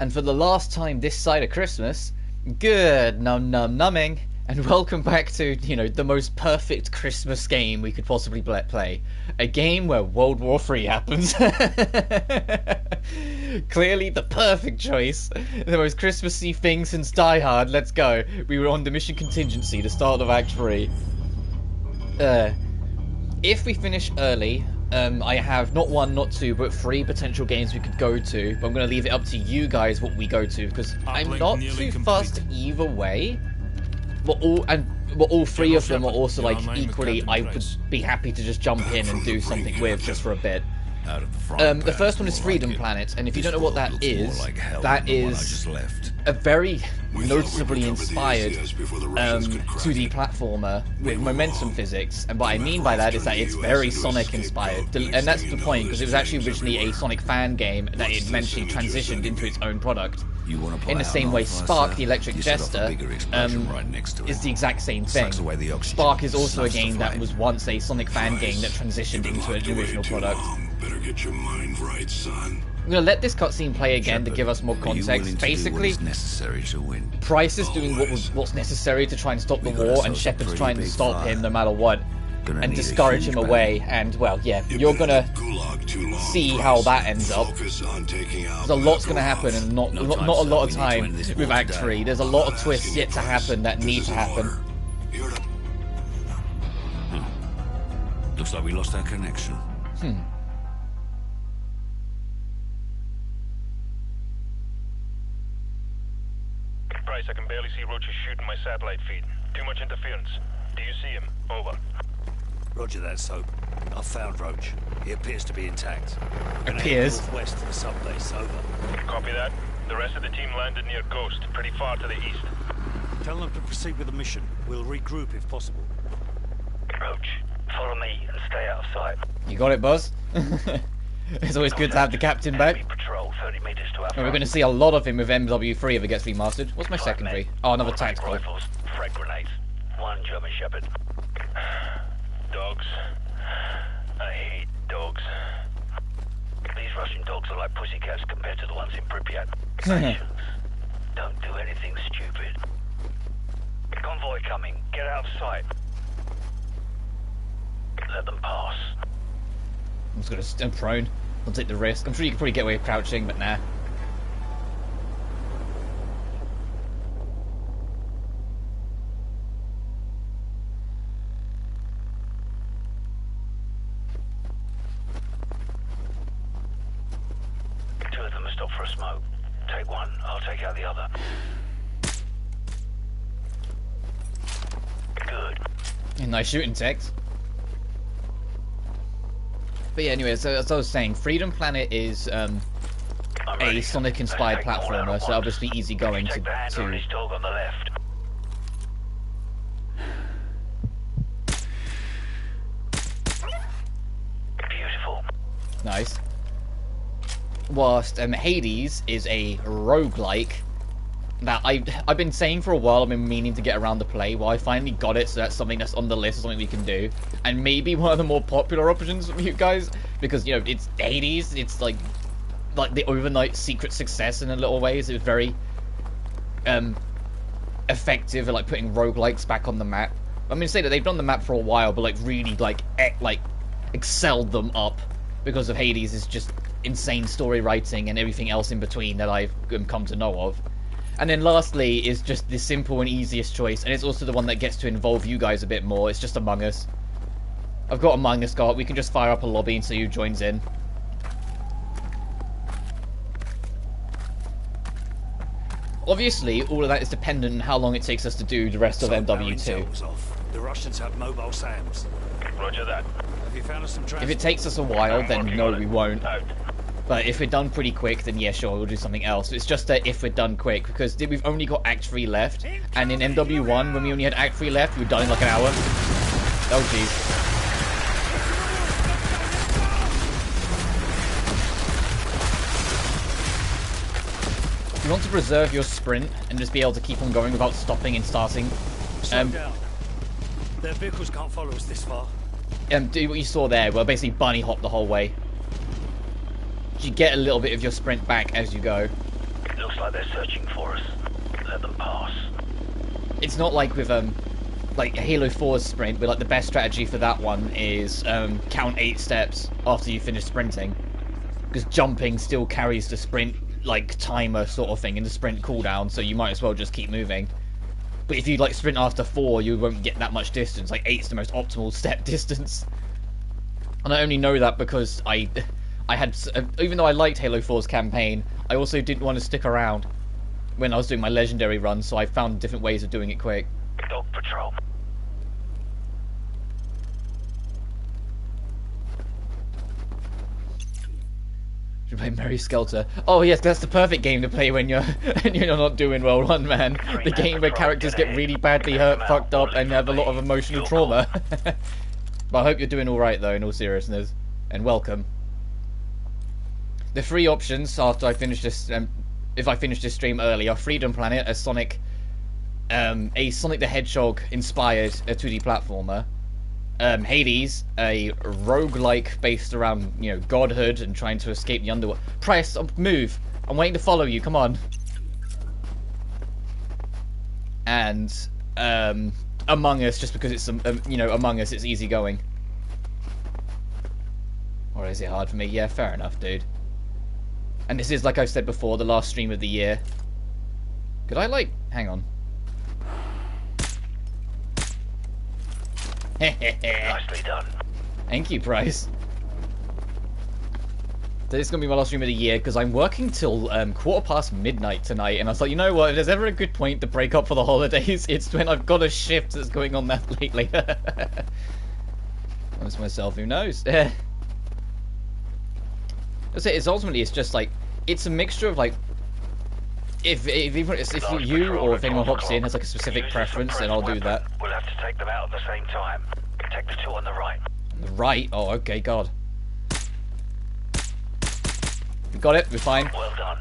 And for the last time this side of Christmas, good numbing, and welcome back to, the most perfect Christmas game we could possibly play. A game where World War III happens. Clearly the perfect choice. The most Christmassy thing since Die Hard. Let's go. We were on the mission contingency, the start of Act 3. If we finish early, I have not one, not two, but 3 potential games we could go to. But I'm going to leave it up to you guys what we go to, because I'm not too fussed either way. But all 3 of them are also like equally. I would be happy to just jump in and do something with just for a bit. The first one is Freedom Planet, and if you don't know what that is a very noticeably inspired 2D platformer with momentum physics, and what I mean by that is that it's very Sonic inspired, and that's the point, because it was actually originally a Sonic fan game that it eventually transitioned into its own product. In the same way, Spark, the Electric Jester, is the exact same thing. Spark is also a game that was once a Sonic fan game that transitioned into an original product. Better get your mind right, son. I'm gonna let this cutscene play again to give us more context. Basically, Price is doing what's necessary to try and stop the war, and Shepard's trying to stop him no matter what, and discourage him away. And well, yeah, you're gonna see how that ends up. There's a lot's gonna happen, and not a lot of time with Act 3. There's a lot of twists yet to happen that need to happen. Looks like we lost our connection. Price, I can barely see Roach shooting my satellite feed. Too much interference. Do you see him? Over. Roger that, Soap. I've found Roach. He appears to be intact. Appears? Northwest of the subbase. Over. Copy that. The rest of the team landed near Ghost, pretty far to the east. Tell them to proceed with the mission. We'll regroup if possible. Roach, follow me and stay out of sight. You got it, Buzz? It's always good to have the captain back. Patrol 30 meters to our And we're going to see a lot of him with MW3 if it gets remastered. What's my secondary? Oh, another tactical. Rifles, frag grenades, 1 German Shepherd. Dogs. I hate dogs. These Russian dogs are like pussycats compared to the ones in Pripyat. Don't do anything stupid. Convoy coming. Get out of sight. Let them pass. I'm just going to stand prone. I'll take the risk. I'm sure you can probably get away with crouching, but nah. Two of them are stopped for a smoke. Take one, I'll take out the other. Good. Nice shooting text. But yeah, anyway, so as I was saying, Freedom Planet is a Sonic-inspired platformer, so obviously easy going to. Dog on the left. Beautiful. Nice. Whilst Hades is a roguelike that I've been saying for a while. I've been meaning to get around to play. Well, I finally got it, so that's something that's on the list, something we can do, and maybe one of the more popular options for you guys, because it's Hades. It's like the overnight secret success in a little ways. It was very effective at putting roguelikes back on the map. I mean, say that they've done the map for a while, but really excelled them up because of Hades' just insane story writing and everything else in between that I've come to know of. And then lastly is just the simple and easiest choice, and it's also the one that gets to involve you guys a bit more. It's just Among Us. I've got Among Us, we can just fire up a lobby and so you joins in. Obviously, all of that is dependent on how long it takes us to do the rest of MW2. The Russians have mobile SAMs. Roger that. Have you found us some transport? If it takes us a while, then no, we won't. But if we're done pretty quick, then yeah, sure, we'll do something else. It's just that if we're done quick, because we've only got Act 3 left, and in MW1, when we only had Act 3 left, we were done in like an hour. Oh, jeez. You want to preserve your sprint and just be able to keep on going without stopping and starting. Slow down. Their vehicles can't follow us this far. Do what you saw there, well, basically bunny hop the whole way. You get a little bit of your sprint back as you go. Looks like they're searching for us. Let them pass. It's not like with like Halo 4's sprint, where like the best strategy for that one is count 8 steps after you finish sprinting, because jumping still carries the sprint like timer sort of thing in the sprint cooldown, so you might as well just keep moving. But if you like sprint after 4, you won't get that much distance. Like 8's the most optimal step distance, and I only know that because I had, even though I liked Halo 4's campaign, I also didn't want to stick around when I was doing my legendary run, so I found different ways of doing it quick. Dog patrol. Should play Mary Skelter. Oh yes, that's the perfect game to play when you're you're not doing well, one man. The game where characters get really badly hurt, fucked up, and have a lot of emotional trauma. But I hope you're doing alright though, in all seriousness. And welcome. The 3 options after I finish this, if I finish this stream early, are Freedom Planet, a Sonic the Hedgehog inspired 2D platformer, Hades, a roguelike based around, you know, godhood and trying to escape the underworld. Price, move! I'm waiting to follow you, come on. And Among Us, just because it's you know, Among Us, it's easy going. Or is it hard for me? Yeah, fair enough, dude. And this is, like I said before, the last stream of the year. Could I, like... hang on. Nicely done. Thank you, Price. So this is going to be my last stream of the year, because I'm working till midnight tonight, and I was like, you know what, if there's ever a good point to break up for the holidays, it's when I've got a shift that's going on that lately. Honest myself, who knows? It's ultimately, it's just like, it's a mixture of like, if you or if anyone hops in has like a specific preference, then I'll do that. We'll have to take them out at the same time. Take the 2 on the right. The right? Oh, okay, God. We got it, we're fine. Well done.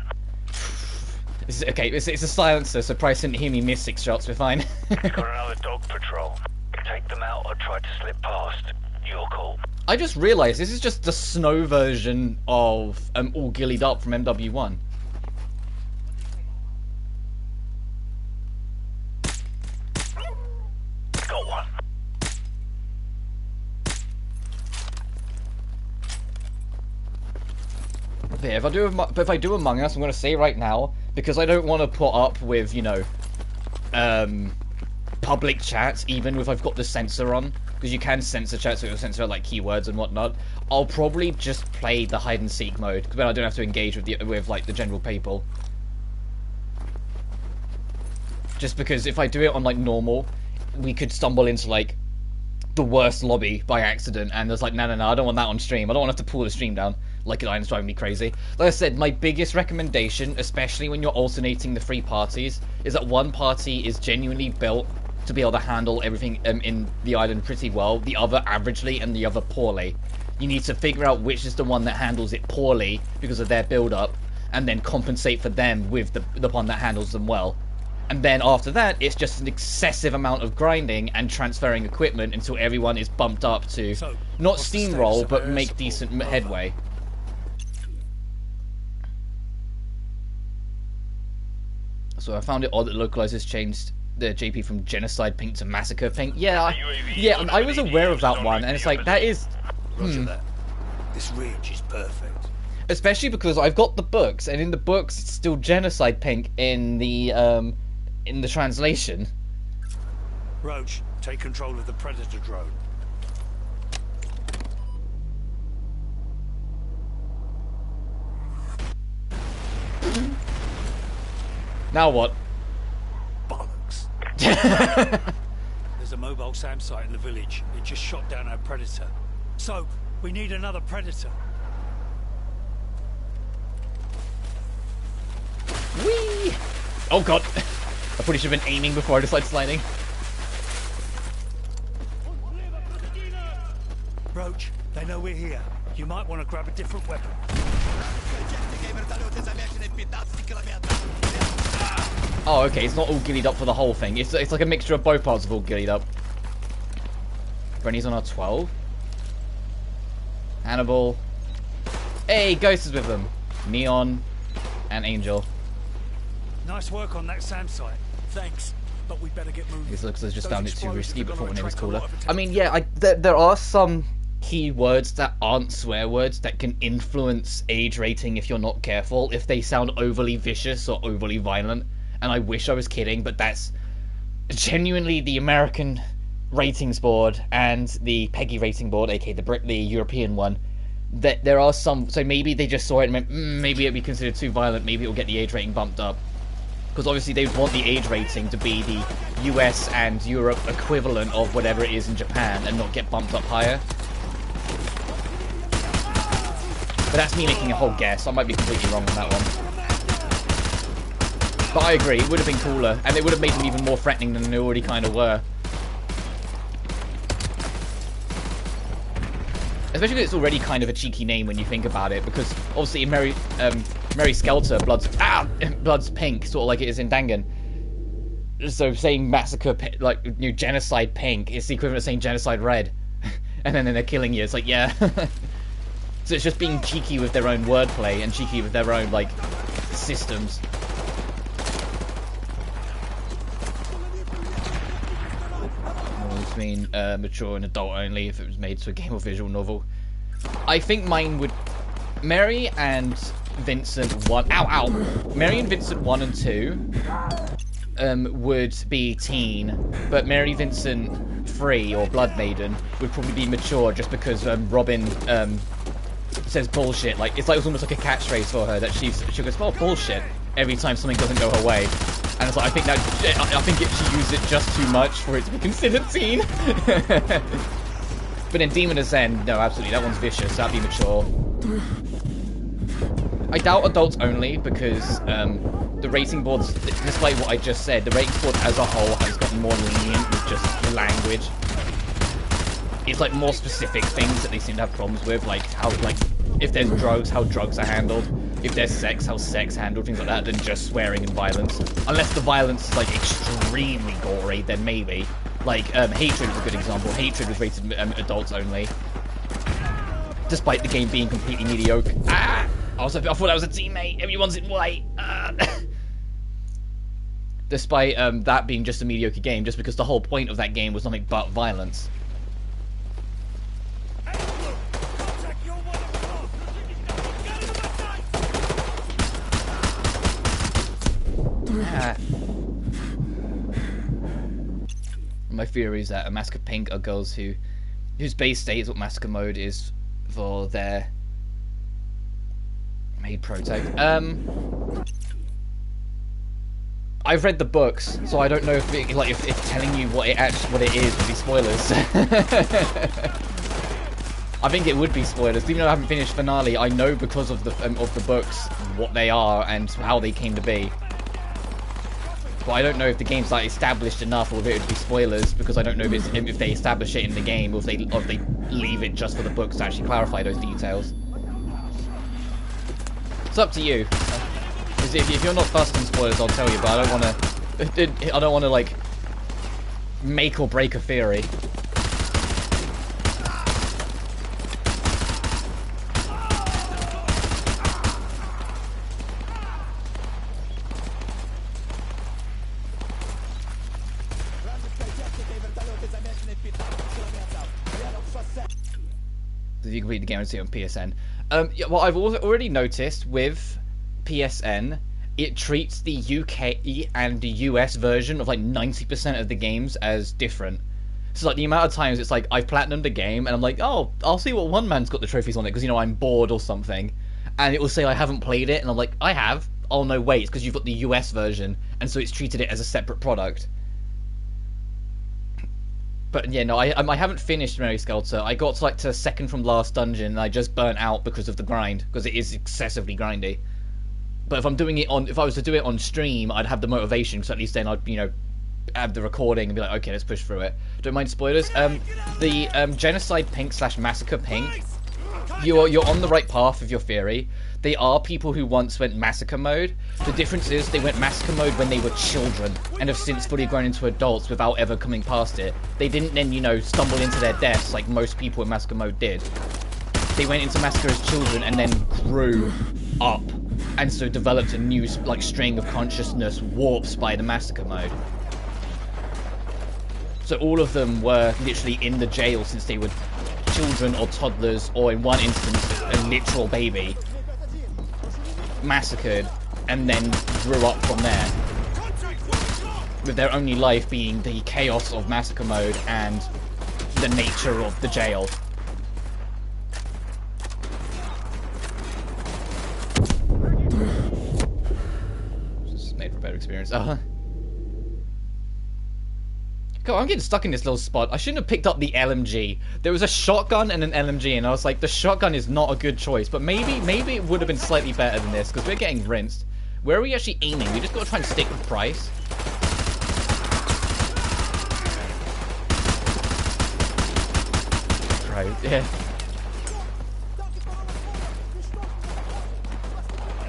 This is, okay, it's a silencer, so Price didn't hear me miss 6 shots, we're fine. Got another dog patrol. Take them out or try to slip past. Your call. I just realised this is just the snow version of All Gillied Up from MW1. Got one. Yeah, if I do Among Us, I'm going to say right now, because I don't want to put up with, you know, public chats, even if I've got the censor on, because you can censor chats, so it'll censor like keywords and whatnot. I'll probably just play the hide and seek mode, because then I don't have to engage with like the general people. Just because if I do it on like normal, we could stumble into like the worst lobby by accident, and there's like, no, I don't want that on stream. I don't want to have to pull the stream down. Like, it's driving me crazy. Like I said, my biggest recommendation, especially when you're alternating the 3 parties, is that one party is genuinely built to be able to handle everything in the island pretty well, the other averagely, and the other poorly. You need to figure out which is the one that handles it poorly because of their build-up, and then compensate for them with the one that handles them well. And then after that, it's just an excessive amount of grinding and transferring equipment until everyone is bumped up to not steamroll, but make decent headway. So I found it odd that localizers changed the JP from genocide pink to massacre pink. Yeah, I was aware of that one, and it's like, that is... Roger that. This ridge is perfect. Especially because I've got the books, and in the books it's still genocide pink in the translation. Roach, take control of the Predator drone. Now what? Bollocks. There's a mobile SAM site in the village. It just shot down our Predator. So, we need another Predator. Whee! Oh god! I probably should have been aiming before I decided sliding. Roach, they know we're here. You might want to grab a different weapon. Oh, okay, it's not all gillied up for the whole thing. It's like a mixture of both parts of all gillied up. Brenny's on our 12. Hannibal. Hey, Ghost is with them. Neon and Angel. Nice work on that SAM site. Thanks, but we better get moving. It looks like I just found it too risky before when it was cooler. I mean, mean, yeah, there are some key words that aren't swear words that can influence age rating if you're not careful, if they sound overly vicious or overly violent. And I wish I was kidding, but that's genuinely the American ratings board and the PEGI rating board, aka the European one. That there are some, so maybe they just saw it and went, maybe it'll be considered too violent, maybe it'll get the age rating bumped up. Because obviously they want the age rating to be the US and Europe equivalent of whatever it is in Japan and not get bumped up higher. But that's me making a whole guess. I might be completely wrong on that one. But I agree, it would have been cooler, and it would have made them even more threatening than they already kind of were. Especially because it's already kind of a cheeky name when you think about it, because obviously in Mary Skelter, blood's pink, sort of like it is in Dangan. So saying massacre, like, you know, genocide pink, is the equivalent of saying genocide red. And then they're killing you, it's like, yeah. So it's just being cheeky with their own wordplay and cheeky with their own, like, systems. Mean mature and adult only if it was made to a game or visual novel. I think mine would... Mary and Vincent 1... Mary and Vincent 1 and 2 would be teen, but Mary Vincent 3 or Blood Maiden would probably be mature just because Robin says bullshit. Like, it's almost like a catchphrase for her that she goes, oh, bullshit, every time something doesn't go her way. And it's like, I think she used it just too much for it to be considered teen. But in Demon Ascend, no, absolutely, that one's vicious, that'd be mature. I doubt adults only, because the rating boards, despite what I just said, the rating board as a whole has gotten more lenient with just the language. It's like more specific things that they seem to have problems with, like how, like, if there's drugs, how drugs are handled. If there's sex, how sex handled, things like that, than just swearing and violence. Unless the violence is, like, extremely gory, then maybe. Like, Hatred is a good example. Hatred was rated adults only. Despite the game being completely mediocre. I thought I was a teammate. Everyone's in white. Despite that being just a mediocre game, just because the whole point of that game was nothing but violence. My theory is that a Massacre Pink are girls whose base state is what Massacre Mode is for their maid protect. I've read the books, so I don't know if if telling you what it is would be spoilers. I think it would be spoilers. Even though I haven't finished finale, I know because of the books what they are and how they came to be. But I don't know if the game's like established enough, or if it would be spoilers, because I don't know if they establish it in the game, or if they leave it just for the books to actually clarify those details. It's up to you. If you're not fussed on spoilers, I'll tell you. But I don't want to like make or break a theory. If you complete the game and see it on PSN. Yeah, well, I've already noticed with PSN, it treats the UK and the US version of like 90% of the games as different. So like the amount of times it's like I've platinumed a game and I'm like, oh, I'll see what one man's got the trophies on it because, you know, I'm bored or something, and it will say I haven't played it, and I'm like, I have. Oh no, wait, it's because you've got the US version, and so it's treated it as a separate product. But yeah, no, I haven't finished Mary Skelter. I got to like to second from last dungeon, and I just burnt out because of the grind, because it is excessively grindy. But if I was to do it on stream, I'd have the motivation, because at least then I'd, you know, have the recording and be like, okay, let's push through it. Don't mind spoilers. The Genocide Pink / Massacre Pink, you're on the right path with your theory. They are people who once went Massacre Mode. The difference is they went Massacre Mode when they were children and have since fully grown into adults without ever coming past it. They didn't then, you know, stumble into their deaths like most people in Massacre Mode did. They went into Massacre as children and then grew up and so developed a new like string of consciousness warps by the massacre mode. So all of them were literally in the jail since they were children or toddlers, or in one instance a literal baby, massacred, and then grew up from there, with their only life being the chaos of massacre mode and the nature of the jail. Just made for a better experience. God, I'm getting stuck in this little spot. I shouldn't have picked up the LMG. There was a shotgun and an LMG, and I was like, the shotgun is not a good choice, but maybe it would have been slightly better than this, because we're getting rinsed. Where are we actually aiming? We just got to try and stick with Price. Right, yeah.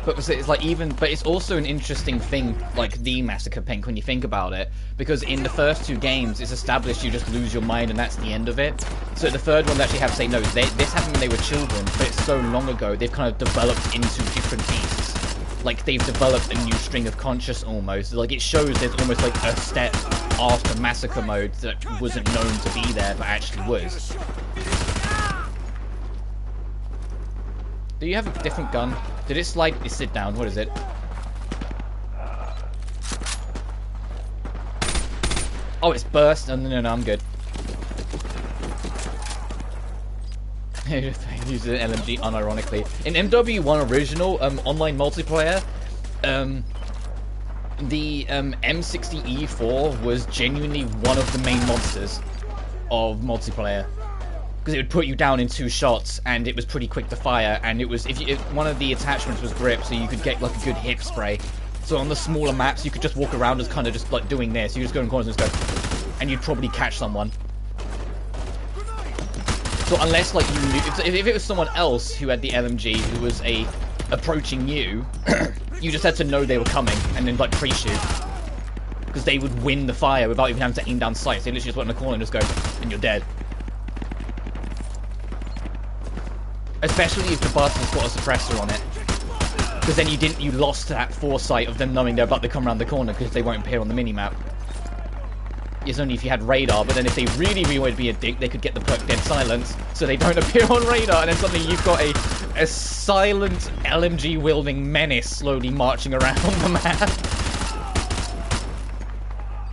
But it's like but it's also an interesting thing, like the Massacre Pink, when you think about it, because in the first two games it's established you just lose your mind and that's the end of it. So the third one they actually have to say, no, this happened when they were children, but it's so long ago they've kind of developed into different beasts. Like they've developed a new string of conscious almost. Like it shows there's almost like a step after Massacre mode that wasn't known to be there but actually was. Do you have a different gun? Did it slightly sit down? What is it? Oh, it's burst. No, I'm good. Use an LMG unironically. In MW1 original online multiplayer, the M60E4 was genuinely one of the main monsters of multiplayer. Because it would put you down in 2 shots, and it was pretty quick to fire, and it was one of the attachments was grip, so you could get like a good hip spray. So on the smaller maps, you could just walk around as kind of just like doing this. You just go in corners and just go, and you'd probably catch someone. So unless like you knew, if it was someone else who had the LMG who was approaching you, you just had to know they were coming and then like pre-shoot, because they would win the fire without even having to aim down sights. They literally just went in the corner and just go, and you're dead. Especially if the bastard's got a suppressor on it, because then you lost that foresight of them knowing they're about to come around the corner because they won't appear on the minimap. It's only if you had radar, but then if they really wanted to be a dick, they could get the perk Dead Silence, so they don't appear on radar, and then suddenly you've got a silent LMG-wielding menace slowly marching around the map.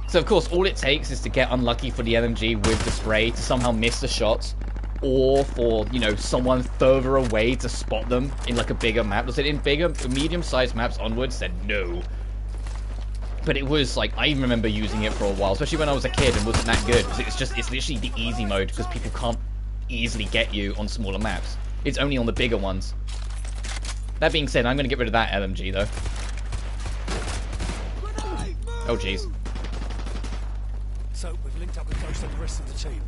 So of course, all it takes is to get unlucky for the LMG with the spray to somehow miss the shots, or for, you know, someone further away to spot them in like a bigger map. Was it in bigger, medium-sized maps onwards? Said no. But it was like, I even remember using it for a while, especially when I was a kid and wasn't that good, because it's literally the easy mode, because people can't easily get you on smaller maps. It's only on the bigger ones. That being said, I'm going to get rid of that LMG though. Oh jeez. So we've linked up with Ghost and the rest of the team.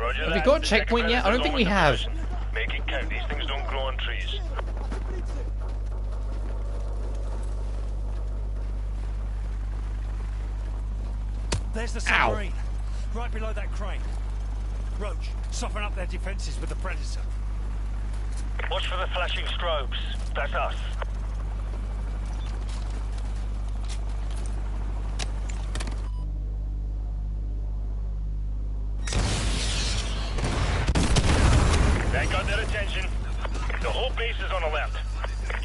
Roger Have that. we got a checkpoint yet? I don't think we have. Make it count. These things don't grow on trees. There's the submarine. Right below that crane. Roach, soften up their defenses with the Predator. Watch for the flashing strobes. That's us. That got their attention. The whole base is on the left.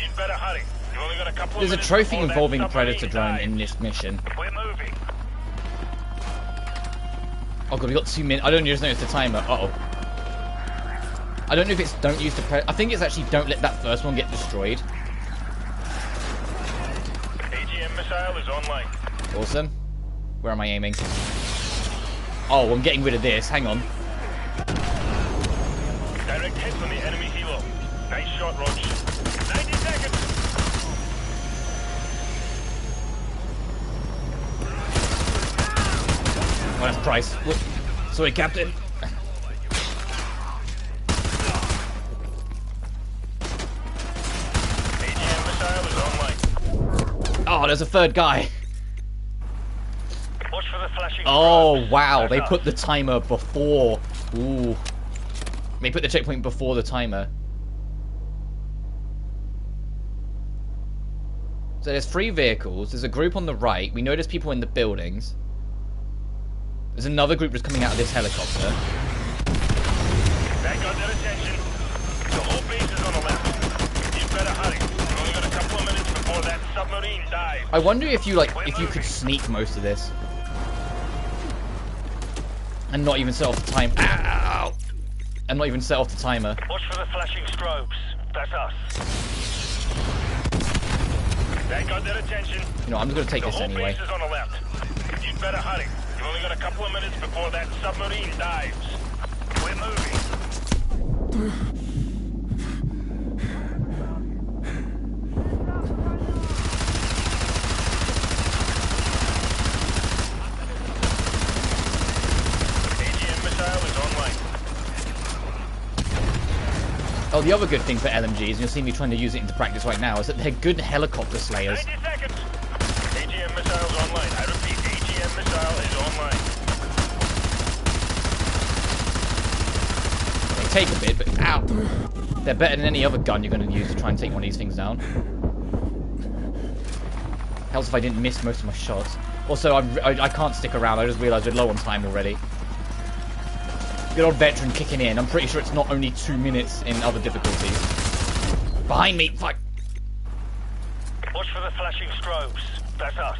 You'd better hurry. You've only got a couple of There's a minutes trophy before that involving a submarine Predator drone dives. in this mission. We're moving. Oh god, we got 2 minutes. I don't just notice the timer. Uh-oh. I don't know if it's don't use the I think it's actually don't let that first one get destroyed. AGM missile is online. Awesome. Where am I aiming? Oh, I'm getting rid of this. Hang on. Direct hit from the enemy helo. Nice shot, Roach. 90 seconds. Oh, that's Price. Whoop. Sorry, Captain. AGM missile is online. Oh, there's a third guy. Watch for the flashing Oh, strobes. wow. That's They us. put the timer before. Ooh. They put the checkpoint before the timer. So there's 3 vehicles. There's a group on the right. We know there's people in the buildings. There's another group just coming out of this helicopter. That got their attention. The whole base is on the left. You better hurry. You've only got a couple of minutes before that submarine dives. I wonder if you could sneak most of this. And not even set off the time. Ow! And not even set off the timer. Watch for the flashing strobes. That's us. That got their attention. You know, I'm just gonna take this anyway. The whole base is on the left. You'd better hurry. You've only got a couple of minutes before that submarine dives. We're moving. AGM missile is online. Oh, the other good thing for LMGs, and you'll see me trying to use it into practice right now, is that they're good helicopter slayers. 90 seconds. AGM missile's online. I repeat, AGM missile is online. They take a bit, but ow! They're better than any other gun you're going to use to try and take one of these things down. Helps if I didn't miss most of my shots. Also, I can't stick around. I just realised we're low on time already. Good old veteran kicking in. I'm pretty sure it's not only 2 minutes in other difficulties. Behind me! Fuck! Watch for the flashing strobes. That's us.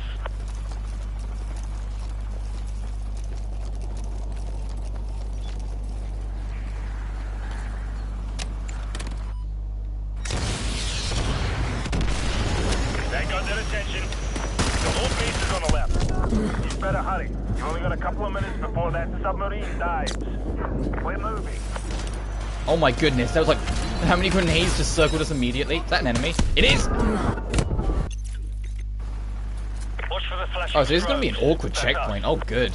That got their attention. The whole base is on the left. You better hurry. You've only got a couple of minutes before that submarine dives. We're moving. Oh my goodness, that was like... How many grenades just circled us immediately? Is that an enemy? It is! Watch for the flashing Oh, so this is going to be an awkward That's checkpoint. us. Oh, good.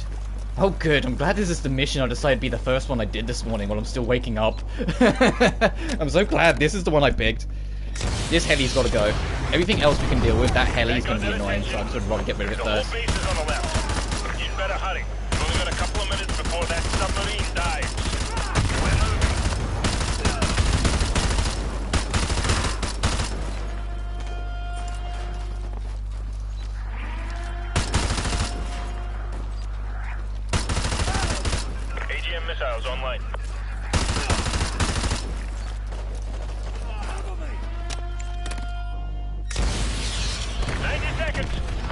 Oh, good. I'm glad this is the mission I decided to be the first one I did this morning while I'm still waking up. I'm so glad this is the one I picked. This heli's got to go. Everything else we can deal with, that heli's going to be annoying, so I'm just going to rather get rid of it The whole first. base is on the left. You'd better hurry. You've only got a couple of minutes before that submarine dives. We're moving. AGM missiles online.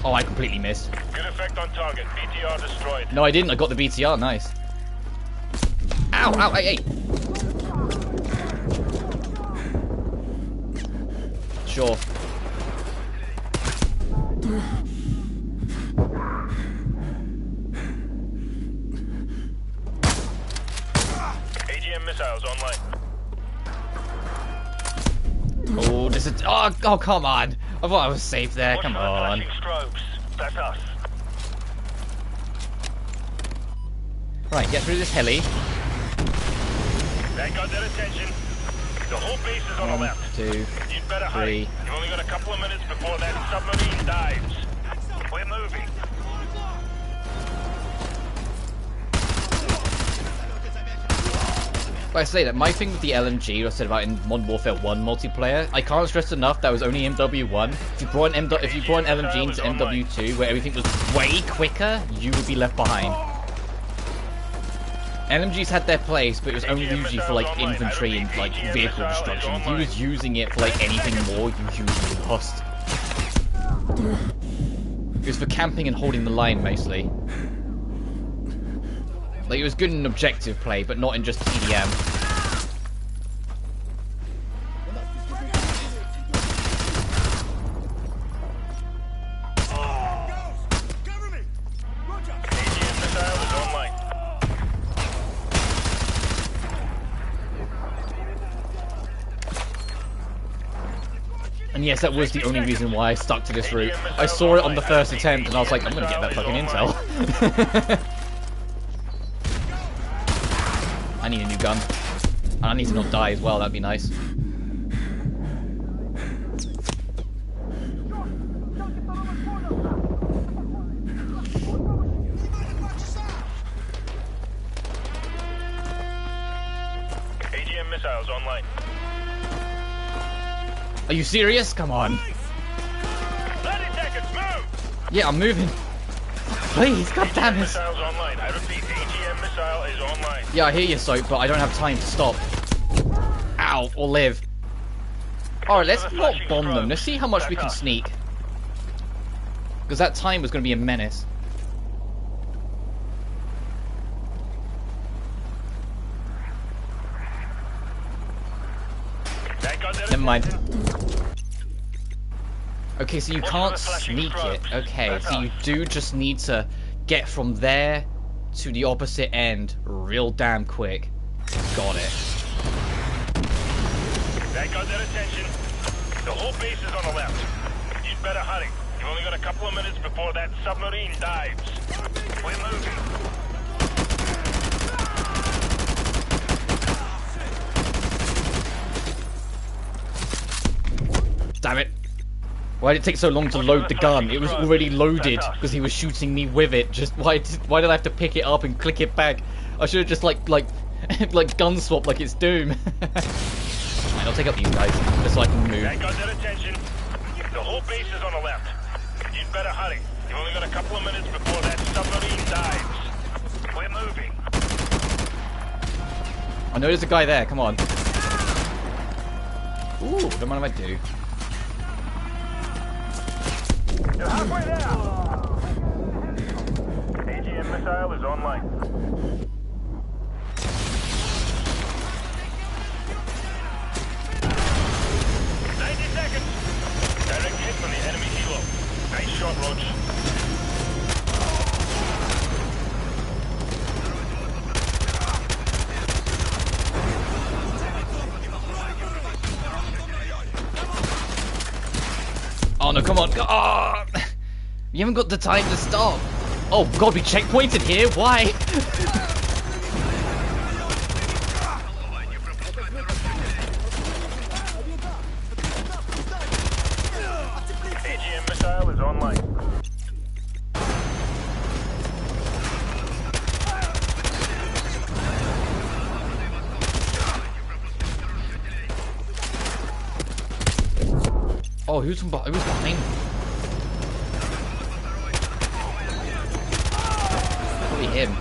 Oh, I completely missed. Good effect on target. BTR destroyed. No, I didn't. I got the BTR. Nice. Ow, ow, hey, hey. Sure. AGM missiles online. Oh, this is... Oh, come on. I thought I was safe there. Come on. Flashing strobes. That's us. Right, get through this heli. That got their attention. The whole base is on the 1, left. 2, You'd better hurry. 3. You've only got a couple of minutes before that submarine dives. We're moving. But I say that my thing with the LMG, I said about in Modern Warfare 1 multiplayer, I can't stress enough that was only MW1. If you brought an LMG into MW2, where everything was way quicker, you would be left behind. LMGs had their place, but it was only usually for like infantry and like vehicle destruction. If you was using it for like anything more, you usually lost. It was for camping and holding the line mostly. Like, it was good in objective play, but not in just TDM. AGM missile is online. And yes, that was the only reason why I stuck to this route. I saw it on the first attempt, and I was like, I'm gonna get that fucking intel. I need a new gun. And I need to not die as well, that'd be nice. AGM missiles online. Are you serious? Come on. Yeah, I'm moving. Please, god damn it. Missiles online. I repeat, AGM missile is online. Yeah, I hear you, Soap, but I don't have time to stop. Ow, or live. Alright, let's not bomb them. Let's see how much we can sneak. Because that time was going to be a menace. Never mind. Okay, so you can't sneak it. Okay, so you do just need to get from there to the opposite end real damn quick. Got it. That got their attention. The whole base is on the left. You'd better hurry. You've only got a couple of minutes before that submarine dives. We're moving. Damn it. Why did it take so long to load the gun? It was already loaded because he was shooting me with it. Just why did I have to pick it up and click it back? I should have just like gun swap like it's Doom. Fine, I'll take up these guys just so I can move. That got their attention. The whole base is on the left. You'd better hurry. You've only got a couple of minutes before that submarine dives. We're moving. I know there's a guy there. Come on. Ooh, don't mind if I do. You're halfway there. AGM missile is online. Direct hit from the enemy helo. Nice shot, Roach. Oh no, come on. Oh, you haven't got the time to stop. Oh god, we checkpointed here? Why? AGM missile is online. Oh, who's behind me? Probably him.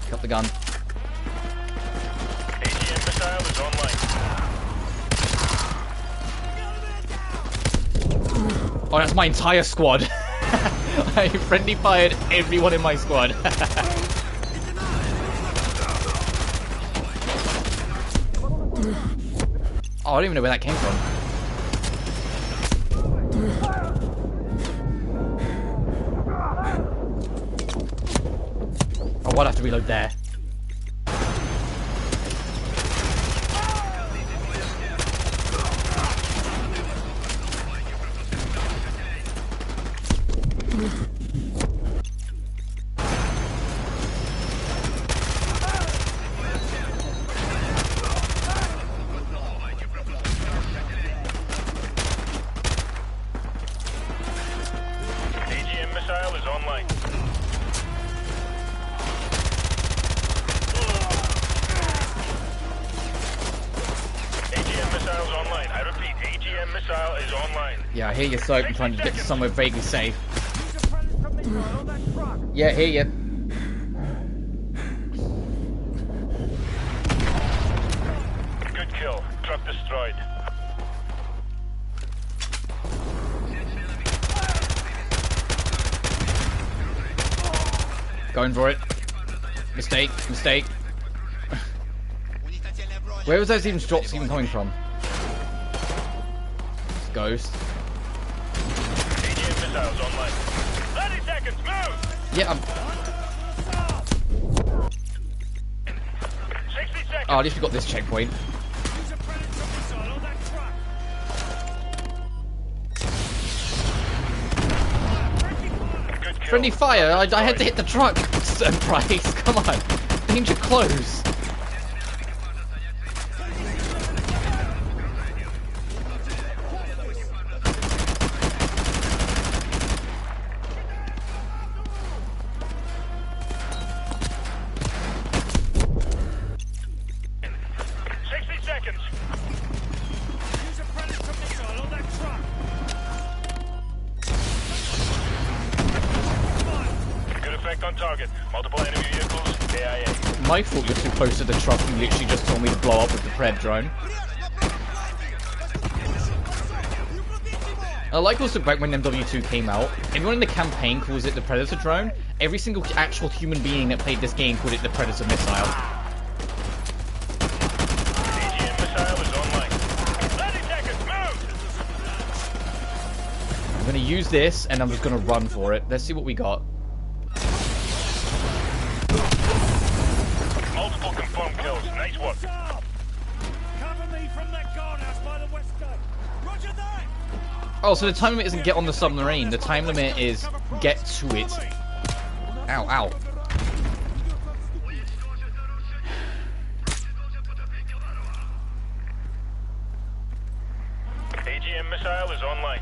Got the gun. AGM missile is online. Oh, that's my entire squad. I friendly fired everyone in my squad. Oh, I don't even know where that came from. Oh, I'll have to reload there. AGM missile is online. AGM missile's online. I repeat, AGM missile is online. Yeah, I hear you, Soap. I'm trying to get to somewhere vaguely safe. Yeah, I hear you. Good kill. Truck destroyed. Going for it. Mistake, mistake. Where was those drops even coming from? Ghost. AGM missiles online. 30 seconds, move! Yeah, I'm... 60 seconds. Oh, at least we got this checkpoint. Good kill. Friendly fire! I had to hit the truck! Surprise! Come on! Danger close! on target. Multiple enemy vehicles, KIA. My fault you're too close to the truck. You literally just told me to blow up with the Pred drone. I like also back when MW2 came out, everyone in the campaign calls it the Predator drone. Every single actual human being that played this game called it the Predator missile. AGM missile is online. 30 seconds, move! I'm gonna use this and I'm just gonna run for it. Let's see what we got. Multiple confirmed kills. Nice work. Cover me from that guardhouse by the west gate. Roger that. Oh, so the time limit isn't get on the submarine. The time limit is get to it. Ow, ow. AGM missile is online.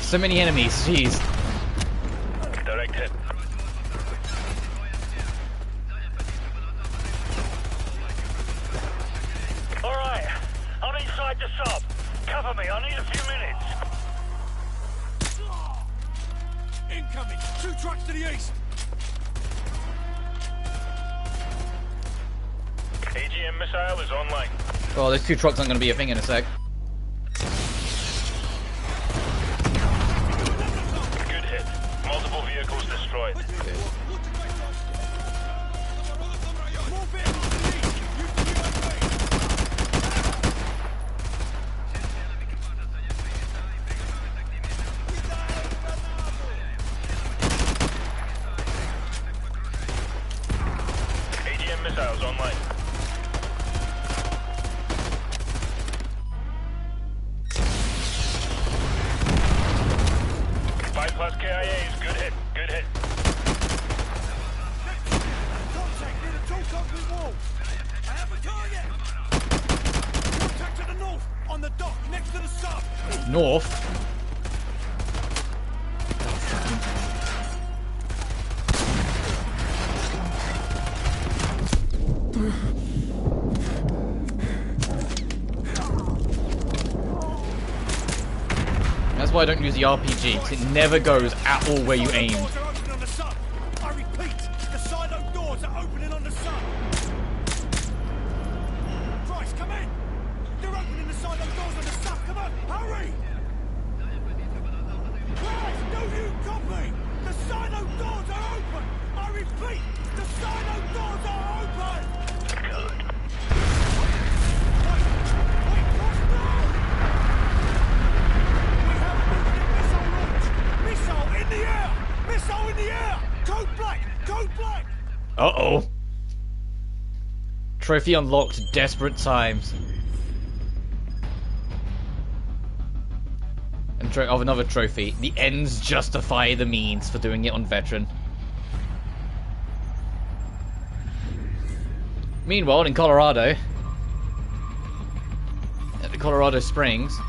So many enemies, jeez. Direct hit. Alright, I'm inside the sub. Cover me, I need a few minutes. Incoming. 2 trucks to the east. AGM missile is online. Well, those 2 trucks aren't going to be a thing in a sec. Good hit. Multiple vehicles destroyed. AGM missiles online. Plus KIAs, good hit, good hit. Contact near the tall concrete wall. I have a target. Contact to the north, on the dock, next to the sub. North? That's why I don't use the RPG, because it never goes at all where you aim. Doors are opening on the sub. I repeat, the silo doors are opening on the sub. Bryce, come in. They're opening the silo doors on the sub. Come on, hurry. Bryce, do you copy? The silo doors are open. I repeat, the silo doors are open. Good. Wait, what's that? Missile in the air! Missile in the air! Code black! Code black! Uh-oh. Trophy unlocked, desperate times. And of another trophy. The ends justify the means for doing it on veteran. Meanwhile, in Colorado, at the Colorado Springs,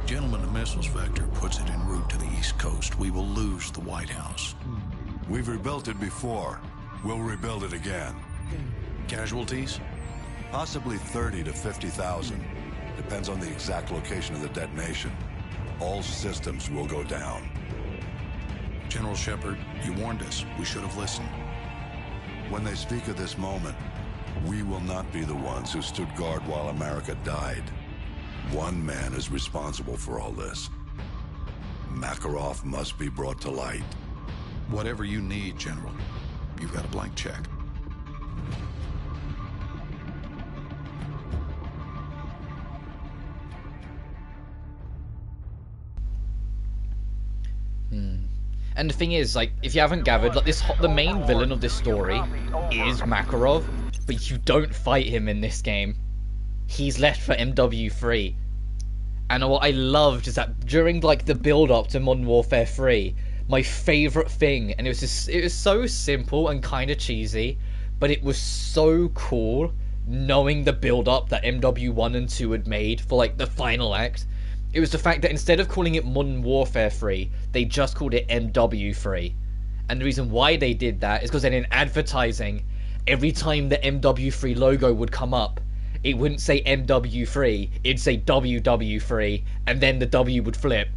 Gentlemen, the missiles vector puts it en route to the East Coast. We will lose the White House. We've rebuilt it before. We'll rebuild it again. Casualties? Possibly 30 to 50,000. Depends on the exact location of the detonation. All systems will go down. General Shepard, you warned us. We should have listened. When they speak of this moment, we will not be the ones who stood guard while America died. One man is responsible for all this. Makarov must be brought to light. Whatever you need, General. You've got a blank check. And the thing is, like, if you haven't gathered, like, the main villain of this story is Makarov, but you don't fight him in this game. He's left for MW3. And what I loved is that during, like, the build-up to Modern Warfare 3, my favourite thing, and it was so simple and kind of cheesy, but it was so cool knowing the build-up that MW1 and 2 had made for, like, the final act. It was the fact that instead of calling it Modern Warfare 3, they just called it MW3. And the reason why they did that is because then in advertising, every time the MW3 logo would come up, it wouldn't say MW3, it'd say WW3, and then the W would flip.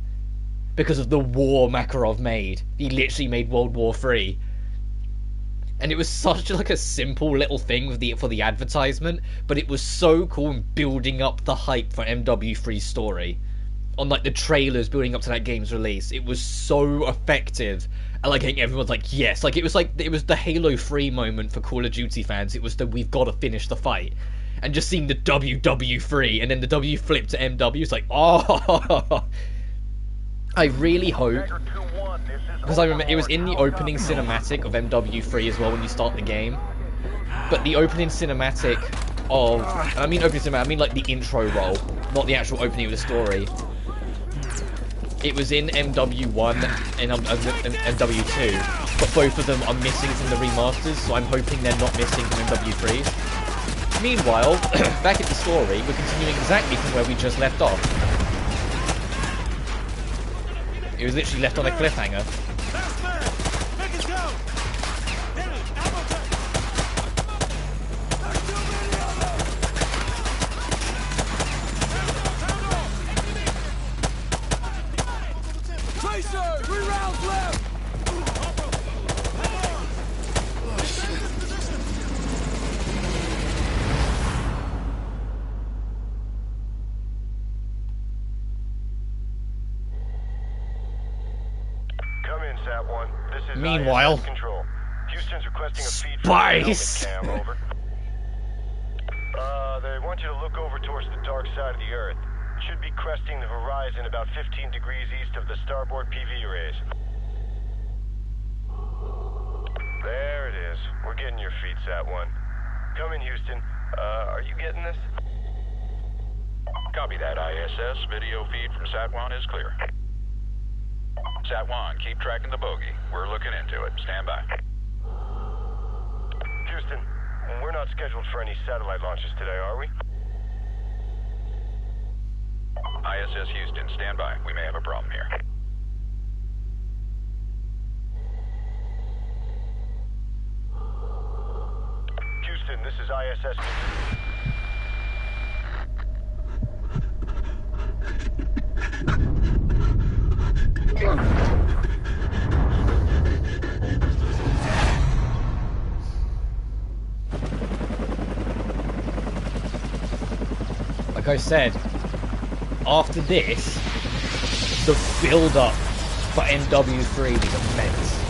Because of the war Makarov made. He literally made World War III. And it was such like a simple little thing for the advertisement, but it was so cool in building up the hype for MW3's story. On like the trailers building up to that game's release. It was so effective. And like I think everyone's like, yes. Like it was the Halo 3 moment for Call of Duty fans. It was the we've got to finish the fight. And just seeing the WW3 and then the W flip to MW, it's like, oh. I really hope, because I remember it was in the opening cinematic of MW3 as well when you start the game, but the opening cinematic of, and I mean opening cinematic, I mean like the intro roll, not the actual opening of the story. It was in MW1 and MW2, but both of them are missing from the remasters, so I'm hoping they're not missing from MW3s. Meanwhile, back at the story, we're continuing exactly from where we just left off. It was literally left on a cliffhanger. Tracer, 3 rounds left. Meanwhile, Houston's requesting a feed Spice. from the cam, over. They want you to look over towards the dark side of the Earth. It should be cresting the horizon about 15 degrees east of the starboard PV arrays. There it is. We're getting your feed, Sat-1. Come in, Houston. Are you getting this? Copy that, ISS. Video feed from Sat-1 is clear. Sat-1, keep tracking the bogey. We're looking into it. Stand by. Houston, we're not scheduled for any satellite launches today, are we? ISS Houston, stand by. We may have a problem here. Houston, this is ISS. like I said, after this, the build-up for MW3 is immense.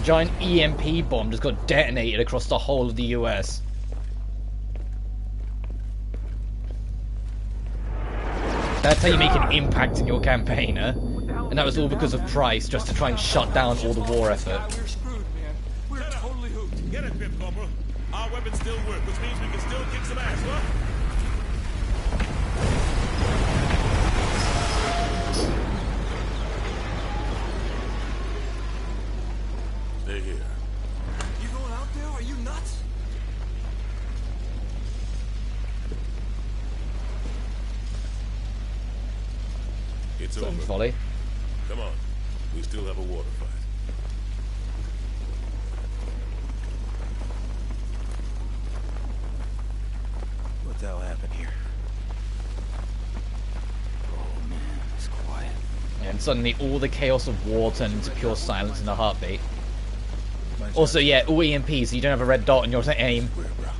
Giant EMP bomb just got detonated across the whole of the US. That's how you make an impact in your campaign, huh? And that was all because of Price, just to try and shut down all the war effort. We're screwed, man. We're totally hooped. Get it, Pip Corporal. Our weapons still work, which means we can still kick some ass, what? Stay here. You going out there? Are you nuts? It's Something over. folly. Come on. We still have a water fight. What the hell happened here? Oh man, it's quiet. And suddenly all the chaos of war turned into pure silence in a heartbeat. Also, yeah, all EMPs, so you don't have a red dot on your aim. Where, bro?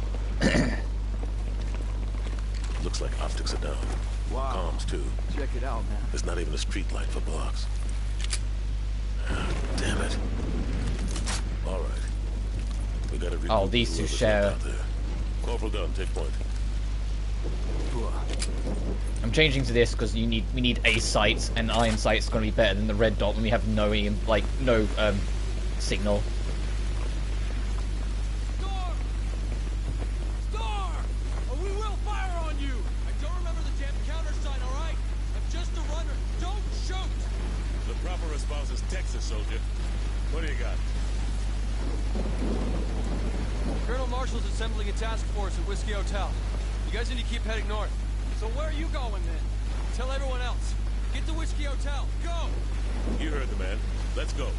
Looks like optics are down. Wow. Comms, too. Check it out, man. There's not even a street light for blocks. Ah, damn it. All right. We gotta regroup. Oh, these two whoever's share. out there. Corporal Gunn, take point. I'm changing to this because we need ace sights, and iron sights is going to be better than the red dot when we have no signal. soldier. What do you got? Colonel Marshall's assembling a task force at Whiskey Hotel. You guys need to keep heading north. So where are you going then? Tell everyone else. Get to Whiskey Hotel. Go! You heard the man. Let's go.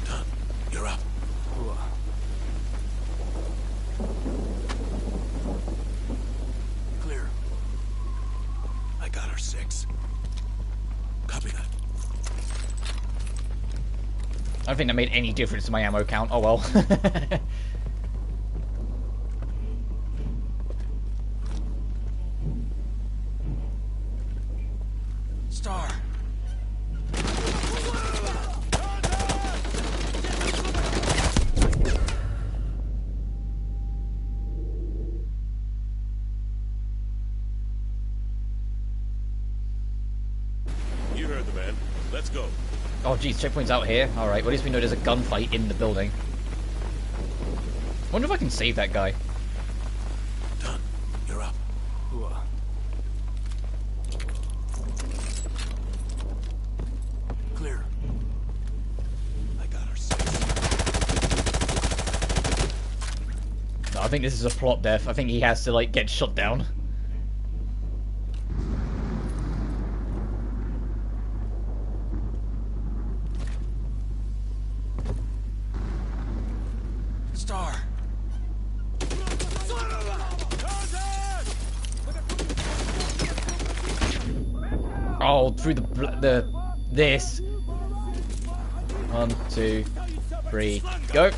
Done. You're up. Clear. I got her 6. Copy that. I don't think that made any difference to my ammo count. Oh well. Star. You heard the man. Let's go. Oh geez, checkpoint's out here. Alright, well at least we know there's a gunfight in the building. Wonder if I can save that guy. Done. You're up. Clear. I got her 6. No, I think this is a plot death. I think he has to like get shot down. Star. Oh, through this. 1, 2, 3, go.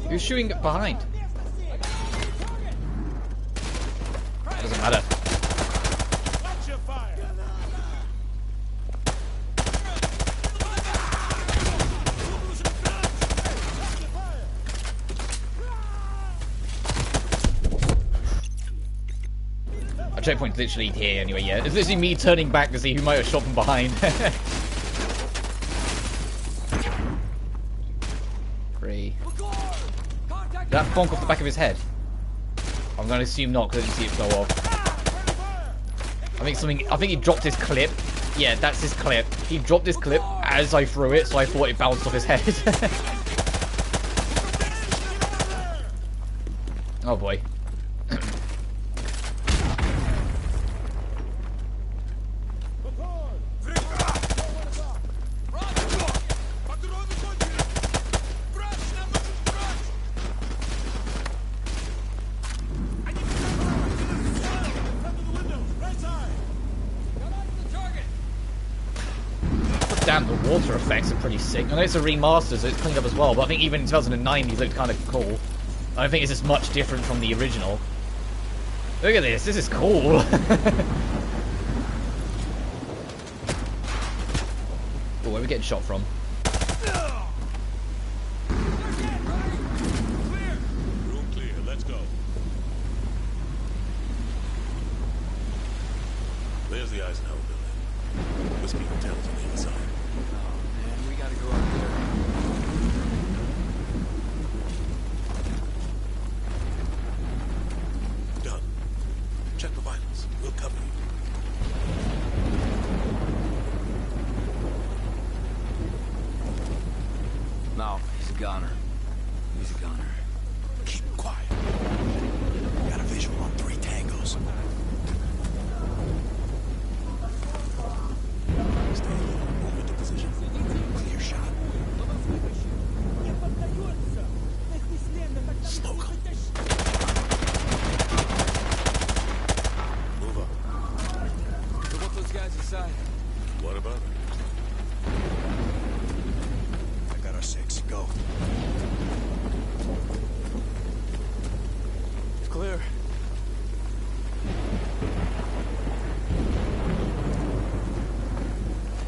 Who's shooting behind? Doesn't matter. Watch your fire. Our checkpoint's literally here anyway, yeah. It's literally me turning back to see who might have shot from behind. 3. Did that bonk off the back of his head? I'm going to assume not because I didn't see it go off. I think he dropped his clip. Yeah, that's his clip. He dropped his clip as I threw it, so I thought it bounced off his head. Oh boy. Damn, the water effects are pretty sick. I know it's a remaster, so it's cleaned up as well, but I think even in 2009 these looked kind of cool. I don't think it's as much different from the original. Look at this is cool. Oh, where are we getting shot from? Room clear. Let's go. There's the Eisenhower building. Whiskey Hotel's on the other side. Man, we gotta go up there. Done. Check the vitals. We'll cover you. No, he's a goner. He's a goner. Keep quiet. Got a visual on 3 tangos. Stay low. Move into position. Clear shot. inside. What about it? I got our 6. Go. Clear.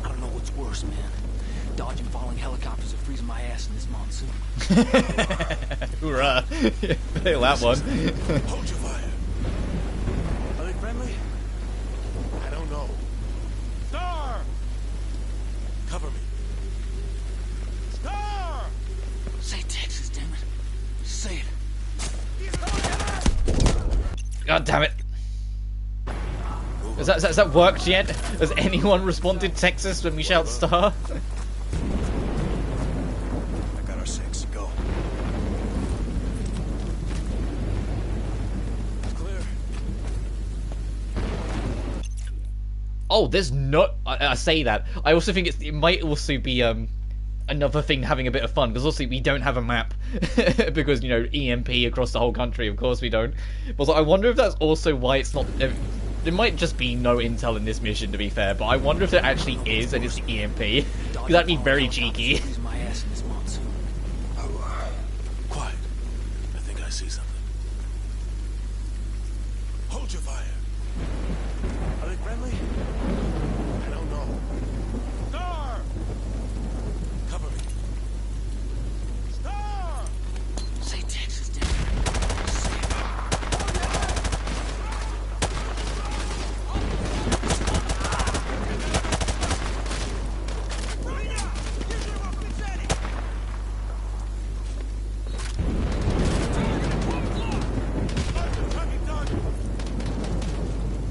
I don't know what's worse, man. Dodging falling helicopters or freezing my ass in this monsoon. Hoorah! Fail that one. Hold your fire. Are they friendly? I don't know. Star! Cover me. Star! Say Texas, damn it. Say it. God damn it! Has that worked yet? Has anyone responded Texas when we shout star? I got our 6. Go. Clear. Oh, there's no. I say that. I also think it might also be another thing having a bit of fun, because obviously we don't have a map because, you know, EMP across the whole country. Of course we don't. But I wonder if that's also why it's not. There might just be no intel in this mission, to be fair, but I wonder if there actually is, and it's EMP. Because that'd be very cheeky. Freezing my ass in this monsoon. Oh, quiet. I think I see something. Hold your fire. Are they friendly? I don't know. Star! Cover me. Star! Say Texas, damn it. Say it.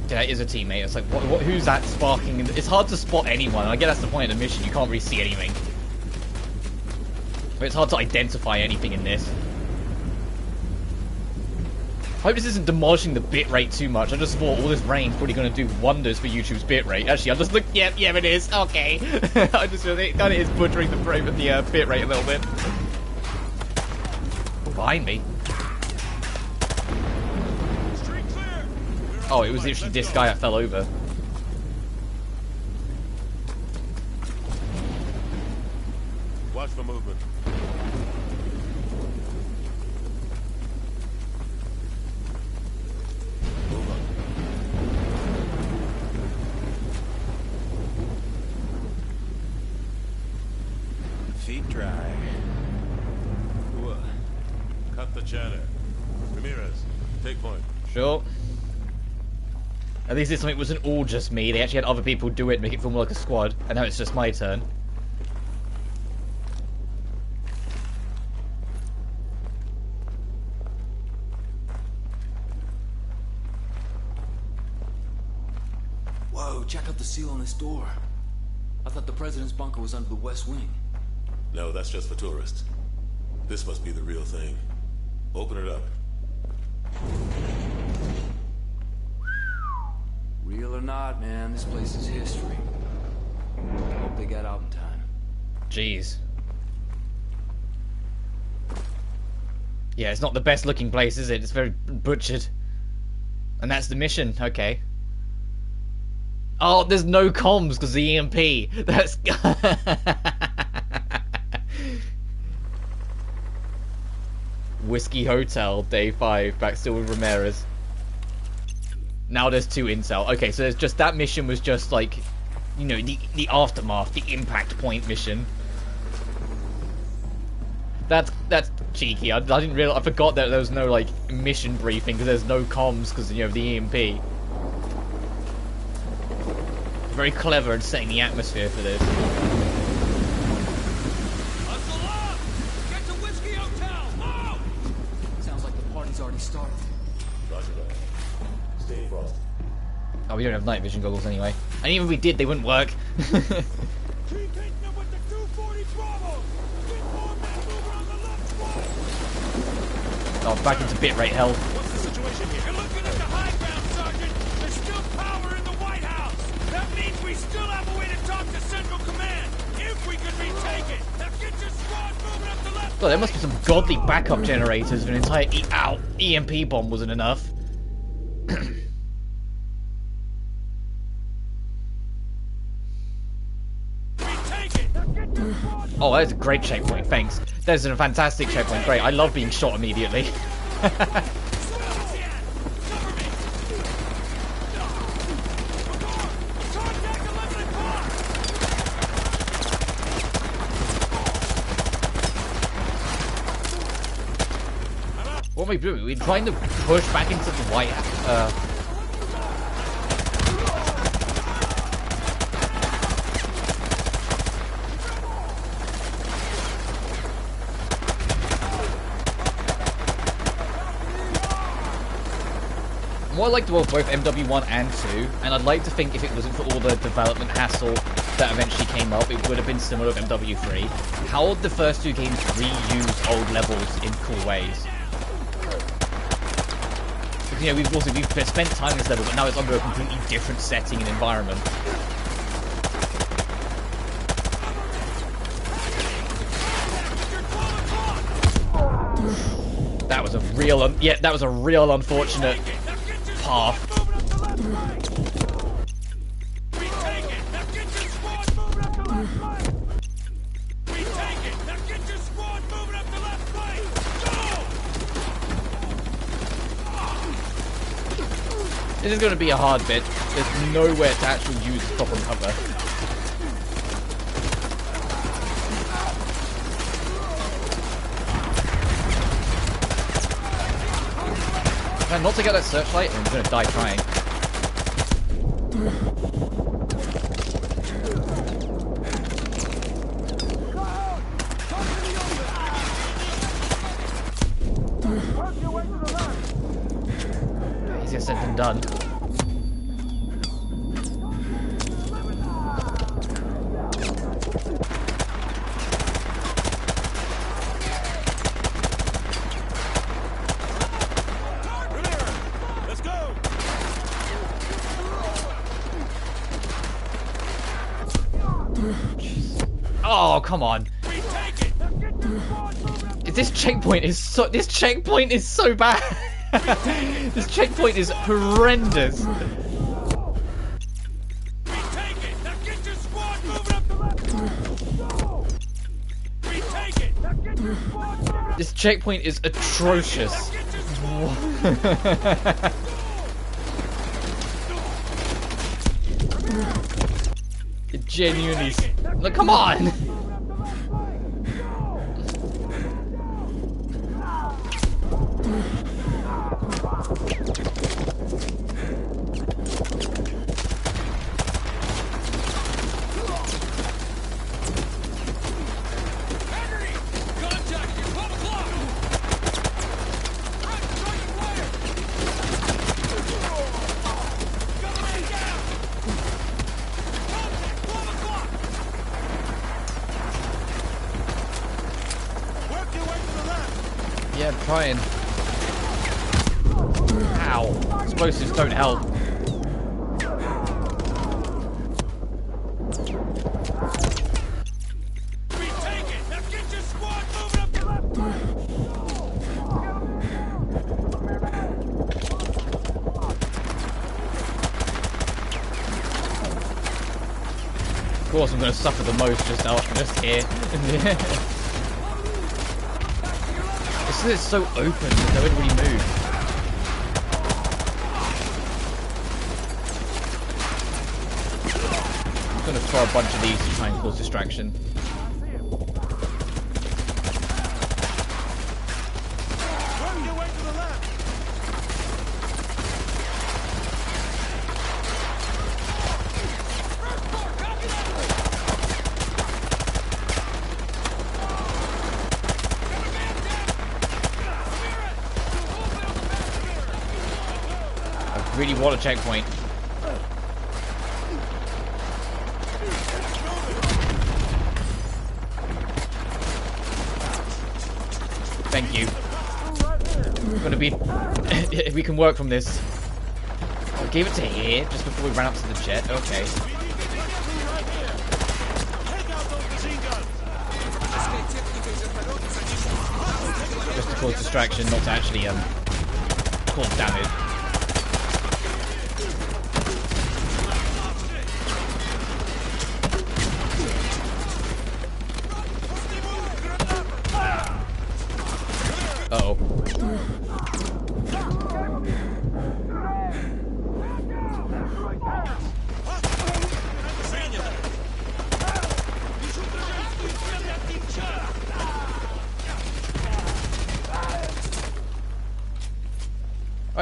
That is a teammate. It's like, who's that sparking? It's hard to spot anyone. I guess that's the point of the mission. You can't really see anything. But it's hard to identify anything in this. I hope this isn't demolishing the bitrate too much. I just thought all this rain's probably going to do wonders for YouTube's bitrate. Actually, I just looked. Yep, it is. Okay. I just feel it kind of is butchering the bitrate a little bit. Behind me. Oh, it was literally this guy that fell over. Watch for movement. Move on. Feet dry. Cut the chatter. Ramirez, take point. Sure. At least this time it wasn't all just me. They actually had other people do it, make it feel more like a squad. And now it's just my turn. Whoa, check out the seal on this door. I thought the president's bunker was under the west wing. No, that's just for tourists. This must be the real thing. Open it up. Real or not, man, this place is history. Hope they got out in time. Jeez. Yeah, it's not the best looking place, is it? It's very butchered. And that's the mission, okay. Oh, there's no comms because the EMP. That's... Whiskey Hotel, day 5, back still with Ramirez. Now there's 2 intel. Okay, so there's just that mission was just like, you know, the aftermath, the impact point mission. That's cheeky. I didn't realize. I forgot that there was no like mission briefing because there's no comms because, you know, of the EMP. Very clever in setting the atmosphere for this. Hustle up! Get to Whiskey Hotel! Now! Sounds like the party's already started. Roger that. Stay frosty. Oh, we don't have night vision goggles anyway. And even if we did, they wouldn't work. Keep hitting them with the 240 Bravo! Get more men moving on the left flank! Oh, back into bitrate hell. What's the situation here? You're looking at the high ground, Sergeant! There's still power in the White House! That means we still have a way to talk to Central Command! If we can retake it! Now get your squad moving up the left God, there must be some godly backup generators if an entire EMP bomb wasn't enough. Oh, that's a great checkpoint. Thanks. That's a fantastic checkpoint. Great. I love being shot immediately. What are we doing? We're trying to push back into the White House. More like both MW1 and 2, and I'd like to think if it wasn't for all the development hassle that eventually came up, it would have been similar with MW3. How would the first two games reuse old levels in cool ways? Because, you know, we've spent time in this level, but now it's under a completely different setting and environment. That was a real, that was a real unfortunate path. This is going to be a hard bit. There's nowhere to actually use proper cover. If I not take out that searchlight, I'm going to die trying. Easier said than done. Oh, come on. This checkpoint is so bad. This checkpoint is horrendous. This checkpoint is atrocious. It genuinely... Look, come on! Yeah, I'm trying. Ow. Explosives don't help. Of course I'm going to suffer the most just here. It's so open that nobody really moves. I'm going to throw a bunch of these to try and cause distraction. Really want a checkpoint. Thank you. We're gonna be... we can work from this. I gave it to here just before we ran up to the jet. Okay. Just to cause distraction, not to actually cause damage.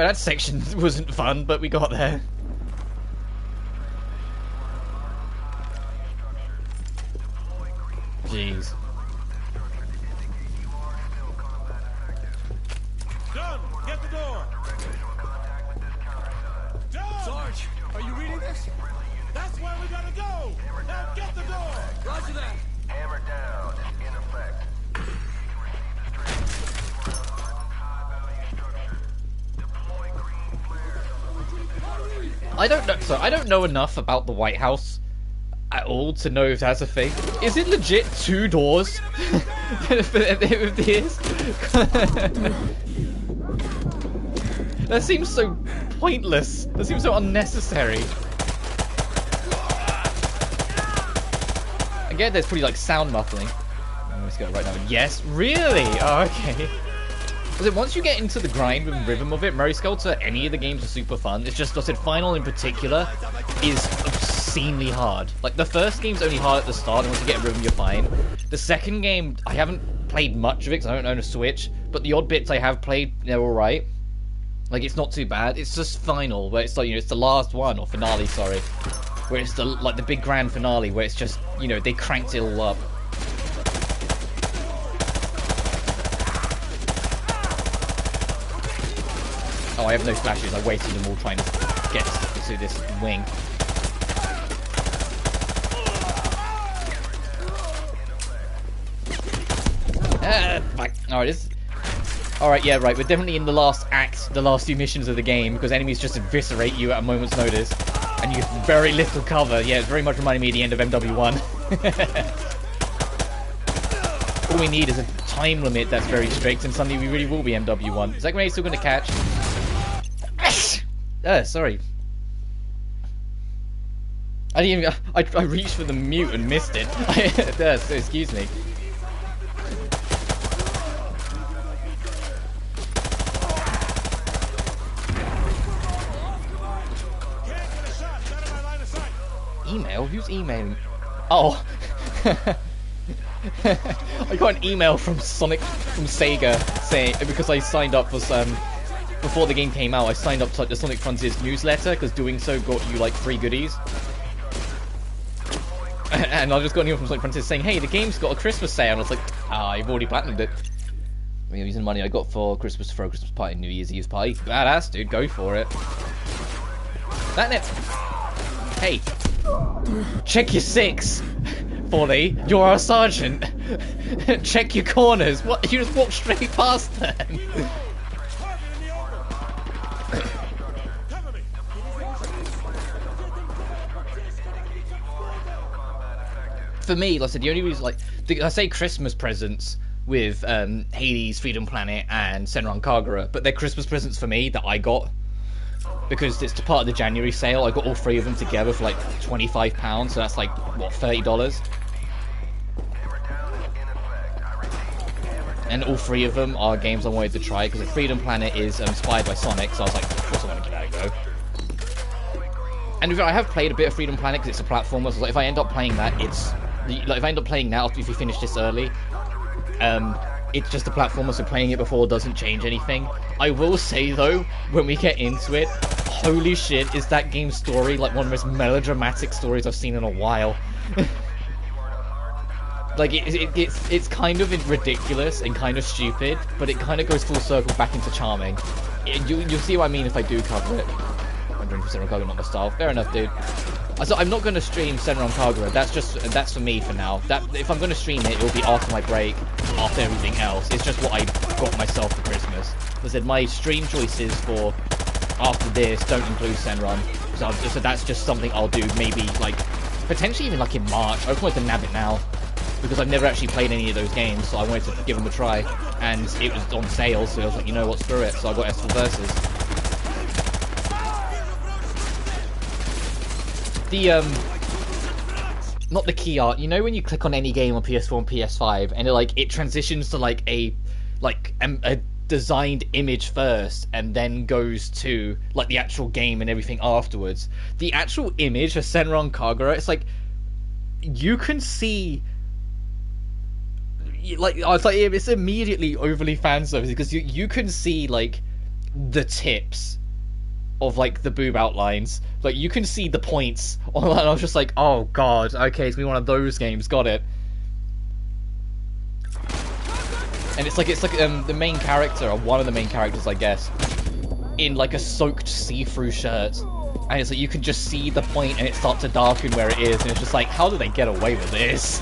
Alright, that section wasn't fun, but we got there. Jeez. Done! Get the door! Done! Sarge, are you reading this? That's where we gotta go! Now get the door! Roger that. Hammer down. In effect. I don't know. So I don't know enough about the White House at all to know if that's a thing. Is it legit 2 doors with this? That seems so pointless. That seems so unnecessary. Again, there's pretty like sound muffling. Let's go right now. Yes, really? Oh, okay. Because once you get into the grind and rhythm of it, Murray Skelter, any of the games are super fun. It's just, I said, Final in particular is obscenely hard. Like, the first game's only hard at the start, and once you get a rhythm, you're fine. The second game, I haven't played much of it, because I don't own a Switch, but the odd bits I have played, they're alright. Like, it's not too bad. It's just Final, where it's like, you know, it's the last one, or finale, sorry. Where it's the, like, the big grand finale, where it's just, you know, they cranked it all up. Oh, I have no flashes. I wasted them all trying to get to this wing. Fuck. Alright, yeah, right. We're definitely in the last act, the last few missions of the game, because enemies just eviscerate you at a moment's notice. And you get very little cover. Yeah, it's very much reminding me of the end of MW1. All we need is a time limit that's very strict, and suddenly we really will be MW1. Is that grenade still going to catch? Sorry. I didn't even. I reached for the mute and missed it. So excuse me. Email? Who's emailing? Oh. I got an email from Sega saying, because I signed up for some. Before the game came out, I signed up to like, the Sonic Frontiers newsletter, because doing so got you like free goodies. And I just got an email from Sonic Frontiers saying, hey, the game's got a Christmas sale. And I was like, I've already platinumed it. I'm using money I got for Christmas party, New Year's Eve party. Badass, dude, go for it. That net. Hey, check your 6, Folly. You're our sergeant. Check your corners. What? You just walked straight past them. For me, like I said, the only reason, like, I say Christmas presents with Hades, Freedom Planet, and Senran Kagura, but they're Christmas presents for me that I got because it's part of the January sale. I got all 3 of them together for like £25, so that's like what, $30. And all 3 of them are games I wanted to try because Freedom Planet is inspired by Sonic, so I was like, of course I want to give that a go. And I have played a bit of Freedom Planet because it's a platformer, so like, if I end up playing that, it's like if I end up playing that if you finish this early, it's just a platformer, so playing it before doesn't change anything. I will say though, when we get into it, holy shit, is that game's story like one of the most melodramatic stories I've seen in a while. Like it's kind of ridiculous and kind of stupid, but it kind of goes full circle back into charming. You'll see what I mean if I do cover it. 100% Kagura, not my style. Fair enough, dude. So I'm not going to stream Senran Kagura. That's for me for now. That if I'm going to stream it, it'll be after my break, after everything else. It's just what I got myself for Christmas. As I said, my stream choices for after this don't include Senran. So that's just something I'll do. Maybe like potentially even like in March. I just wanted to nab it now because I've never actually played any of those games, so I wanted to give them a try. And it was on sale, so I was like, you know what, screw it. So I got S4 Versus. Not the key art. You know when you click on any game on PS4 and PS5, and it transitions to like a designed image first, and then goes to like the actual game and everything afterwards. The actual image of Senran Kagura, it's like you can see. Like I was like, it's immediately overly fan service because you can see like the tips of like the boob outlines. Like you can see the points on that, and I was just like, oh god, okay, it's gonna be one of those games, got it. And it's like the main character, or one of the main characters I guess, in like a soaked see-through shirt. And it's like you can just see the point and it starts to darken where it is, and it's just like, how do they get away with this?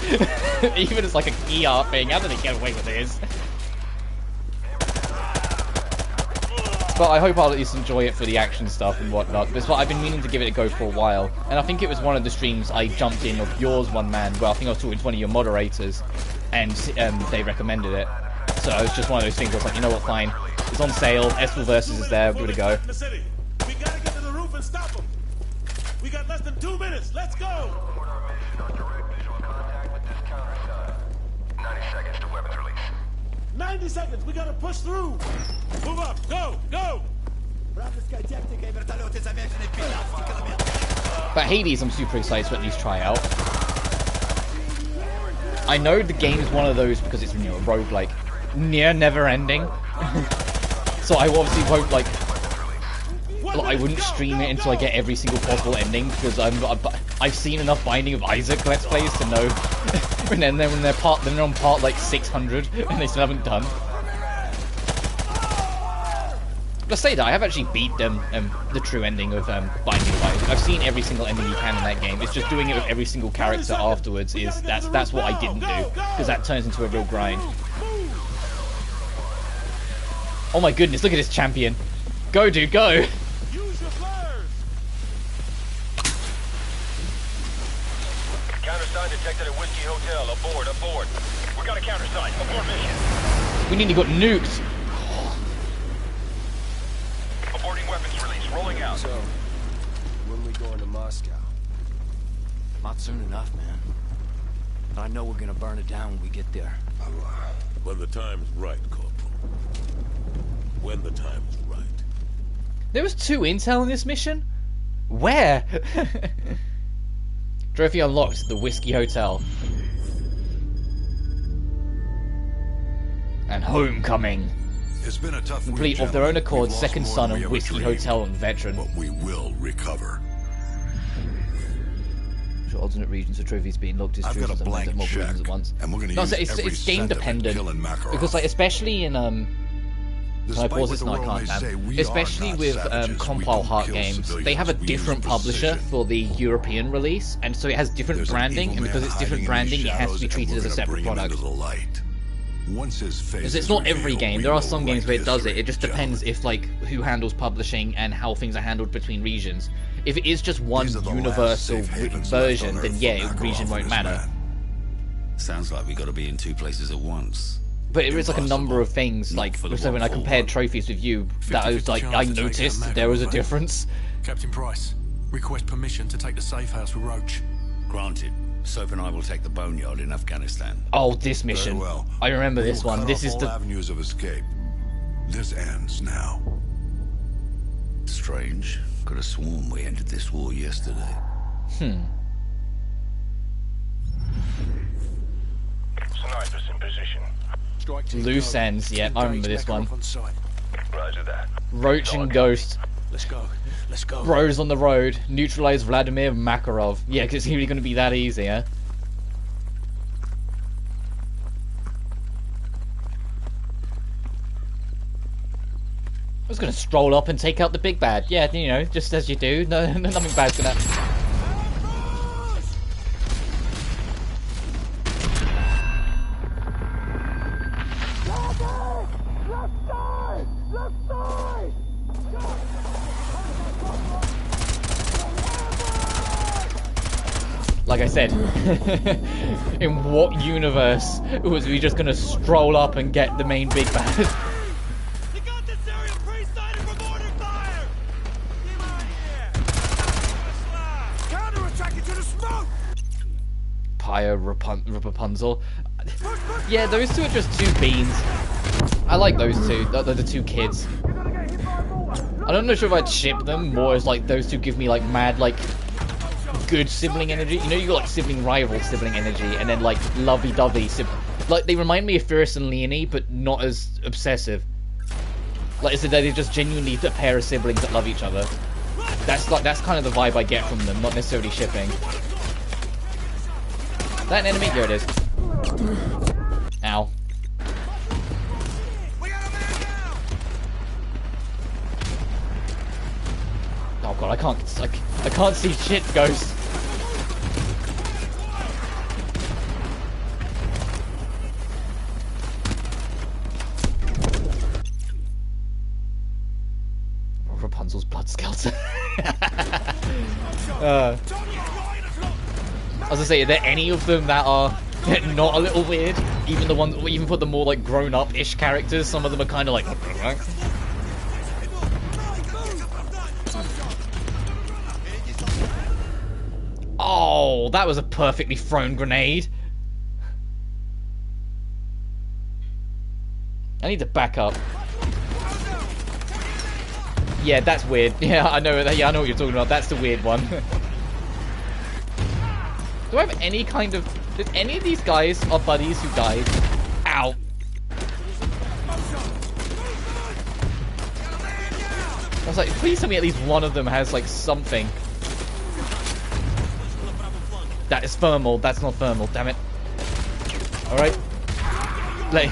Even as like a key art thing, how do they get away with this? But I hope I'll at least enjoy it for the action stuff and whatnot. Because I've been meaning to give it a go for a while. And I think it was one of the streams I jumped in of yours, one man. Well, I think I was talking to one of your moderators. And they recommended it. So it was just one of those things where I was like, you know what, fine. It's on sale. Estel Versus is there. Give it a go. We gotta get to the roof and stop them. We got less than 2 minutes. Let's go. 90 seconds to weapons release. 90 seconds. We gotta push through. Move up. Go. Go. But Hades, I'm super excited to at least try out. I know the game is one of those because it's, you know, a roguelike, never ending. So I obviously won't like I wouldn't stream it until I get every single possible ending, because I've seen enough Binding of Isaac Let's Plays to know. And then when they're on part like 600 and they still haven't done. Let's say that I have actually beat them the true ending of Binding of Isaac. I've seen every single ending you can in that game. It's just doing it with every single character afterwards is that's what I didn't do, because that turns into a real grind. Oh my goodness, look at this champion. Go, dude, go! Use your flares. Countersign detected at Whiskey Hotel. Aboard. We got a countersign. Abort mission. We nearly got nuked. Aborting weapons release. Rolling out. So, when we going to Moscow? Not soon enough, man. I know we're gonna burn it down when we get there. When the time's right, Corporal. When the time's right. There was 2 intel in this mission? Where? Trophy unlocked, the Whiskey Hotel. And Homecoming. It's been a tough Complete week, of their own gentlemen. accord, We've lost second more son than we of ever Whiskey dreamed, Hotel and veteran. but we will recover. Alternate regions of trophies being looked is I've true got a sometimes blank at multiple regions check, at once. and we're gonna No, use it's every game cent of it dependent, killing Makarov. because like especially in can I Despite pause what this? the No, I world can't. may say, Man. we are Especially not with savages. We Compile don't Heart kill games, civilians. they have a We different use publisher precision. for the European release, and so it has different There's an branding, evil and because man it's different hiding in branding, the it has to be shadows, treated and as a we're gonna separate bring him product. into the light. Once his face Because is it's not every revealed, game. we There are will some games where write it does it. history, It just depends gentlemen. if like who handles publishing and how things are handled between regions. If it is just one These are the last universal safe havens left version, on then Earth yeah, for region Makarov won't and his matter. men. Sounds like we got to be in 2 places at once. But it was like a number Impossible. of things, Not like for the so when I 141. compared trophies with you, that I was 50-50 like I chance to take out noticed there was a Makarov, eh? difference. Captain Price, request permission to take the safe house with Roach. Granted. Soap and I will take the boneyard in Afghanistan. Oh, this Very mission. well. I remember We this will one. cut This off is all the avenues of escape. This ends now. Strange. Could have sworn we entered this war yesterday. Snipers in position. Strike team loose go. ends. Yeah, Team I remember Dave's this Makarov one. on site. Roger that. Roach and Ghost. Let's go. Let's go. Bros on the road. Neutralize Vladimir Makarov. Yeah, because it's really going to be that easy, huh? I was going to stroll up and take out the big bad. Yeah, you know, just as you do. No, nothing bad's going to... Like I said, in what universe was we just gonna stroll up and get the main big bad? They got this area pre-sighted for mortar fire. Get out of here. Counter-attack into the smoke. Pyre Rapunzel. Yeah, those two are just 2 beans. I like those two. They're the 2 kids. I don't know if I'd ship them more as like those two give me like mad like good sibling energy. You know, you got like sibling rival sibling energy, and then like lovey-dovey like they remind me of Fierce and Leonie, but not as obsessive. Like I said, they're just genuinely a pair of siblings that love each other. That's kind of the vibe I get from them, not necessarily shipping. Is that an enemy? Here it is. Ow. Oh god, I can't see shit, Ghost. Rapunzel's blood skelter. I was gonna say, are there any of them that are not a little weird? Even the ones, even for the more like grown-up-ish characters, some of them are kind of like. Oh, that was a perfectly thrown grenade. I need to back up. Yeah, that's weird. Yeah, I know that. Yeah, I know what you're talking about. That's the weird one. Do I have any kind of... Did any of these guys are buddies who died? Ow. I was like, please tell me at least one of them has like something. That is thermal. That's not thermal. Damn it. Alright. Like,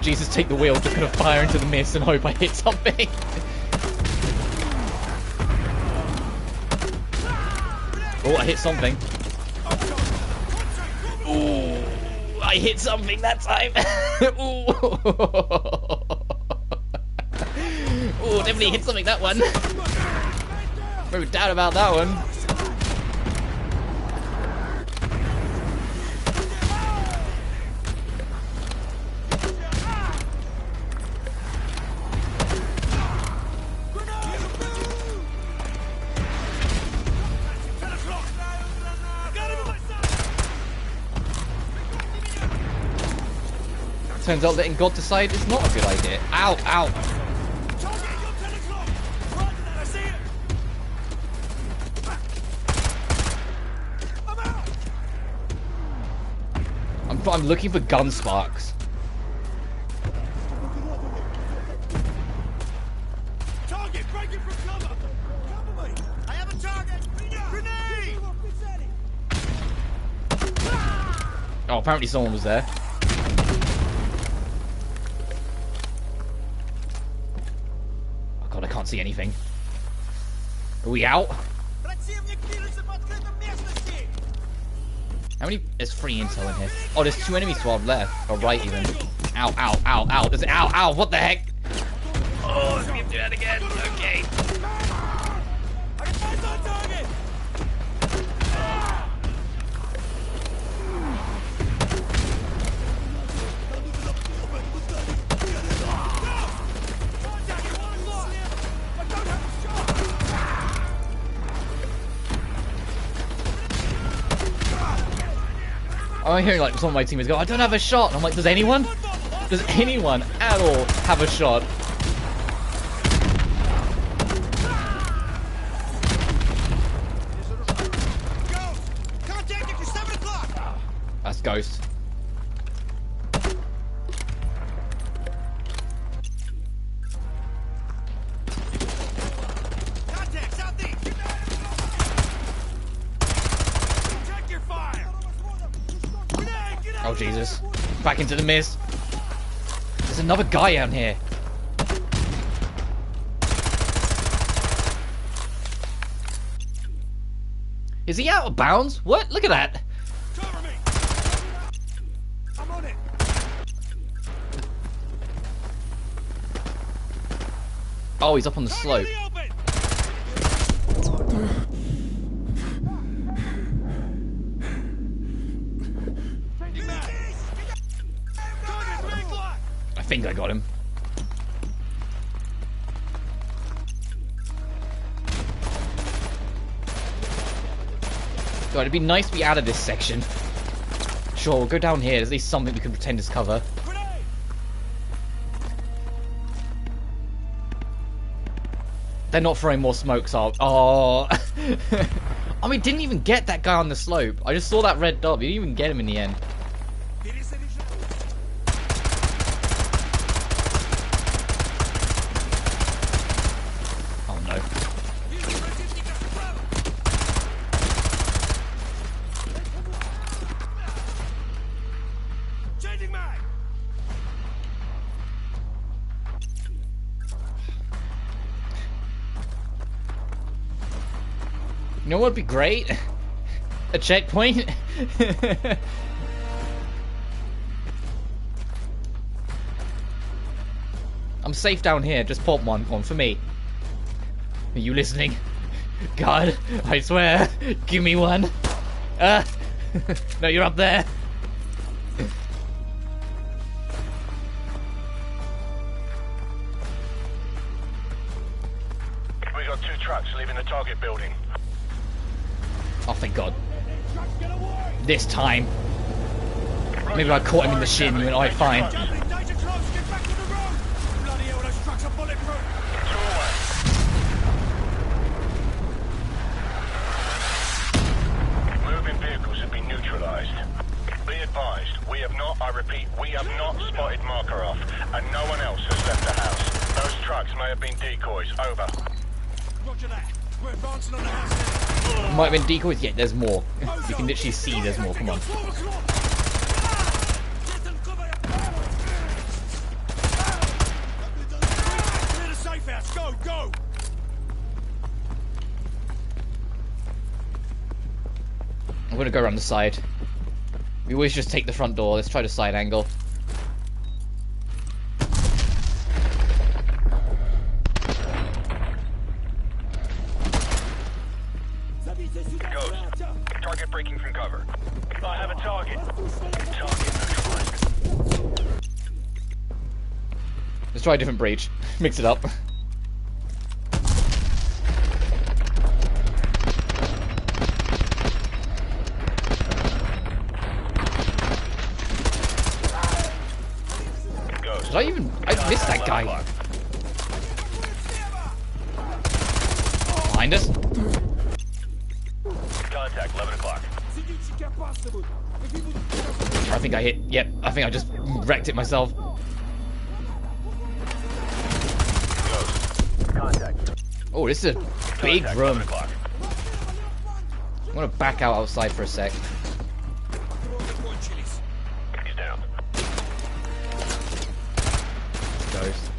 Jesus, take the wheel. Just gonna fire into the mist and hope I hit something. Oh, I hit something. Ooh, I hit something that time. Ooh. Ooh, definitely hit something that one. No doubt about that one. Turns out letting God decide is not a good idea. Ow, ow. I'm looking for gun sparks. Target, breaking from cover. Cover me. I have a target. Grenade. Oh, apparently someone was there. God, I can't see anything. Are we out? How many? There's 3 intel in here. Oh, there's 2 enemy squad left. Or right, even. Ow, ow, ow, ow. There's ow, ow. What the heck? Oh, let me do that again. Okay. I'm hearing like some of my teammates go, I don't have a shot. And I'm like, does anyone? Does anyone at all have a shot? That's Ghost. Oh Jesus. Back into the mist. There's another guy out here. Is he out of bounds? What? Look at that. Cover me. I'm on it. Oh, he's up on the slope. I think I got him. God, it'd be nice to be out of this section. Sure, we'll go down here. There's at least something we can pretend is cover. They're not throwing more smokes out. Oh. I mean, didn't even get that guy on the slope. I just saw that red dot. You didn't even get him in the end. Changing mag! You know what would be great? A checkpoint? I'm safe down here, just pop one for me. Are you listening? God, I swear, give me one. No, you're up there. We got 2 trucks leaving the target building. Oh, thank God. This time. Maybe I caught him in the shin, you went, alright, fine. Danger close, get back to the road! Bloody hell, those trucks are bulletproof! Moving vehicles have been neutralized. Be advised, we have not, I repeat, we have not spotted Makarov, and no one else has left the house. Those trucks may have been decoys. Over. Roger that. We're advancing on the house now. Might have been decoys. Yeah, there's more. You can literally see there's more. Come on. Clear the safe house. Go, go! I'm gonna go around the side. We always just take the front door. Let's try the side angle. Ghost. Target breaking from cover. I have a target. Target neutralized. Let's try a different breach. Mix it up. Ghost. I missed that guy. Behind us. Contact, 11 o'clock. I think I hit. Yep, I think I just wrecked it myself. Ghost. Contact. Oh, this is a big Contact, room. 11 o'clock. I'm gonna back out outside for a sec. He's down. Ghost.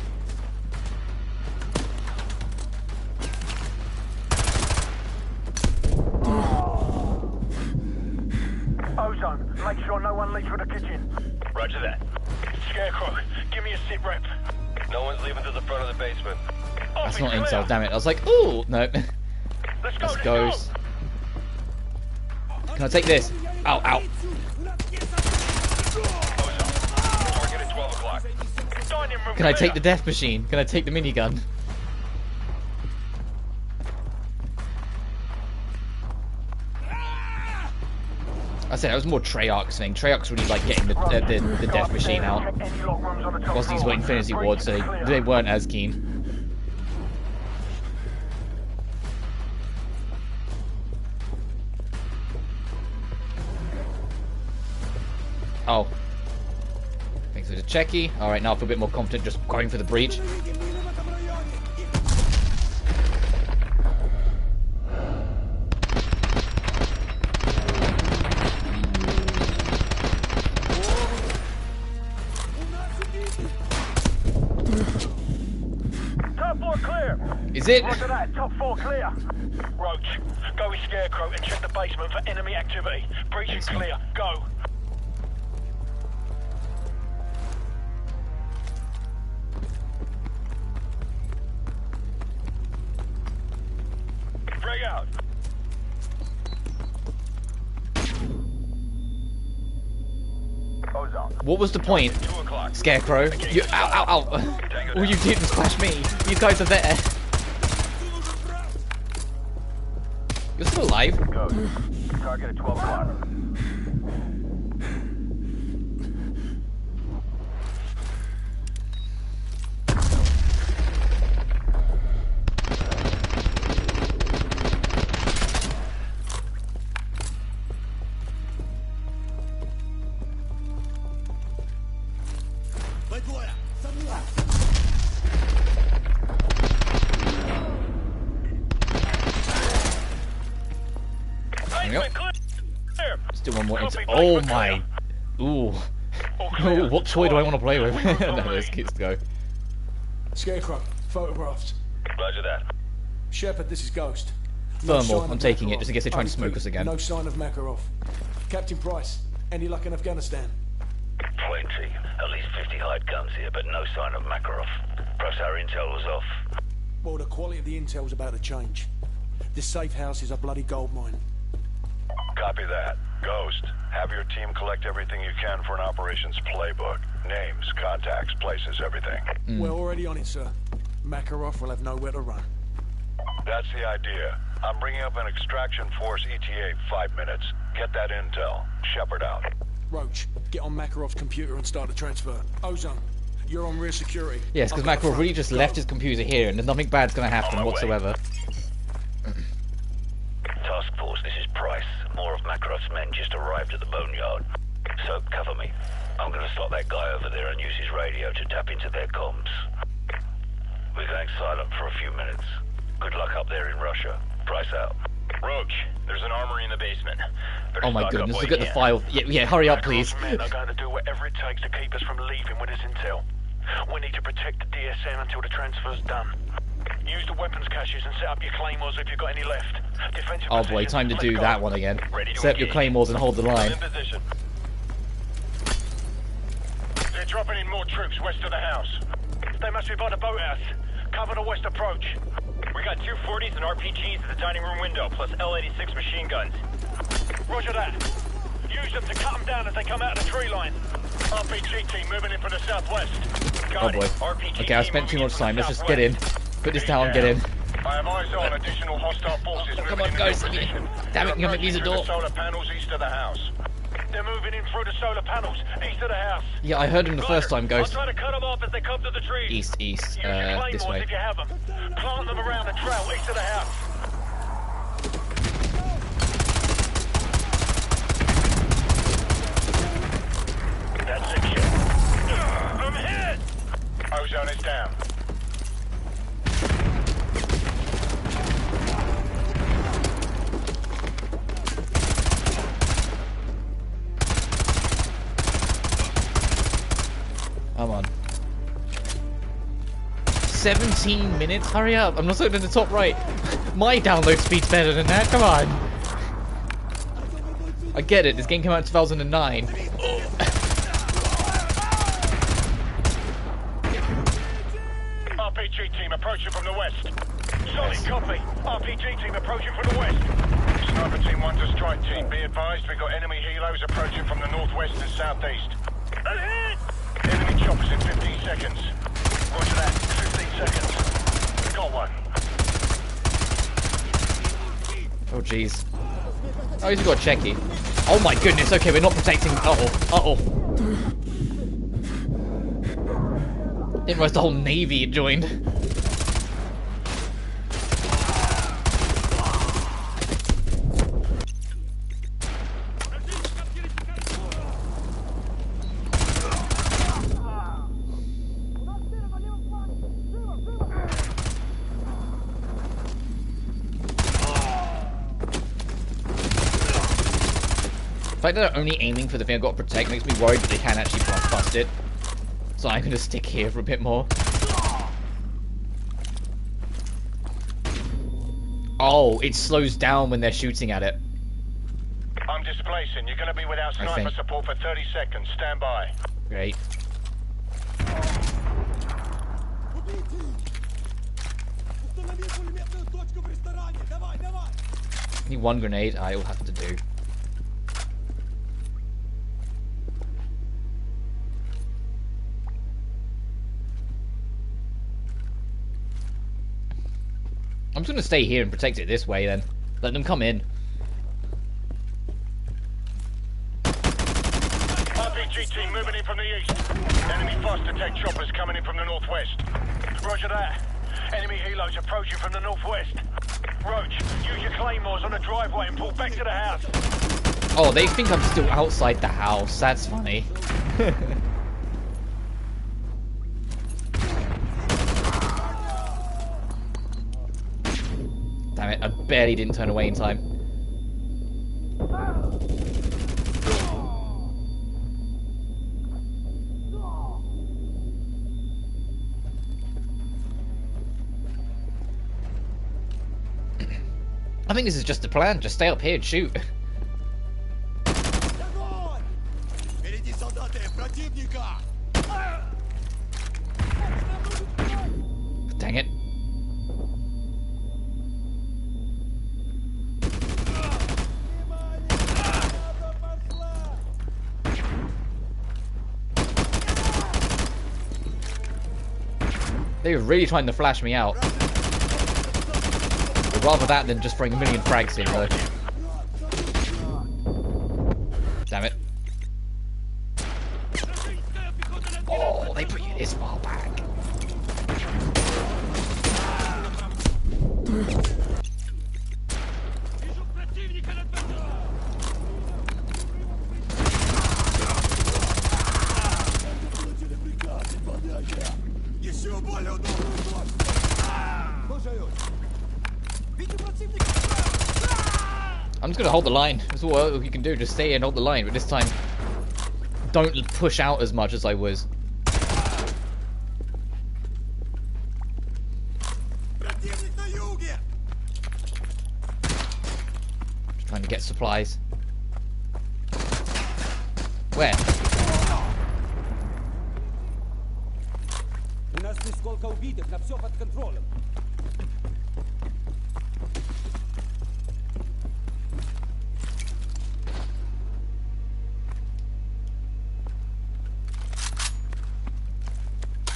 Ozone, make sure no one leaves for the kitchen. Roger that. Scarecrow, give me a sit rep. No one's leaving to the front of the basement. That's not intel, damn it. I was like, ooh, no. Let's go, Let's go. Can I take this? Ow, ow. Target at 12 o'clock. Dining room Can I take clear. the death machine? Can I take the minigun? I said it was more Treyarch's thing. Treyarch's really like getting the death machine out. Any lock rooms on the top Whilst these were floor. Infinity Wards, so they weren't as keen. Oh. Thanks for the checky. Alright, now I feel a bit more confident just going for the breach. Top floor clear. Is it? Roger that, top floor clear. Roach, go with Scarecrow and check the basement for enemy activity. Breach is Basement. clear. Go. Frag out. Ozone. What was the point? 2 o'clock. Scarecrow. You, ow, ow, ow. All you did was splash me. You guys are there. You're still alive. Go. Target at 12 o'clock. Yep. Basement clear. Still one more. Copy, Oh basement my. Ooh. Oh, what toy do I want to play with? No, this kids go. Scarecrow, photographs. Roger that. Shepard, this is Ghost. Thermal, I'm taking it, just in case they're trying to smoke us again. No sign of Makarov. Captain Price, any luck in Afghanistan? Plenty. At least 50 hide guns here, but no sign of Makarov. Perhaps our intel was off. Well, the quality of the intel's about to change. This safe house is a bloody gold mine. Copy that. Ghost, have your team collect everything you can for an operations playbook. Names, contacts, places, everything. We're already on it, sir. Makarov will have nowhere to run. That's the idea. I'm bringing up an extraction force ETA 5 minutes. Get that intel. Shepard out. Roach, get on Makarov's computer and start the transfer. Ozone, you're on rear security. Yes, because Makarov really just left his computer here and nothing bad's going to happen whatsoever. Task Force, this is Price. More of Makarov's men just arrived at the boneyard. So, cover me. I'm going to stop that guy over there and use his radio to tap into their comms. We're going silent for a few minutes. Good luck up there in Russia. Price out. Roach, there's an armory in the basement. Oh my goodness, look at the file. Yeah, hurry up, please. Men are going to do whatever it takes to keep us from leaving with this intel. We need to protect the DSN until the transfer's done. Use the weapons caches and set up your claymores if you've got any left. Defensive oh boy, time to do that one again. Set up your claymores and hold the line. They're dropping in more troops west of the house. They must be by the boathouse. Cover the west approach. We got 240s and RPGs at the dining room window, plus L-86 machine guns. Roger that. Use them to cut them down as they come out of the tree line. RPG team moving in from the southwest. Oh boy. Okay, I spent too much time. Let's just get in. Put this down, get in. I have eyes on additional hostile forces come on, guys. Damn it, you make me use a door. Solar panels east of the house. They're moving in through the solar panels east of the house. Yeah, I heard him the first time, Ghost. I'll try to cut them off as they come to the trees. East, this way. If you have them. Plant them around the trail east of the house. That's it, kid. I'm hit! Ozone is down. Come on. 17 minutes? Hurry up. I'm not looking at the top right. My download speed's better than that. Come on. I get it. This game came out in 2009. RPG team approaching from the west. Solid copy. RPG team approaching from the west. Sniper team 1 to strike team. Be advised, we've got enemy helos approaching from the northwest and southeast. Enemy choppers in 15 seconds. Roger that. 15 seconds. Got one. Oh jeez. Oh, he's got a checky. Oh my goodness. Okay, we're not protecting. Uh-oh. Didn't realize the whole navy had joined. The fact that they're only aiming for the thing I've got to protect makes me worried that they can actually bust it. So I'm going to stick here for a bit more. Oh, it slows down when they're shooting at it. I'm displacing. You're going to be without sniper support for 30 seconds. Stand by. Great. Need one grenade. I will have to do. I'm just going to stay here and protect it this way then. Let them come in. RPG team moving in from the east. Enemy fast attack choppers coming in from the northwest. Roger that. Enemy helos approaching from the northwest. Roach, use your claymores on the driveway and pull back to the house. Oh, they think I'm still outside the house. That's funny. Damn it, I barely didn't turn away in time. I think this is just the plan. Just stay up here and shoot. Dang it. They were really trying to flash me out. But rather that than just throwing a million frags in though. Damn it. Oh, they put you this far back. I'm just gonna hold the line. That's all you can do. Just stay and hold the line. But this time, don't push out as much as I was. Just trying to get supplies. Where?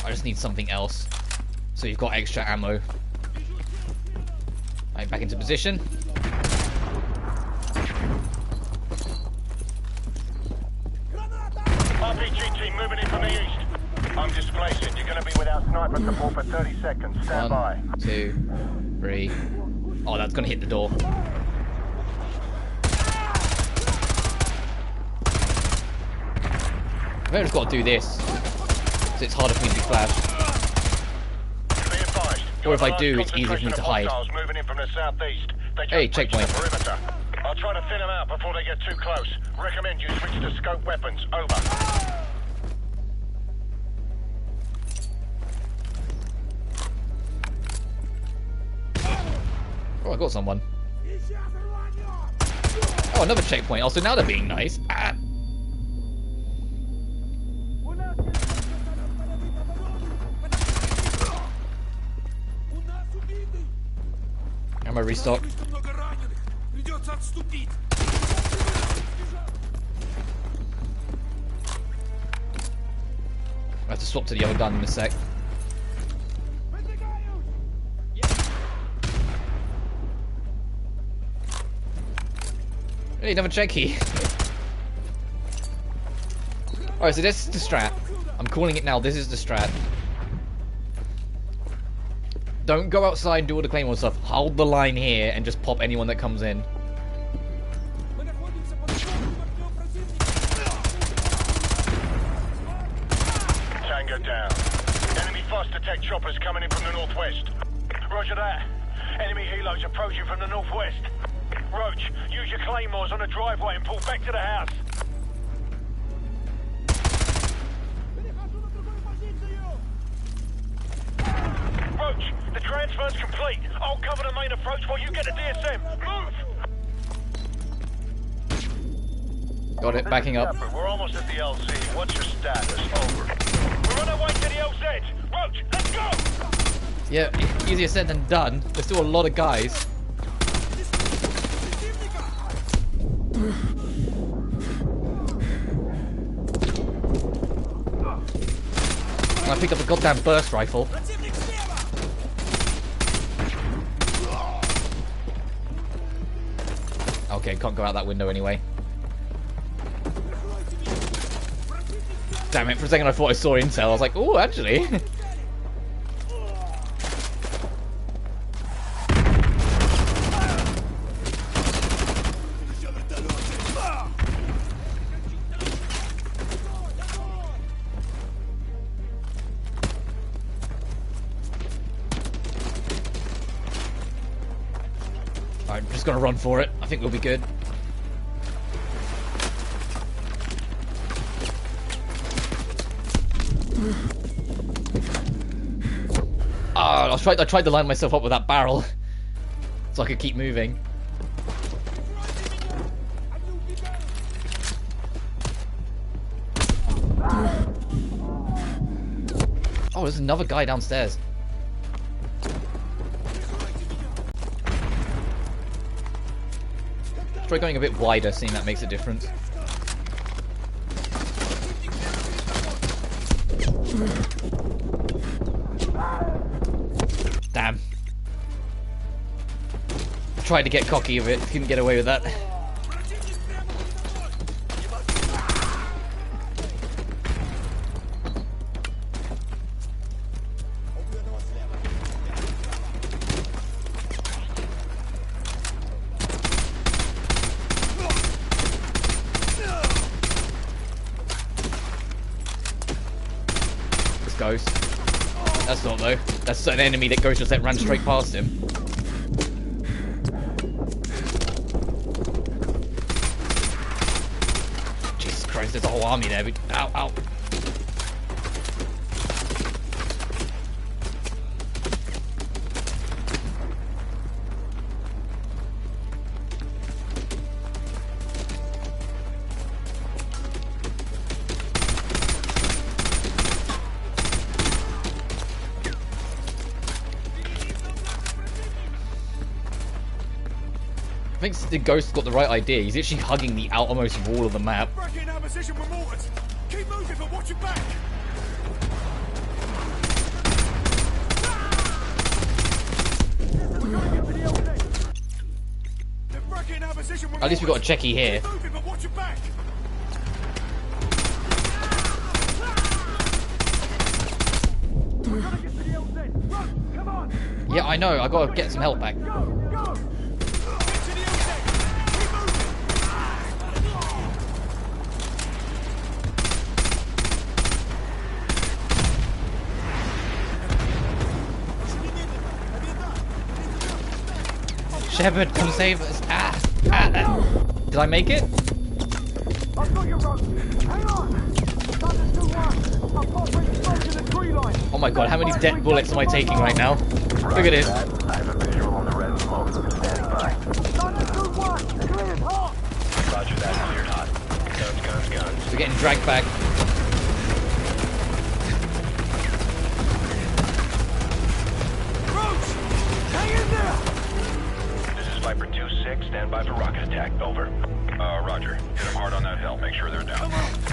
I just need something else. So you've got extra ammo. Right, back into position. RPG team moving in from the east. I'm displacing. You're going to be without sniper support for 30 seconds. Stand by. 1, 2, 3. Oh, that's going to hit the door. I've just got to do this. So it's harder for me to be flashed. Or if I do, it's easier for me to hide. Moving in from the southeast. Hey, checkpoint. I'll try to thin them out before they get too close. Recommend you switch to scope weapons. Over. Oh, I got someone. Oh, another checkpoint. Also, now they're being nice. Ah. Ammo restock. I have to swap to the other gun in a sec. Hey, another check key. Alright, so this is the strat. I'm calling it now. This is the strat. Don't go outside and do all the claymore stuff. Hold the line here and just pop anyone that comes in. Tango down. Enemy fast attack choppers coming in from the northwest. Roger that. Enemy helos approaching from the northwest. Roach, use your claymores on the driveway and pull back to the house. Roach, the transfer's complete. I'll cover the main approach while you get the DSM. Move! Got it, backing up. We're almost at the LZ. What's your status? Over. We're on our way to the LZ. Roach, let's go! Yeah, easier said than done. There's still a lot of guys. I picked up a goddamn burst rifle. Okay, can't go out that window anyway. Damn it, for a second I thought I saw intel. I was like, oh, actually. Alright, I'm just gonna run for it. I think we'll be good. I tried to line myself up with that barrel so I could keep moving. there's another guy downstairs. Try going a bit wider, seeing that makes a difference. Damn. Tried to get cocky a bit, couldn't get away with that. Ghost. That's not though. That's an enemy that Ghost just let run straight past him. Jesus Christ, there's a whole army there. Ow, ow. I think the Ghost got the right idea. He's actually hugging the outermost wall of the map. In our position with mortars. Keep moving, but watch your back. At least we got a checky here. Keep moving, but watch your back. Yeah, I know. I gotta get some help back. Shepard, come save us. Ah, ah, ah. Did I make it? I've got your rope. Hang on. Oh my god, how many dead bullets am I taking right now? Look at this. I have a visual on the red smoke. Standing by. Roger that, cleared hot. Guns. We're getting dragged back. Viper 2-6, stand by for rocket attack. Over. Roger. Hit them hard on that hill. Make sure they're down.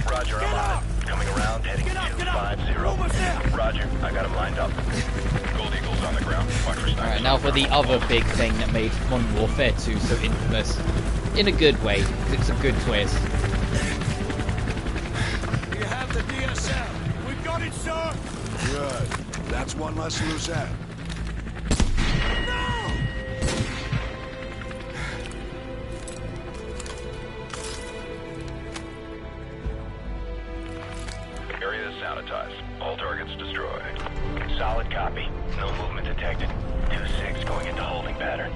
Roger, I'm on it. Coming around, heading 250. Roger, I got them lined up. Gold Eagles on the ground. Watch for snipers. Alright, now for the other big thing that made Modern Warfare 2 so infamous. In a good way, because it's a good twist. You have the DSL. We've got it, sir. Good. That's one less loose end. Area is sanitized. All targets destroyed. Solid copy. No movement detected. 2-6 going into holding pattern.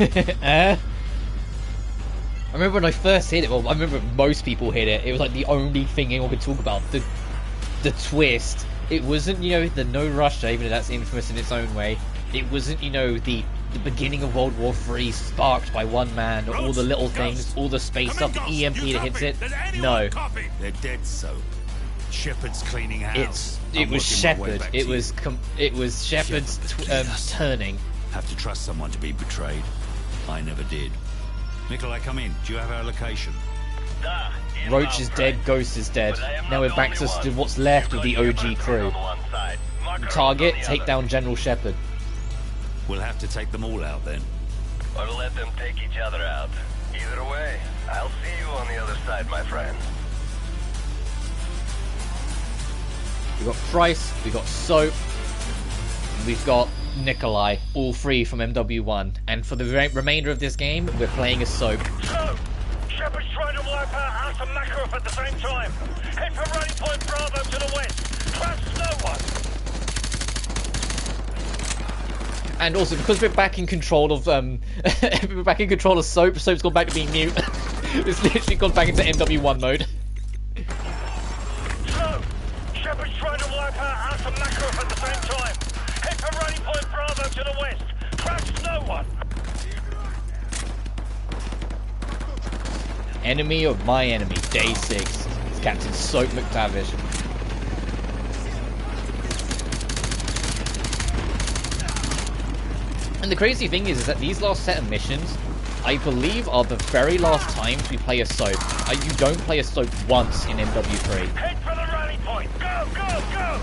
I remember when I first hit it, well, I remember most people hit it, it was like the only thing anyone could talk about, the twist. It wasn't, you know, the no Russia, even though that's infamous in its own way. It wasn't, you know, the beginning of World War III sparked by one man, all the little things, all the space stuff, the EMP that hits it. No. They're dead, so Shepard's cleaning house. It was Shepard. It was Shepard's turning. Have to trust someone to be betrayed. I never did. Nikolai, come in. Do you have our location? Roach is dead, Ghost is dead. Now we're back to what's left of the OG crew. Target, take down General Shepard. We'll have to take them all out then. Or let them take each other out. Either way, I'll see you on the other side, my friend. We've got Price, we've got Soap, we've got Nikolai, all three from MW1. And for the remainder of this game, we're playing as Soap. So, Shepard's trying to wipe out House and Makarov at the same time. Head for Rally Point Bravo to the west. Trust no one. And also, because we're back in control of we're back in control of Soap. Soap's gone back to being mute. It's literally gone back into MW1 mode. So, Shepard's trying to wipe out House and Makarov at the same time. Head for Rally Point Bravo to the west. Trust no one. Enemy of my enemy, day 6. It's Captain Soap McTavish. And the crazy thing is that these last set of missions, I believe, are the very last times we play a Soap. You don't play a Soap once in MW3. Head for the rally point. Go, go, go.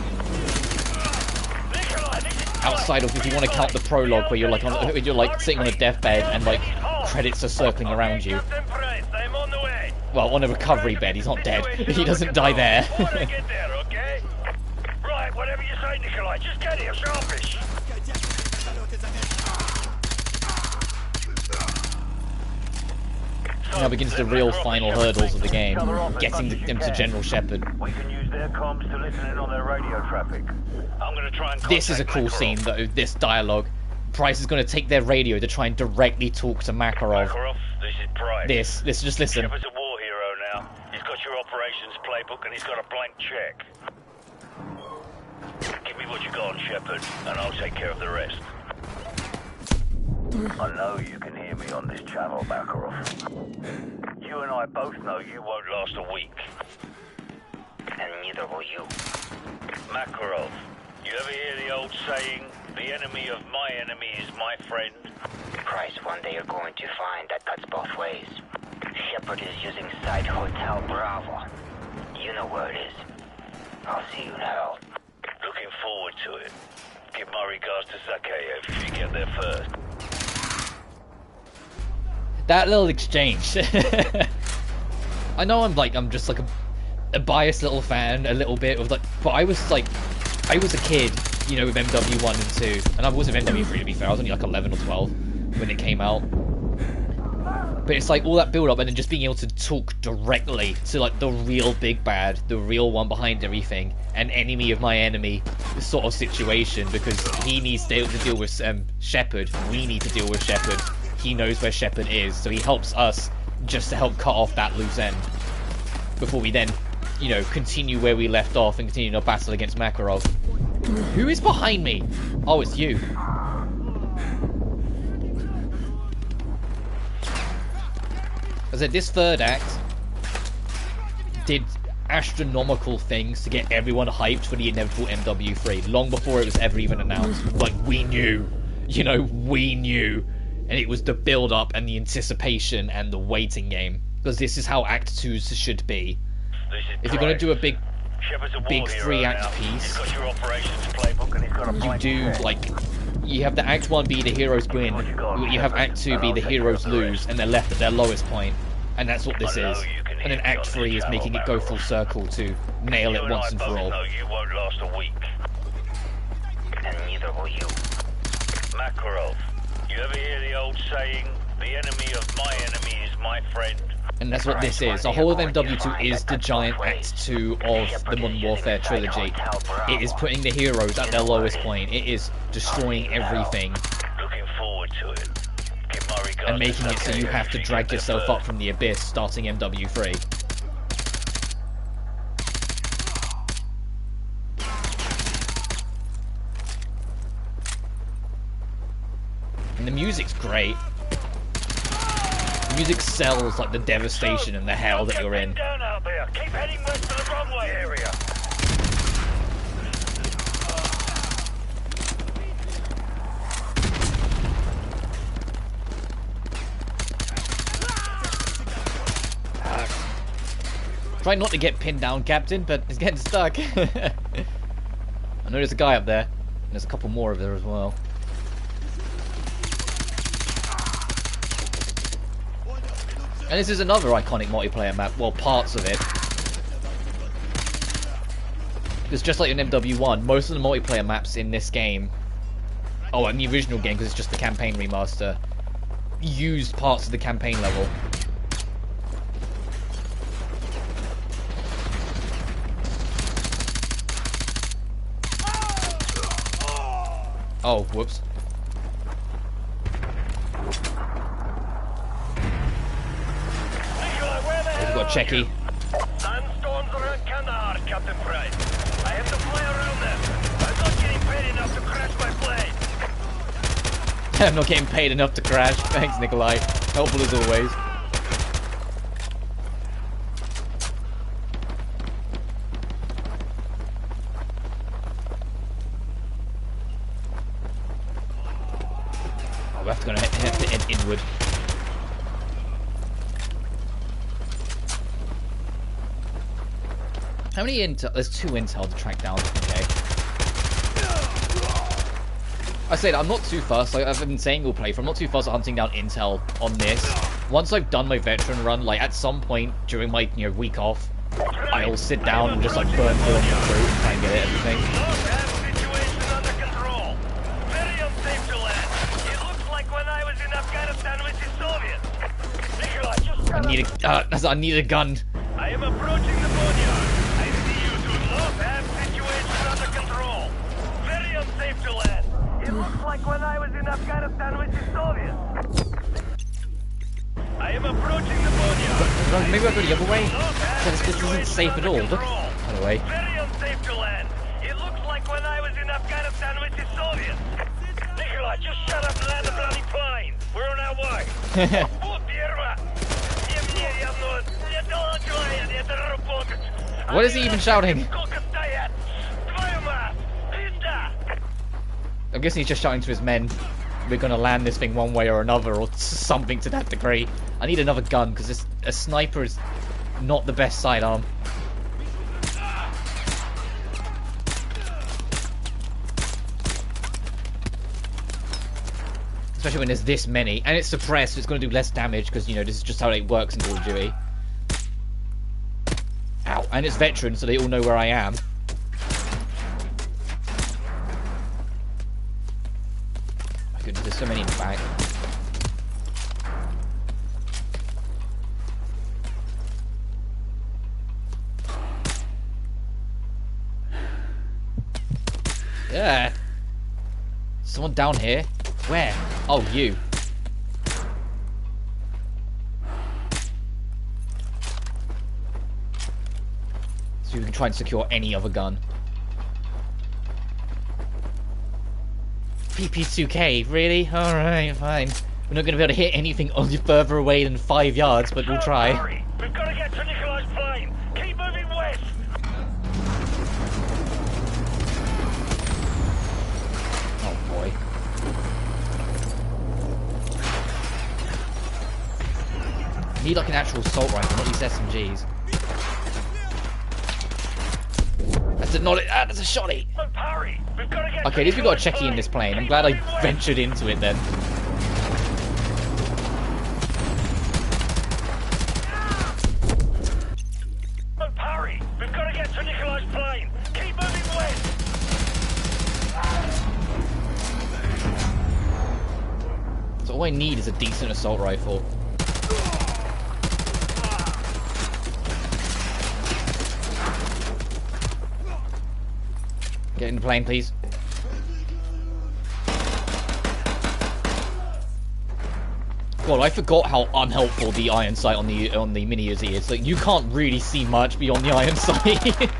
Nikolai, this is Outside of, if you want to count the prologue, where you're like sitting on a deathbed and like credits are circling around you. Well, on a recovery bed, he's not dead. He doesn't die there. Right, whatever you say, Nikolai, just get here, sharpish. Now begins the real final hurdles of the game, getting them to General Shepard. We can use their comms to listen in on their radio traffic. I'm gonna try and This is a cool scene, though, this dialogue. Price is going to take their radio to try and directly talk to Makarov. Makarov, this is Price. This, just listen. Shepard's a war hero now. He's got your operations playbook and he's got a blank check. Give me what you got on Shepard, and I'll take care of the rest. I know you can hear me on this channel, Makarov. You and I both know you won't last a week. And neither will you. Makarov, you ever hear the old saying, the enemy of my enemy is my friend? Price, one day you're going to find that cuts both ways. Shepard is using Site Hotel Bravo. You know where it is. I'll see you in hell. Looking forward to it. Give my regards to Zakayev if you get there first. That little exchange. I know I'm just like a biased little fan, a little bit of like, but I was a kid, you know, with MW1 and 2, and I wasn't MW3 to be fair. I was only like 11 or 12 when it came out. But it's like all that build up and then just being able to talk directly to like the real big bad, the real one behind everything, an enemy of my enemy sort of situation, because he needs to deal with Shepard, we need to deal with Shepard. He knows where Shepard is, so he helps us just to help cut off that loose end before we then, you know, continue where we left off and continue our battle against Makarov. Who is behind me? Oh, it's you. I said, this third act did astronomical things to get everyone hyped for the inevitable MW3, long before it was ever even announced. Like, we knew. You know, we knew. And it was the build-up and the anticipation and the waiting game. Because this is how Act 2s should be. If you're going to do a big 3-act piece, you do, like, you have the Act 1 be the heroes win, you have Act 2 be the heroes lose, and they're left at their lowest point. And that's what this is. And then Act 3 is making it go full circle to nail it once and for all. You won't last a week. And neither will you. Makarov, you ever hear the old saying, the enemy of my enemy is my friend? And that's what this is. The whole of MW2 is the giant Act 2 of the Modern Warfare trilogy. It is putting the heroes at their lowest point. It is destroying everything. Looking forward to it. Give my regards and making it so you have to drag yourself up from the abyss starting MW3. And the music's great. The music sells like the devastation and the hell that you're in. Down out there. Keep heading west to the runway area. Try not to get pinned down, Captain, but it's getting stuck. I know there's a guy up there. And there's a couple more over there as well. And this is another iconic multiplayer map. Well, parts of it. Because just like in MW1, most of the multiplayer maps in this game... Oh, in the original game, because it's just the campaign remaster, used parts of the campaign level. Oh, whoops. We've got Checky. Sandstorms around Kandahar, Captain Price. I have to fly around them. I'm not getting paid enough to crash my plane. I'm not getting paid enough to crash. Thanks, Nikolai. Helpful as always. Oh, we have to head inward. How many intel? There's 2 intel to track down. Okay. I said I'm not too fussed. Like I've been saying all playthrough, I'm not too fussed at hunting down intel on this. Once I've done my veteran run, like at some point during my week off, I'll sit down and just like burn through on the crew and try and get everything. Situation under control. Very unsafe to land. It looks like when I was in Afghanistan with the Soviets. Nikolai, just I need a gun. I am approaching the boneyard. I see you do not have situation under control. Very unsafe to land. It looks like when I was in Afghanistan with the Soviets. I am approaching the boneyard. Maybe I'll go the other way? This isn't safe at all. Look. By the way. Very unsafe to land. It looks like when I was in Afghanistan with the Soviets. Nikolai, just shut up and land the bloody plane. We're on our way. What is he even shouting? I'm guessing he's just shouting to his men. We're gonna land this thing one way or another, or something to that degree. I need another gun because a sniper is not the best sidearm. Especially when there's this many, and it's suppressed, so it's going to do less damage because this is just how it works in Call of Duty. Ow! And it's veteran, so they all know where I am. My goodness, there's so many in the back. Yeah. Someone down here. Where? Oh, you. So you can try and secure any other gun. PP2K, really? Alright, fine. We're not going to be able to hit anything further away than 5 yards, but we'll try. Hurry. We've got to get to Nikolai's plane. Keep moving west. Oh boy. I need like an actual assault rifle, not these SMGs. That's a shotty. Okay, at least we got a Checky in this plane. I'm glad I ventured into it then. Hurry! We've got to get to Nikolai's plane. Keep moving west. So all I need is a decent assault rifle. Get in the plane, please. God, I forgot how unhelpful the iron sight on the mini Uzi is. Like, you can't really see much beyond the iron sight.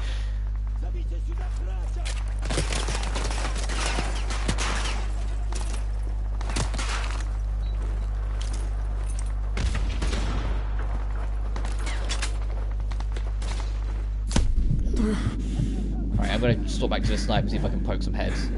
Alright, I'm gonna stop back to the sniper and see if I can poke some heads.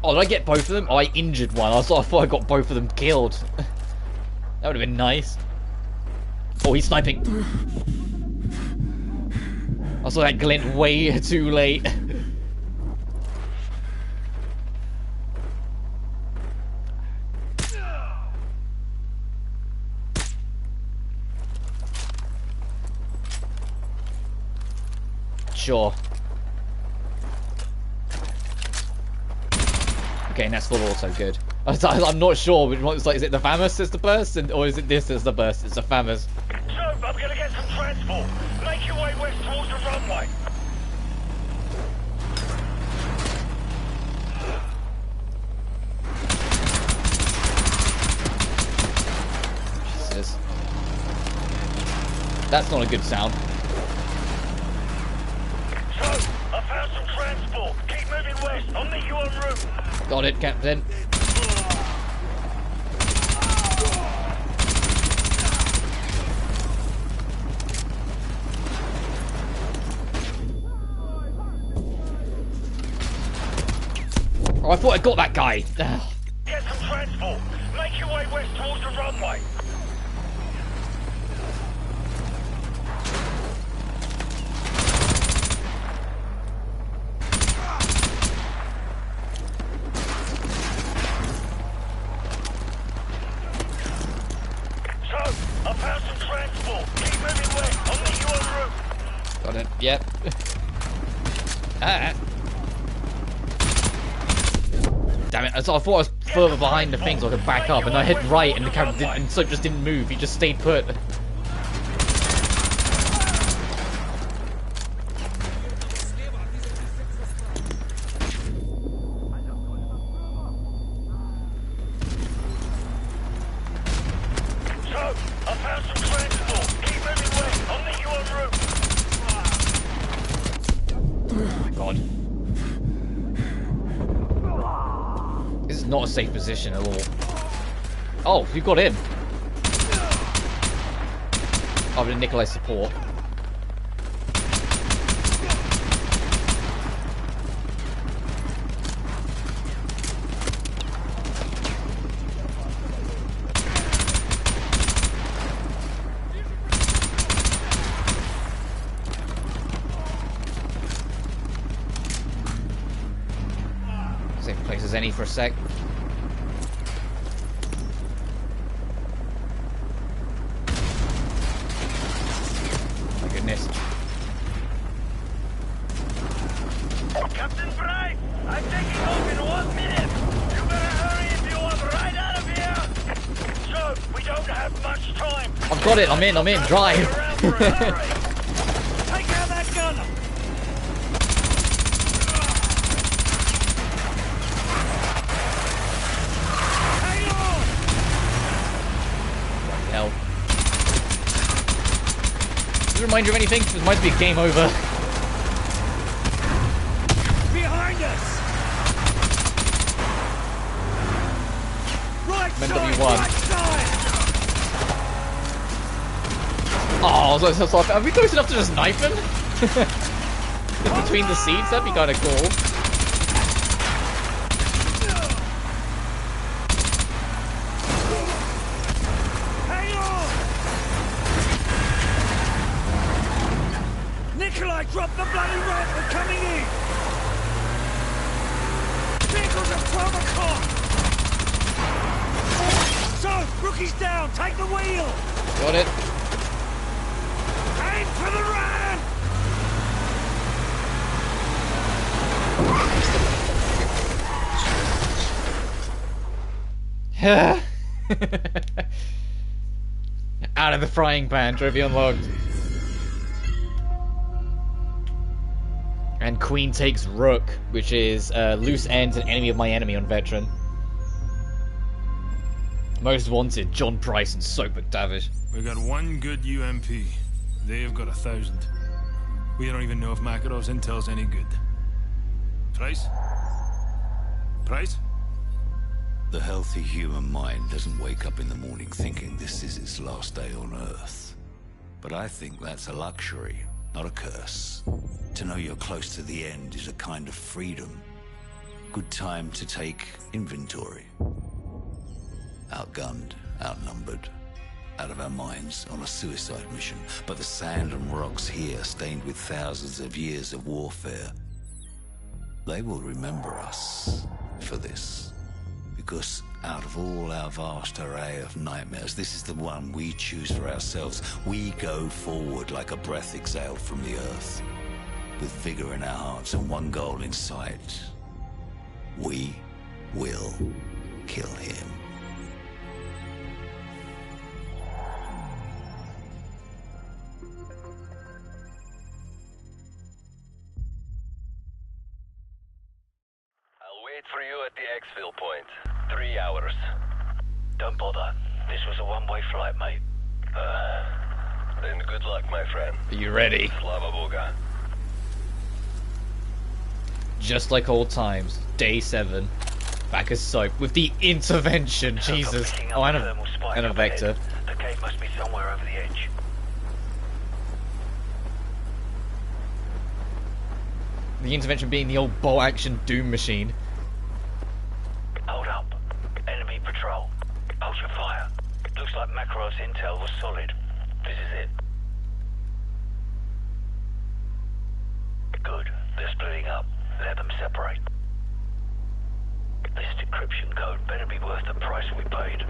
Oh, did I get both of them? Oh, I injured one. I thought I got both of them killed. That would have been nice. Oh, he's sniping. I saw that glint way too late. Sure. Okay, and that's full also good. I'm not sure which one. It's like, is it the FAMAS as the burst, or is it this as the burst? It's the FAMAS. So, I'm gonna get some transport. Make your way west towards the runway. Jesus. That's not a good sound. So, I found some transport. Keep moving west. I'll meet you en route. Got it, Captain. Oh, I thought I got that guy. Get some transport. Make your way west towards the runway. So, I found some transport. Keep moving west. I'll meet you en route. Got it. Yep. Damn it! I thought I was further behind the thing so I could back up, and I hit right, and the camera and so just didn't move. He just stayed put. Not a safe position at all. Oh, you got in. Other than Nikolai's support. Safe place as any for a sec. Captain Bright, I'm taking off in 1 minute. You better hurry if you want right out of here. So, we don't have much time. I've got it. I'm in. Drive. Take out that gunner. Hang on. Hell. Does it remind you of anything? This might be a game over. W1. Oh, so are we close enough to just knife him? Between the seats, that'd be kind of cool. Hang on! Nikolai, drop the bloody ramp! We're coming in! Vehicles at 12 o'clock! So, rookie's down! Take the wheel! Got it. Aim for the ramp! Out of the frying pan, trophy unlocked. And Queen takes Rook, which is loose ends and enemy of my enemy on veteran. Most wanted, John Price and Soap McTavish. We got one good UMP. They have got 1,000. We don't even know if Makarov's intel's any good. Price? Price? The healthy human mind doesn't wake up in the morning thinking this is its last day on Earth. But I think that's a luxury, not a curse. To know you're close to the end is a kind of freedom. Good time to take inventory. Outgunned, outnumbered, out of our minds on a suicide mission. But the sand and rocks here, stained with thousands of years of warfare, they will remember us for this. Because out of all our vast array of nightmares, this is the one we choose for ourselves. We go forward like a breath exhaled from the earth, with vigor in our hearts and one goal in sight. We will kill him. I'll wait for you at the exfil point. 3 hours. Don't bother. This was a one-way flight, mate. Then good luck, my friend. Are you ready? Slava Boga. Just like old times. Day 7. Back as soap. With the intervention. Jesus. Oh, and a vector. The cave must be somewhere over the edge. The intervention being the old bolt-action Doom machine. Hold up. Enemy patrol. Hold your fire. Looks like Makarov's intel was solid. This is it. Good. They're splitting up. Let them separate. This decryption code better be worth the price we paid.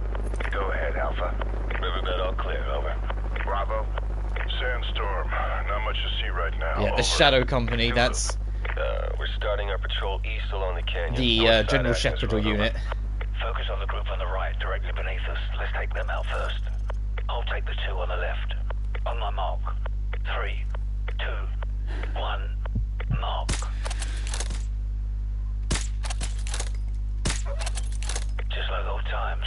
Go ahead, Alpha. Riverbed all clear, over. Bravo. Sandstorm. Not much to see right now. Yeah, the Shadow Company, that's We're starting our patrol east along the canyon. the General Shepherd unit. Focus on the group on the right, directly beneath us. Let's take them out first. I'll take the 2 on the left. On my mark. 3, 2, 1, mark. Just like old times.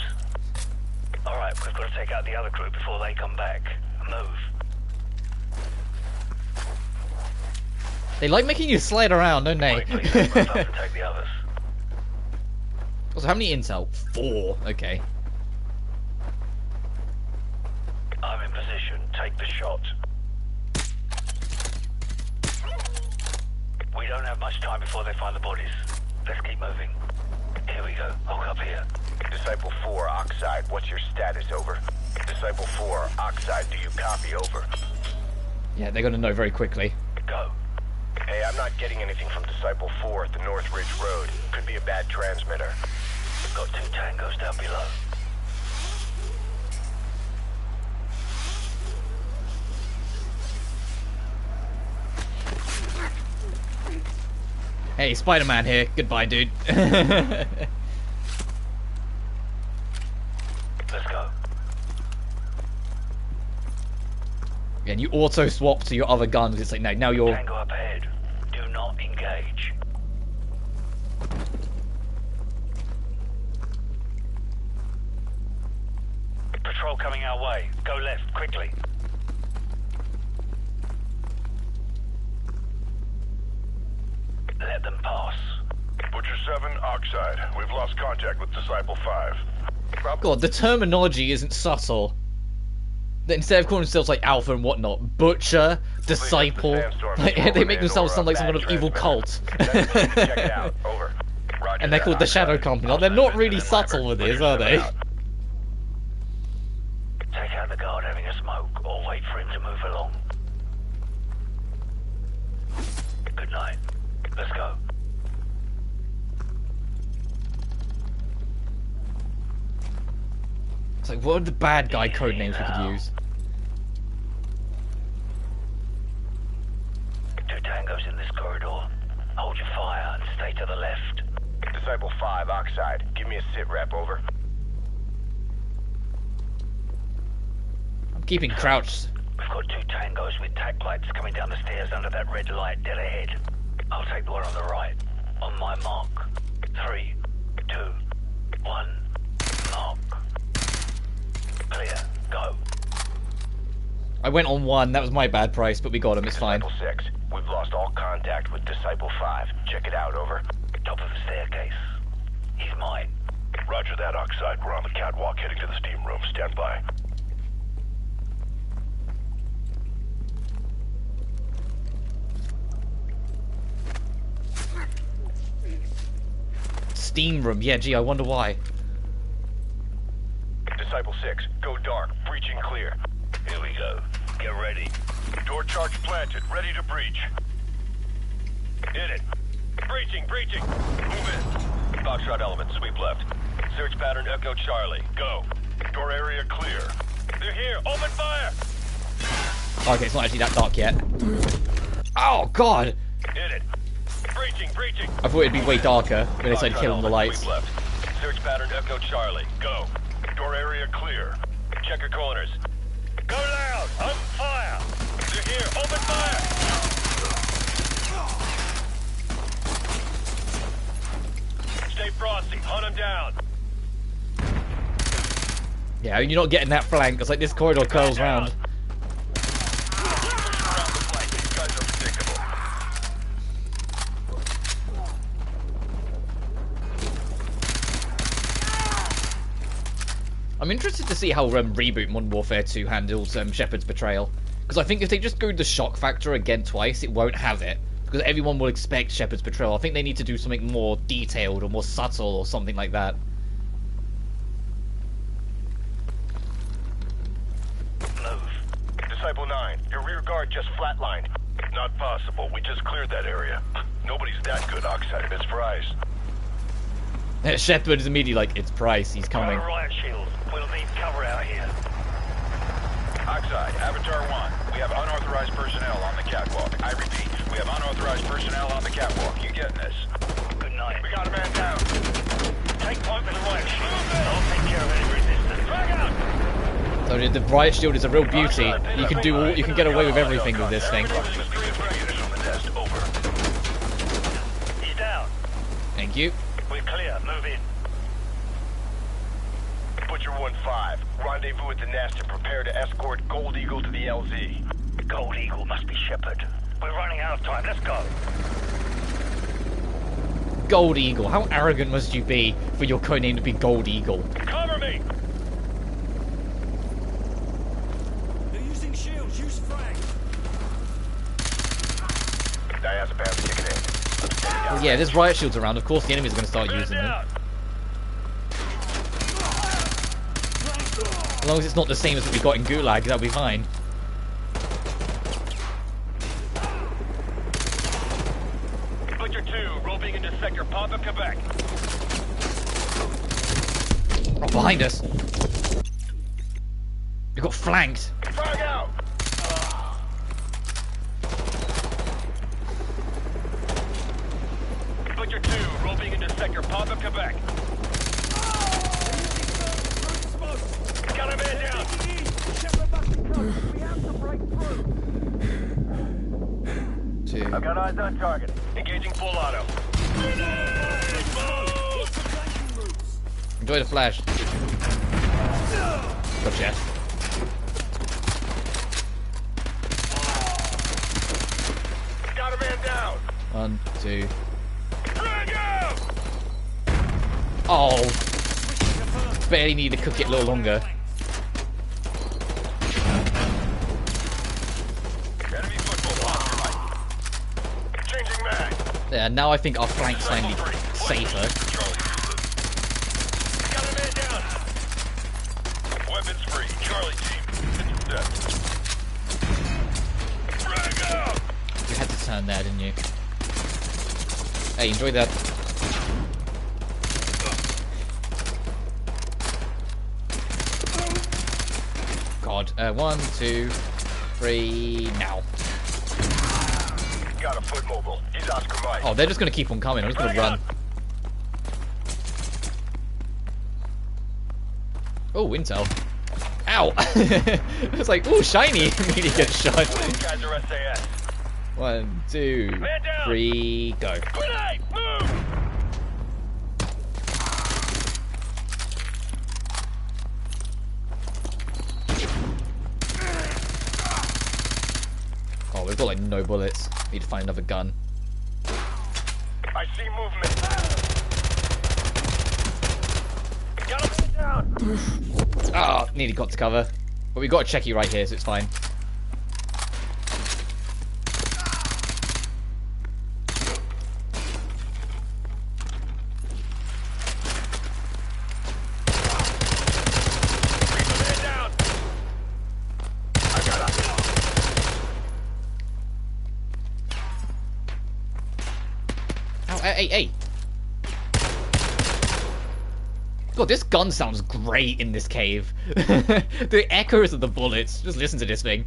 Alright, we've got to take out the other group before they come back. Move. They like making you slide around, don't they? Quickly, move up and take the others. Also, how many intel? 4. Okay. I'm in position. Take the shot. We don't have much time before they find the bodies. Let's keep moving. Here we go. Hold up here. Disciple 4, Oxide. What's your status, over? Disciple 4, Oxide. Do you copy, over? Yeah, they're gonna know very quickly. Go. Hey, I'm not getting anything from Disciple 4 at the North Ridge Road. Could be a bad transmitter. We've got 2 tangos down below. Hey, Spider-Man here. Goodbye, dude. Let's go. And you auto-swap to your other guns. It's like, no, now you're... Tango up ahead. Do not engage. Patrol coming our way. Go left, quickly. Let them pass. Butcher 7, Oxide. We've lost contact with Disciple 5. God, the terminology isn't subtle. That instead of calling themselves like Alpha and whatnot, Butcher, Disciple, like, they make themselves sound like some kind of evil cult. And they're called the Shadow Company. Like, they're not really subtle with this, are they? Take out the guard having a smoke, or wait for him to move along. Good night. Let's go. It's like, what are the bad guy code names we could use? 2 tangos in this corridor. Hold your fire and stay to the left. Disciple 5, Oxide. Give me a sit rep, over. I'm keeping crouched. We've got 2 tangos with tack lights coming down the stairs under that red light dead ahead. I'll take the one on the right. On my mark. 3, 2, 1, mark. Clear. Go. I went on 1, that was my bad price, but we got him, it's fine. Disciple 6, we've lost all contact with Disciple 5. Check it out, over. Top of the staircase. He's mine. Roger that, Oxide. We're on the catwalk heading to the steam room. Stand by. steam room. Yeah, gee, I wonder why. Disciple 6, go dark. Breaching clear. Here we go. Get ready. Door charge planted. Ready to breach. Hit it. Breaching. Move in. Foxtrot element, sweep left. Search pattern Echo Charlie. Go. Door area clear. They're here. Open fire. Okay, it's not actually that dark yet. Oh, God! Hit it. Breaching. I thought it'd be way darker when they said kill on the lights. Sweep left. Search pattern Echo Charlie. Go. Door area clear. Check your corners. Go loud. Open fire. They're here. Open fire. Stay frosty. Hunt them down. Yeah, you're not getting that flank. It's like this corridor curls round. I'm interested to see how Reboot Modern Warfare 2 handles Shepard's betrayal. Because I think if they just go the shock factor again twice, it won't have it. Because everyone will expect Shepard's betrayal. I think they need to do something more detailed or more subtle or something like that. Move. Disciple 9, your rear guard just flatlined. Not possible. We just cleared that area. Nobody's that good outside of its prize. Shepard is immediately like, it's Price, he's coming. Riot shields. We'll need cover out here. Oxide, Avatar 1. We have unauthorized personnel on the catwalk. I repeat, we have unauthorized personnel on the catwalk. You getting this? Good night. We got a man down. Take point with the riot shield. I'll take care of any resistance. Drag out! So the riot shield is a real beauty. You can do all, you can get away with everything with this thing. He's down. Thank you. We're clear. Move in. Butcher 1-5. Rendezvous at the nest and prepare to escort Gold Eagle to the LZ. Gold Eagle must be Shepard. We're running out of time. Let's go. Gold Eagle. How arrogant must you be for your codename to be Gold Eagle? Cover me! They're using shields. Use frag. Diazepam kicking in. Well, yeah, there's riot shields around. Of course the enemies are going to start using them. As long as it's not the same as what we got in Gulag, that'll be fine. Butcher 2, roping into sector Papa, Quebec. Oh, behind us. We got flanked. Frag out! Butcher 2, roping into sector Papa, Quebec. Got a man down! Two. I've got eyes on target. Engaging full auto. Enjoy the flash. Gotcha. Got a man down! 1, 2. Frag out! Oh! Barely need to cook it a little longer. Enemy football right. Changing mag. Yeah, now I think our flank's finally safer. Got a man down. Weapons free. Charlie team. Frag out! You had to turn there, didn't you? Hey, enjoy that. God. 1, 2, 3, now. Got a foot mobile. He's Oscar Mike. Oh, they're just gonna keep on coming. I'm just gonna run. Oh, intel. Ow! It's like, ooh, shiny! Immediately gets shot. Guys are SAS. 1, 2, 3, go. Grenade! Move! Oh, we've got like no bullets. Need to find another gun. I see movement. Got him down. Ah, nearly got to cover. But we got a Checky right here, so it's fine. hey. God, this gun sounds great in this cave. The echoes of the bullets. Just listen to this thing.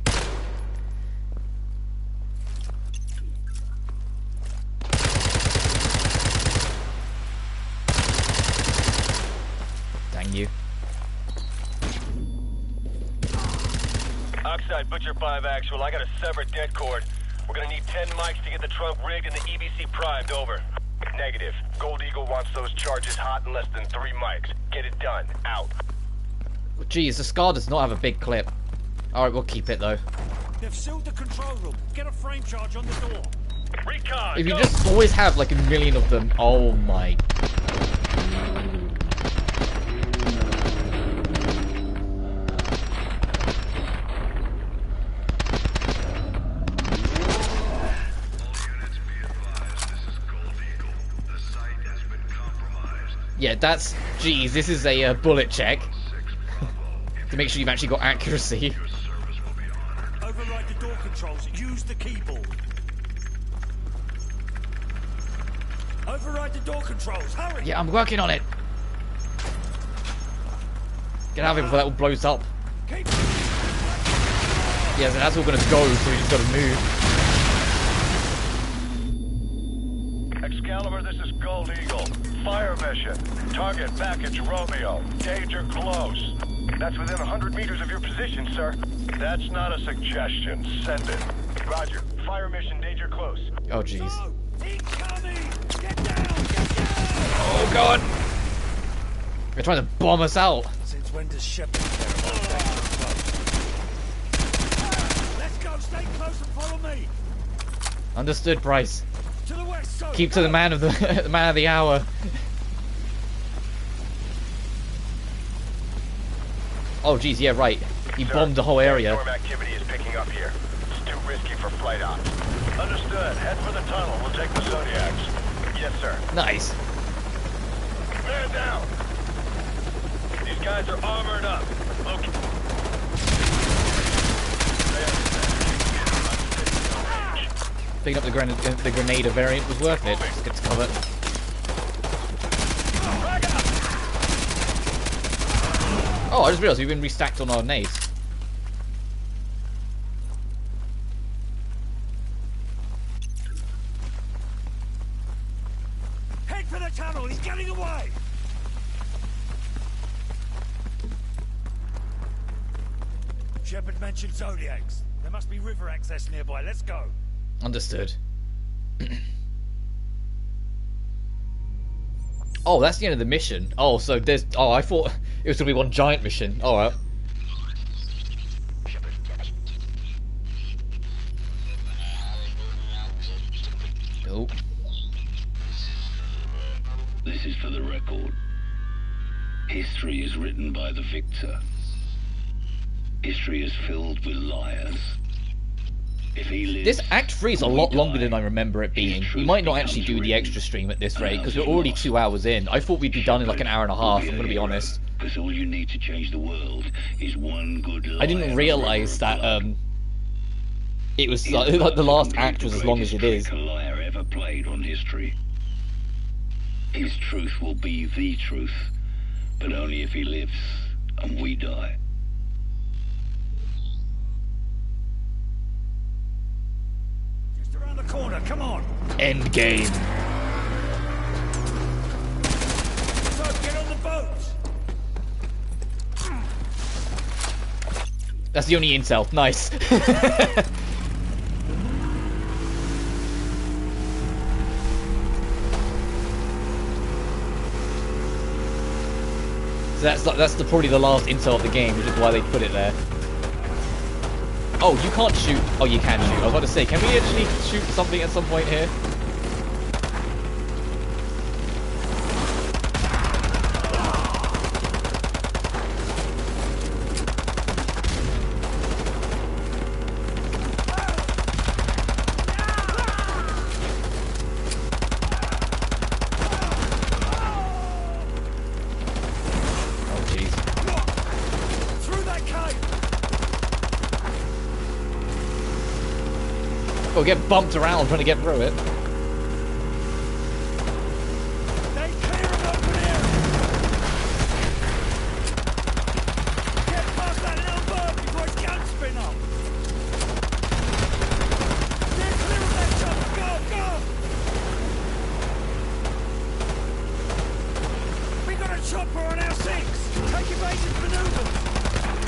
Dang you. Oxide Butcher 5 actual. I got a severed dead cord. We're gonna need 10 mics to get the trunk rigged and the EBC primed. Over. Negative. Gold Eagle wants those charges hot in less than 3 mics. Get it done. Out. Jeez, the Scar does not have a big clip. Alright, we'll keep it though. They've sealed the control room. Get a frame charge on the door. Recon! If you just always have like a million of them, oh my. Yeah, that's... Geez, this is a bullet check. To make sure you've actually got accuracy. Override the door controls. Use the keyboard. Override the door controls. Hurry! Yeah, I'm working on it. Get out of here before that all blows up. Yeah, so that's all gonna go, so we just gotta move. Excalibur, this is Gold Eagle. Fire mission. Target package Romeo. Danger close. That's within 100 meters of your position, sir. That's not a suggestion. Send it. Roger. Fire mission. Danger close. Oh, jeez. Incoming! Get down! Get down! Oh, God! They're trying to bomb us out. Since when does Shepard care about danger close? Let's go! Stay close and follow me! Understood, Bryce. To the west, so Keep to the man of the the man of the hour. Oh, geez, yeah, right. He bombed the whole area. Storm activity is picking up here. It's too risky for flight ops. Understood. Head for the tunnel. We'll take the Zodiacs. Yes, sir. Nice. Man down. These guys are armored up. Okay. Picking up the grenade variant was worth it. Just get to cover. Oh, I just realised we've been restacked on our nades. head for the tunnel! He's getting away! Shepard mentioned Zodiacs. There must be river access nearby. Let's go. Understood. Oh, that's the end of the mission. Oh, so there's... Oh, I thought it was going to be one giant mission. Alright. Nope. This is for the record. History is written by the victor. History is filled with liars. If he lives, this Act 3 is a lot longer than I remember it being. We might not actually do the extra stream at this rate, because we're already 2 hours in. I thought we'd be done in like an hour and a half, I'm going to be honest. Because all you need to change the world is one good liar. I didn't realise that it was like the last act was as long as it is. A liar ever played on history. His truth will be the truth, but only if he lives and we die. Just around the corner, come on! End game. So, get on the boat! That's the only intel. Nice. So that's probably the last intel of the game, which is why they put it there. Oh, you can't shoot. Oh, you can shoot. I was about to say, can we actually shoot something at some point here? Get bumped around trying to get through it.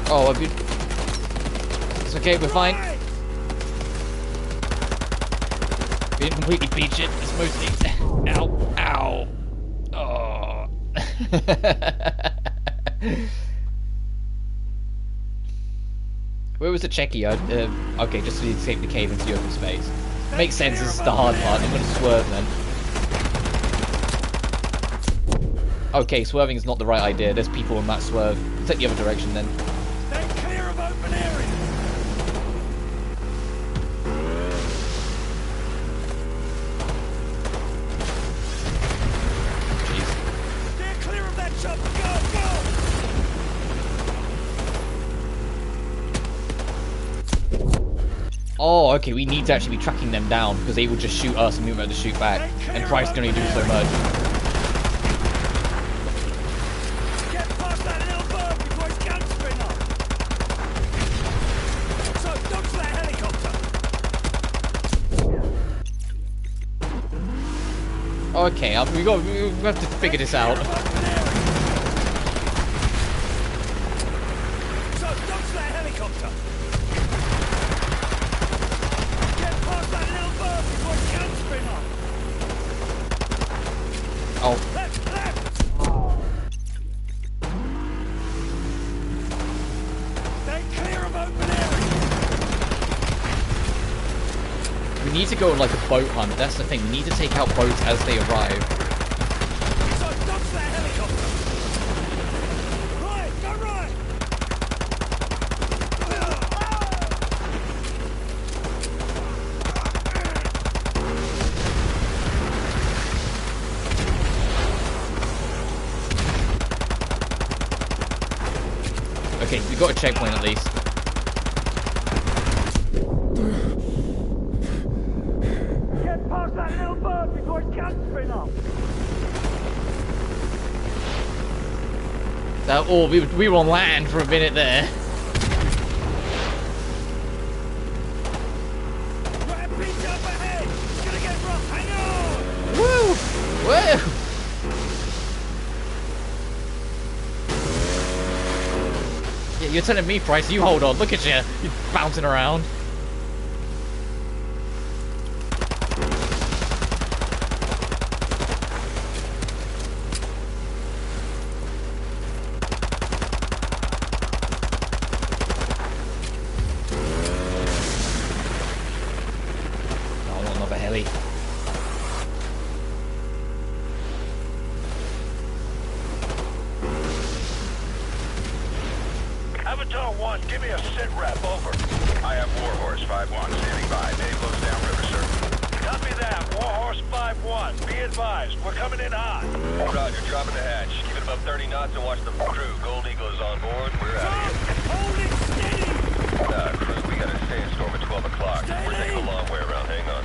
Oh, have you... It's okay, we're fine. We didn't completely beach it. It's mostly... Ow. Ow. Oh. Where was the checky? Okay, just so you escape the cave into the open space. Makes sense, this is the hard part. I'm going to swerve then. Okay, swerving is not the right idea. There's people in that swerve. Take the other direction then. Stay clear of open areas. Jeez. Stay clear of that jump. Go, go. Oh, okay, we need to actually be tracking them down because they will just shoot us and we won't have to shoot back. And Price can only do so much. Get past that little bird before his gun spin up. So, dodge that helicopter. Okay, we have to figure this out. So, dodge that helicopter. Oh. Left, left. Stay clear of open area. We need to go on like a boat hunt. That's the thing. We need to take out boats as they arrive. So dodge that helicopter. Right, go right. Okay, we got a checkpoint at least. Get past that little bird before his gun spin up. Oh, we were on land for a minute there. Right, beach up ahead. It's gonna get rough. Hang on. Woo! Woo! Yeah, you're telling me, Price, you hold on. Look at you. You're bouncing around. I want another heli. Avatar 1, give me a sit rep, over. I have Warhorse 5-1 standing by. Dave goes down river, sir. Copy that, Warhorse 5-1. Be advised, we're coming in hot. Roger, dropping the hatch. Keep it above 30 knots and watch the crew. Gold Eagle is on board. We're out of here. Hold it steady. Crew, we got a sandstorm at 12 o'clock. We're taking a long way around. Hang on.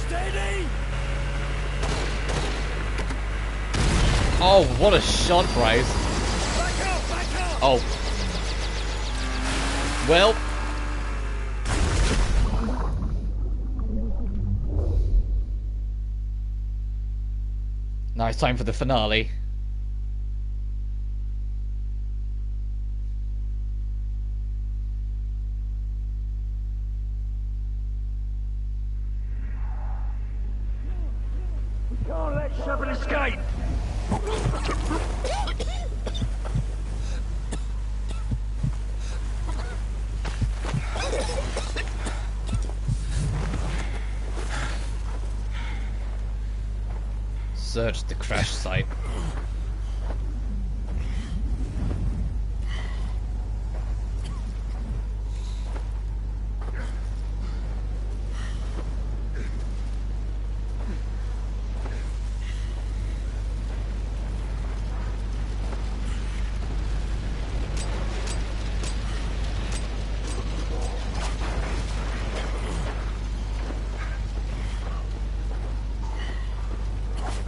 Steady. Oh, what a shot, Price. Back out, back out. Oh. Well. Now it's time for the finale. Can't let Shepard escape. Search the crash site.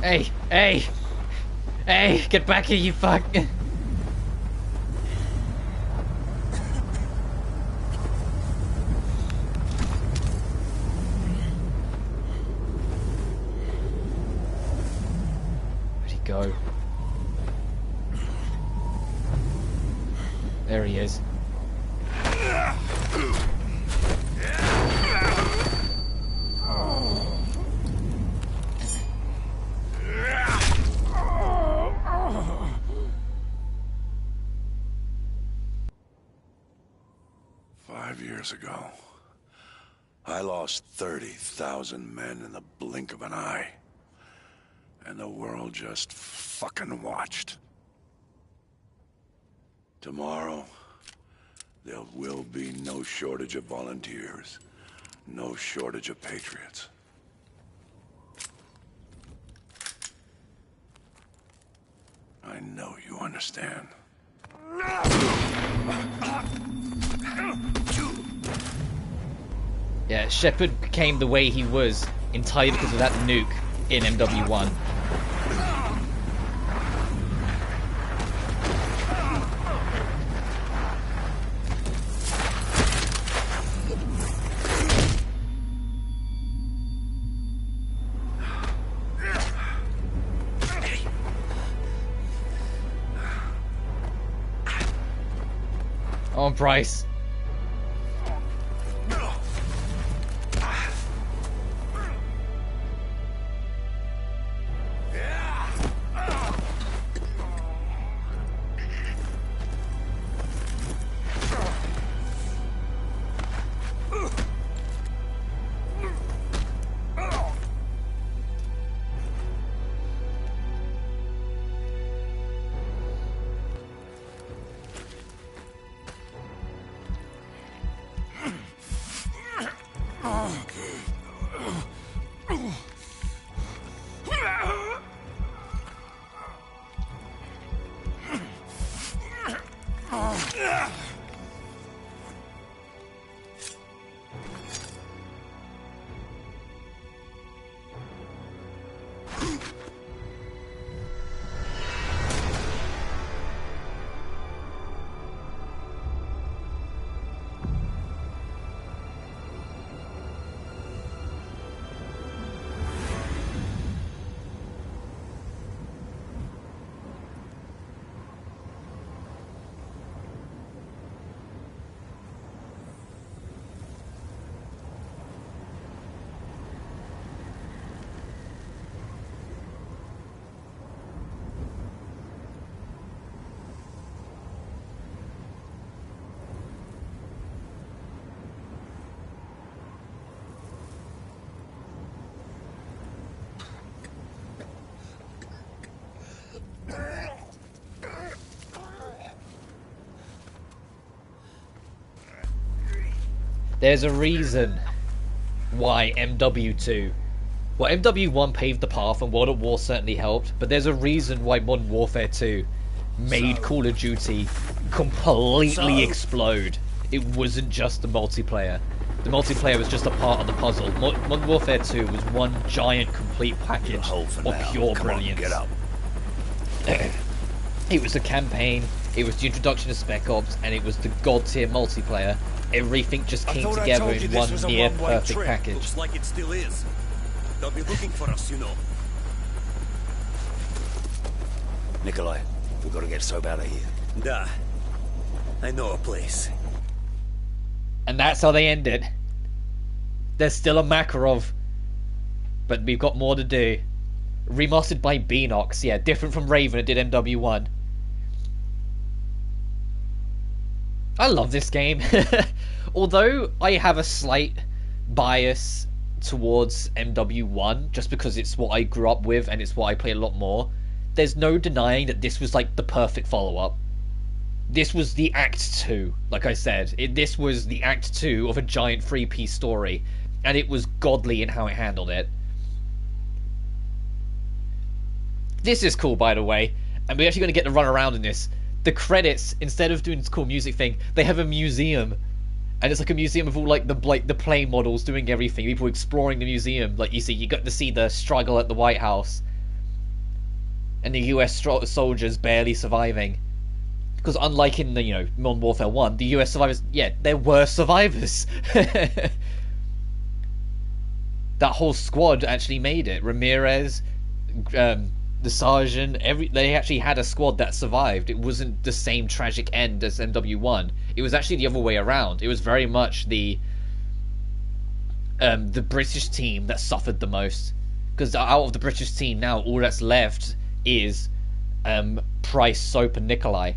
Hey, hey, hey, get back here, you fuck. Where'd he go? There he is. Years ago, I lost 30,000 men in the blink of an eye. And the world just fucking watched. Tomorrow, there will be no shortage of volunteers. No shortage of patriots. I know you understand. Yeah, Shepard became the way he was entirely because of that nuke in MW1. Oh, Bryce. There's a reason why MW2... Well, MW1 paved the path and World at War certainly helped, but there's a reason why Modern Warfare 2 made Call of Duty completely explode. It wasn't just the multiplayer. The multiplayer was just a part of the puzzle. Modern Warfare 2 was one giant complete package of pure brilliance. Get up. It was the campaign, it was the introduction of Spec Ops, and it was the god tier multiplayer. Everything just came together in one near perfect package. Looks like it still is. They'll be looking for us, you know. Nikolai, we've got to get Soap out of here. Da. I know a place. And that's how they end it. There's still a Makarov, but we've got more to do. Remastered by Beanox, yeah, different from Raven, it did MW1. I love this game. Although I have a slight bias towards MW1, just because it's what I grew up with and it's what I play a lot more, there's no denying that this was like the perfect follow-up. This was the Act 2, like I said. This was the Act 2 of a giant three-piece story, and it was godly in how it handled it. This is cool, by the way, and we're actually going to get to run around in this. The credits, instead of doing this cool music thing, they have a museum, and it's like a museum of all like the plane models doing everything, people exploring the museum. Like you got to see the struggle at the White House, and the U.S. soldiers barely surviving. Because unlike in the Modern Warfare 1, the U.S. survivors, yeah, there were survivors. That whole squad actually made it. Ramirez, the sergeant, they actually had a squad that survived. It wasn't the same tragic end as MW1. It was actually the other way around. It was very much the British team that suffered the most. Because out of the British team now, all that's left is Price, Soap, and Nikolai.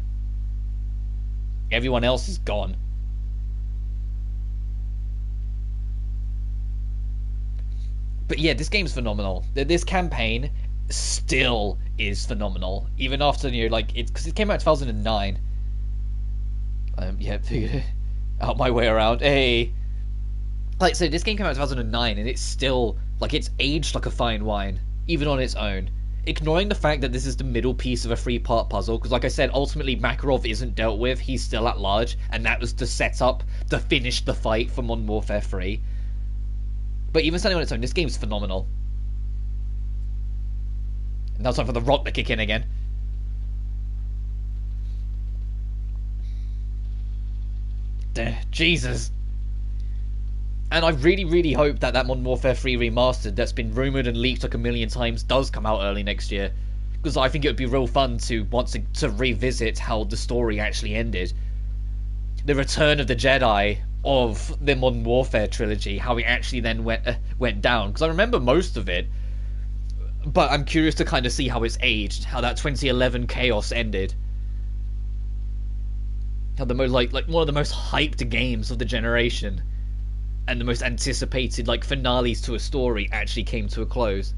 Everyone else is gone. But yeah, this game's phenomenal. This campaign still is phenomenal, even after, you know, like, because it came out in 2009. Yeah, figured out my way around. Hey, like, so this game came out in 2009, and it's still, like, it's aged like a fine wine, even on its own. Ignoring the fact that this is the middle piece of a 3-part puzzle, because like I said, ultimately Makarov isn't dealt with, he's still at large, and that was to set up to finish the fight for Modern Warfare 3. But even standing on its own, this game's phenomenal. Now it's time for the rock to kick in again. Jesus. And I really, really hope that Modern Warfare 3 Remastered that's been rumoured and leaked like a million times does come out early next year. Because I think it would be real fun to want to revisit how the story actually ended. The Return of the Jedi of the Modern Warfare trilogy, how it actually then went down. Because I remember most of it, but I'm curious to kind of see how it's aged, how that 2011 chaos ended. How the most like one of the most hyped games of the generation, and the most anticipated like finales to a story actually came to a close.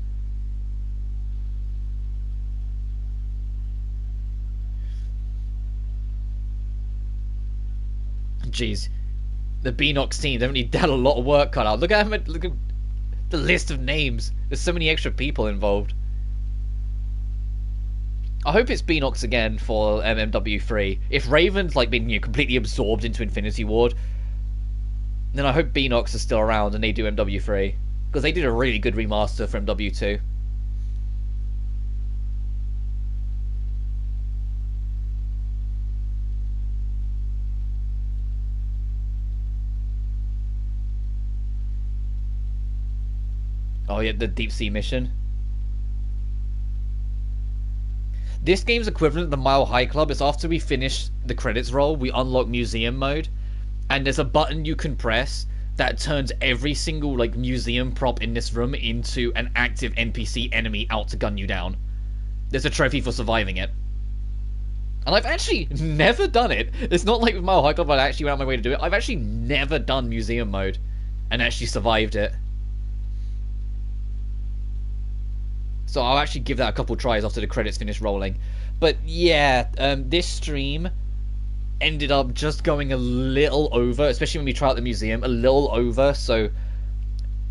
Jeez, the Beanox team definitely had a lot of work cut out. Look at the list of names. There's so many extra people involved. I hope it's Beanox again for MMW3. If Raven's like been completely absorbed into Infinity Ward, then I hope Beanox is still around and they do MW3, because they did a really good remaster for MW2. Oh yeah, the deep sea mission. This game's equivalent to the Mile High Club is after we finish the credits roll, we unlock museum mode, and there's a button you can press that turns every single like museum prop in this room into an active NPC enemy out to gun you down. There's a trophy for surviving it. And I've actually never done it. It's not like with Mile High Club I actually went out my way to do it. I've actually never done museum mode and actually survived it. So I'll actually give that a couple tries after the credits finish rolling. But yeah, this stream ended up just going a little over, especially when we try out the museum, a little over. So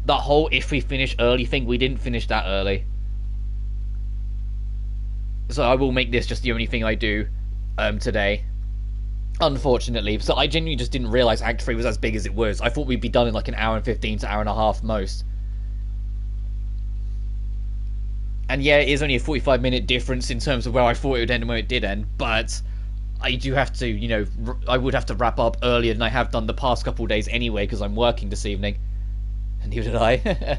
that whole if we finish early thing, we didn't finish that early. So I will make this just the only thing I do today, unfortunately. So I genuinely just didn't realise Act 3 was as big as it was. I thought we'd be done in like an hour and 15 to hour and a half most. And yeah, it is only a 45-minute difference in terms of where I thought it would end and where it did end, but I do have to, you know, I would have to wrap up earlier than I have done the past couple of days anyway, because I'm working this evening. And neither did I.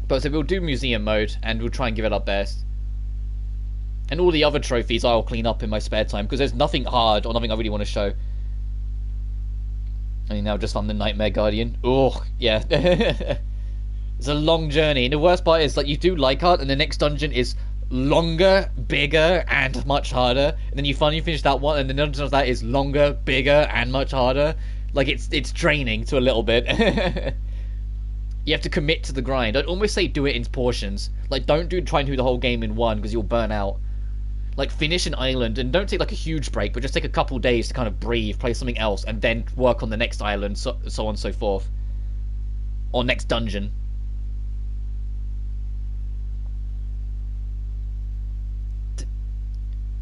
But so we'll do museum mode, and we'll try and give it our best. And all the other trophies I'll clean up in my spare time, because there's nothing hard or nothing I really want to show. I mean, now just on the Nightmare Guardian. Oh, yeah. It's a long journey. And the worst part is, like, you do Leichhardt, and the next dungeon is longer, bigger, and much harder. And then you finally finish that one, and the dungeon of that is longer, bigger, and much harder. Like, it's draining to a little bit. You have to commit to the grind. I'd almost say do it in portions. Like, don't try and do the whole game in one, because you'll burn out. Like, finish an island, and don't take, like, a huge break, but just take a couple days to kind of breathe, play something else, and then work on the next island, so on and so forth. Or next dungeon.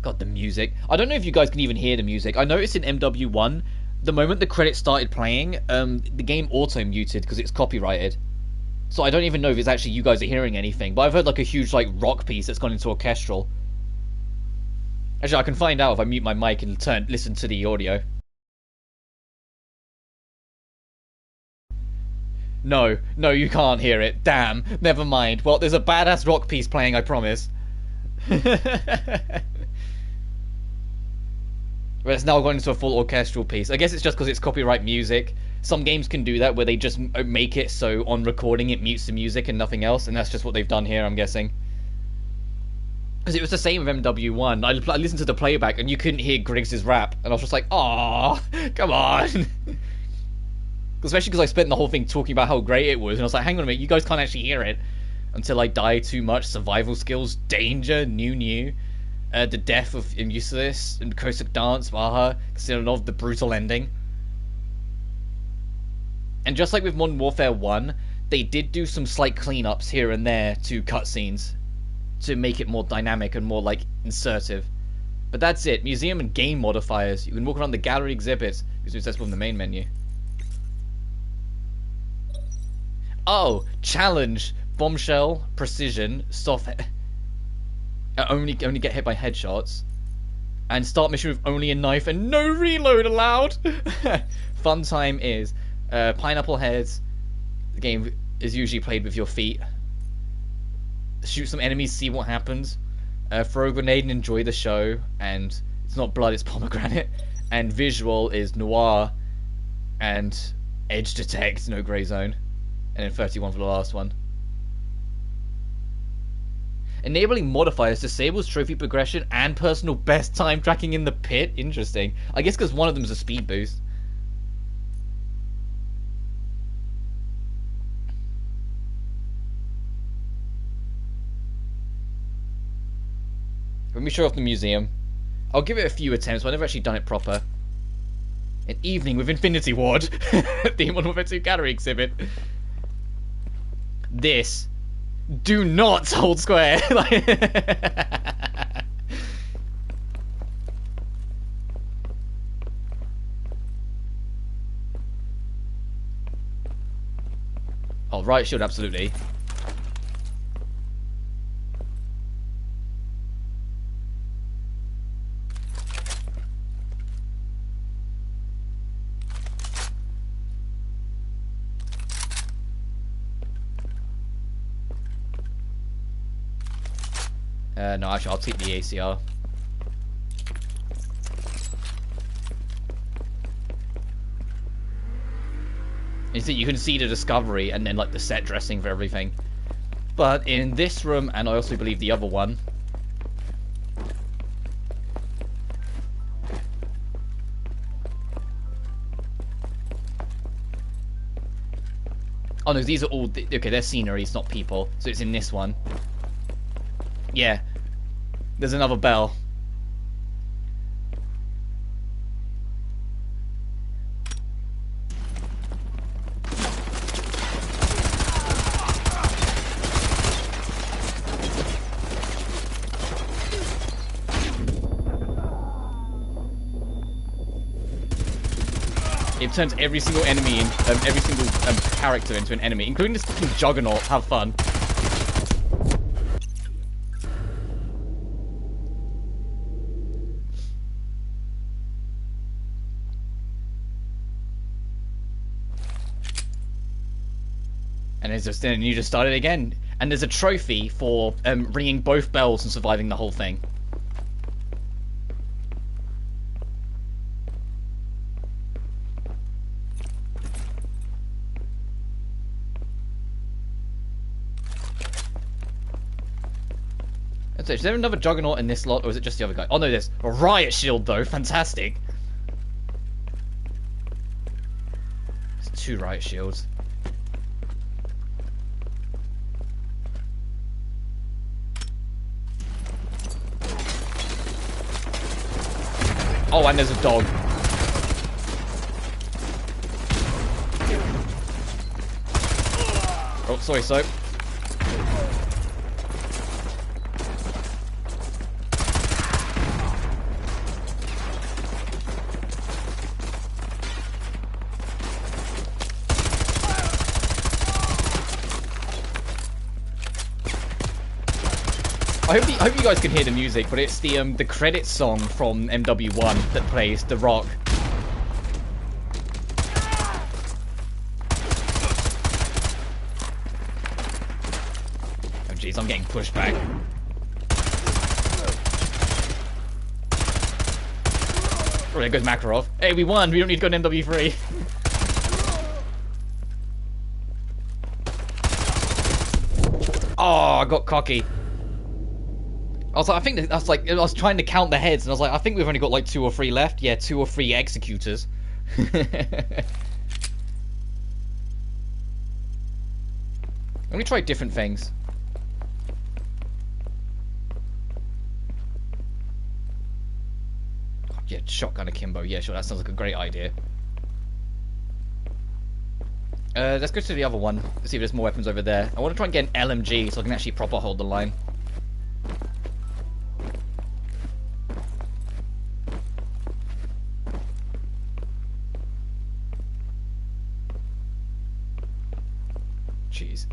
God, the music. I don't know if you guys can even hear the music. I noticed in MW1, the moment the credits started playing, the game auto-muted because it's copyrighted. So I don't even know if it's actually you guys are hearing anything, but I've heard, like, a huge, like, rock piece that's gone into orchestral. Actually, I can find out if I mute my mic and listen to the audio. No, you can't hear it. Damn. Never mind. Well, there's a badass rock piece playing, I promise. But it's now going into a full orchestral piece. I guess it's just because it's copyright music. Some games can do that, where they just make it so on recording it mutes the music and nothing else, and that's just what they've done here, I'm guessing. Because it was the same with MW1. I listened to the playback, and you couldn't hear Griggs' rap, and I was just like, "Aww, come on." Especially because I spent the whole thing talking about how great it was, and I was like, hang on a minute, you guys can't actually hear it. Until I die too much, survival skills, danger, new. The death of Useless, and Cossack Dance, Baha, considered of the brutal ending. And just like with Modern Warfare 1, they did do some slight cleanups here and there to cutscenes to make it more dynamic and more, like, insertive. But that's it. Museum and game modifiers. You can walk around the gallery exhibits, which is accessible in the main menu. Oh, challenge, bombshell, precision, soft. Only get hit by headshots, and start mission with only a knife and no reload allowed. Fun time is pineapple heads. The game is usually played with your feet. Shoot some enemies, see what happens. Throw a grenade and enjoy the show. And it's not blood, it's pomegranate. And visual is noir, and edge detect, no grey zone. And then 31 for the last one. Enabling modifiers disables trophy progression and personal best time tracking in the pit. Interesting. I guess because one of them is a speed boost. Let me show off the museum. I'll give it a few attempts, but I've never actually done it proper. An evening with Infinity Ward. The Modern Warfare 2 gallery exhibit. This. Do not hold square. Oh, right shield, absolutely. No, actually, I'll take the ACR. You can see the discovery and then, like, the set dressing for everything. But in this room, and I also believe the other one, oh no, these are all, okay, they're scenery, it's not people. So it's in this one. Yeah. There's another bell. It turns every single enemy in, every single character into an enemy, including this fucking Juggernaut. Have fun. And you just start it again. And there's a trophy for ringing both bells and surviving the whole thing. So, is there another Juggernaut in this lot, or is it just the other guy? Oh no, there's a riot shield though. Fantastic. There's 2 riot shields. Oh, and there's a dog. Oh, sorry, Soap. I hope you guys can hear the music, but it's the credits song from MW1 that plays, The Rock. Jeez, I'm getting pushed back. Oh, there goes Makarov. Hey, we won. We don't need to go to MW3. Oh, I got cocky. I was like, I was trying to count the heads, and I was like, I think we've only got like 2 or 3 left. Yeah, 2 or 3 executors. Let me try different things. Yeah, shotgun akimbo. Yeah, sure, that sounds like a great idea. Let's go to the other one. Let's see if there's more weapons over there. I want to try and get an LMG so I can actually proper hold the line. Jeez.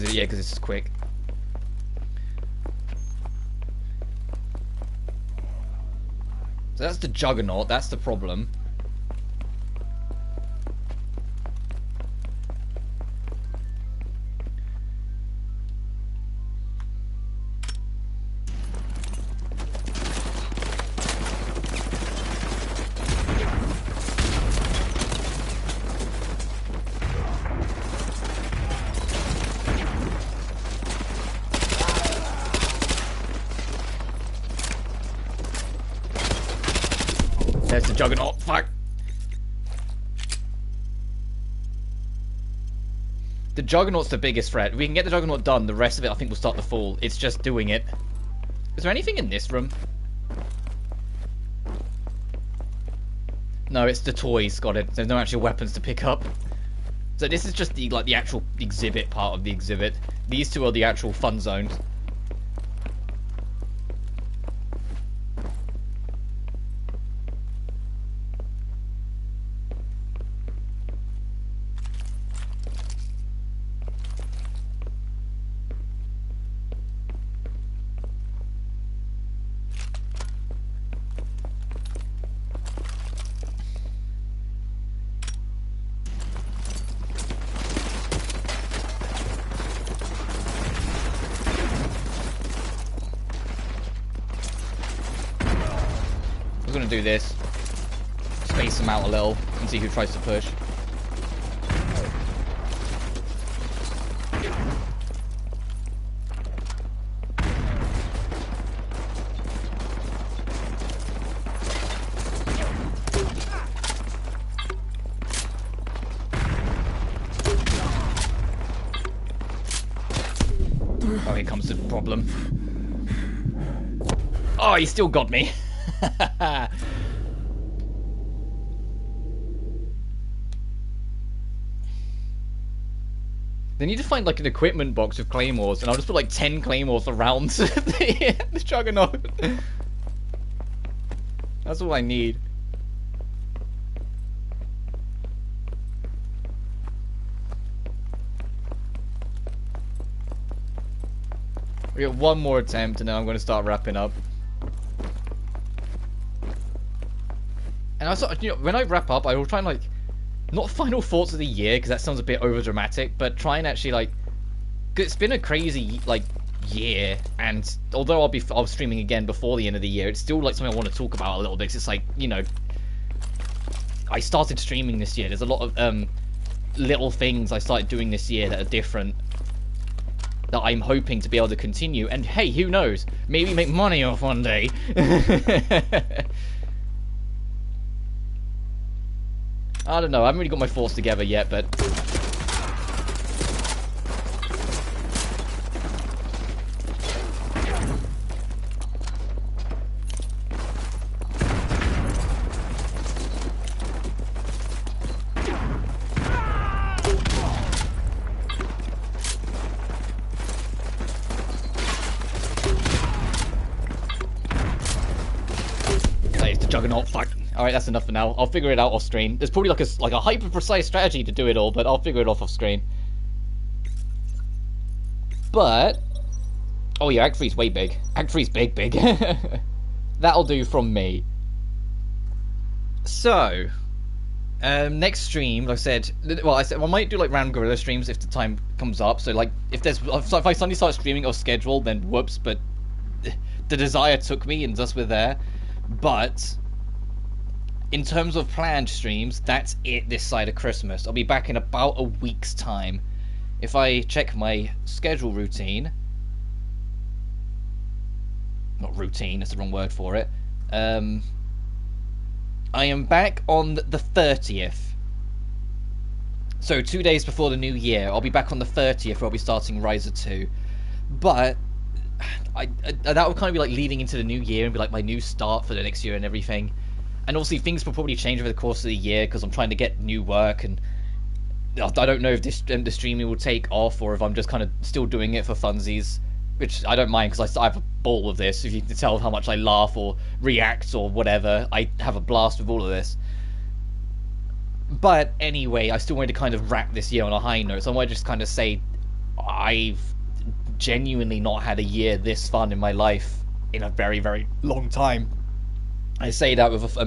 Yeah, because it's quick. So that's the Juggernaut, that's the problem. There's the Juggernaut. Fuck. The Juggernaut's the biggest threat. If we can get the Juggernaut done, the rest of it I think will start to fall. It's just doing it. Is there anything in this room? No, it's the toys. Got it. There's no actual weapons to pick up. So this is just the the actual exhibit part of the exhibit. These two are the actual fun zones. Do this, space them out a little, and see who tries to push. Oh, here comes the problem. Oh, he still got me. They need to find like an equipment box with claymores, and I'll just put like 10 claymores around the Juggernaut. That's all I need. We got one more attempt, and then I'm going to start wrapping up. And I thought, you know, when I wrap up, I will try and like, not final thoughts of the year, because that sounds a bit over dramatic, but try and actually like, cause it's been a crazy like year, and although I'll be streaming again before the end of the year, it's still like something I want to talk about a little bit. Cause it's like, you know, I started streaming this year. There's a lot of little things I started doing this year that are different, that I'm hoping to be able to continue. And hey, who knows? Maybe make money off one day. I don't know, I haven't really got my thoughts together yet, but... It's the Juggernaut, fuck. Alright, that's enough for now. I'll figure it out off screen. There's probably like a hyper-precise strategy to do it all, but I'll figure it off screen. But... oh yeah, Act 3's way big. Act 3's big. That'll do from me. So, next stream, like I said, I might do like random guerrilla streams if the time comes up. So like, if I suddenly start streaming or schedule, then whoops. But the desire took me, and thus we're there. But in terms of planned streams, that's it this side of Christmas. I'll be back in about a week's time. If I check my schedule routine, not routine, that's the wrong word for it. I am back on the 30th. So 2 days before the new year. I'll be back on the 30th where I'll be starting Riser 2. But that would kind of be like leading into the new year and be like my new start for the next year and everything. And obviously things will probably change over the course of the year because I'm trying to get new work, and I don't know if the streaming will take off or if I'm just kind of still doing it for funsies, which I don't mind because I have a ball with this. If you can tell how much I laugh or react or whatever, I have a blast with all of this. But anyway, I still wanted to kind of wrap this year on a high note, so I want to just kind of say I've genuinely not had a year this fun in my life in a very, very long time. I say that with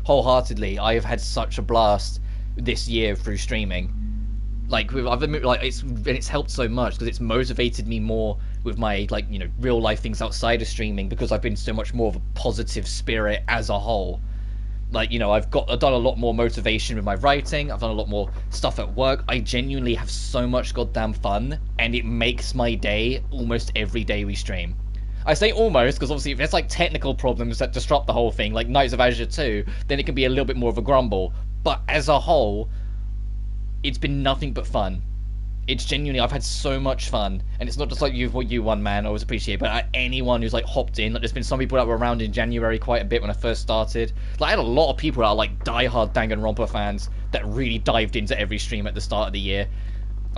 wholeheartedly. I have had such a blast this year through streaming. Like it's helped so much because it's motivated me more with my real life things outside of streaming because I've been so much more of a positive spirit as a whole. I've done a lot more motivation with my writing. I've done a lot more stuff at work. I genuinely have so much goddamn fun, and it makes my day almost every day we stream. I say almost because obviously if there's like technical problems that disrupt the whole thing, like Knights of Azure 2, then it can be a little bit more of a grumble. But as a whole, it's been nothing but fun. It's genuinely, I've had so much fun, and it's not just like you one man, I always appreciate, but anyone who's like hopped in. Like, there's been some people that were around in January quite a bit when I first started. Like, I had a lot of people that are like diehard Danganronpa fans that really dived into every stream at the start of the year.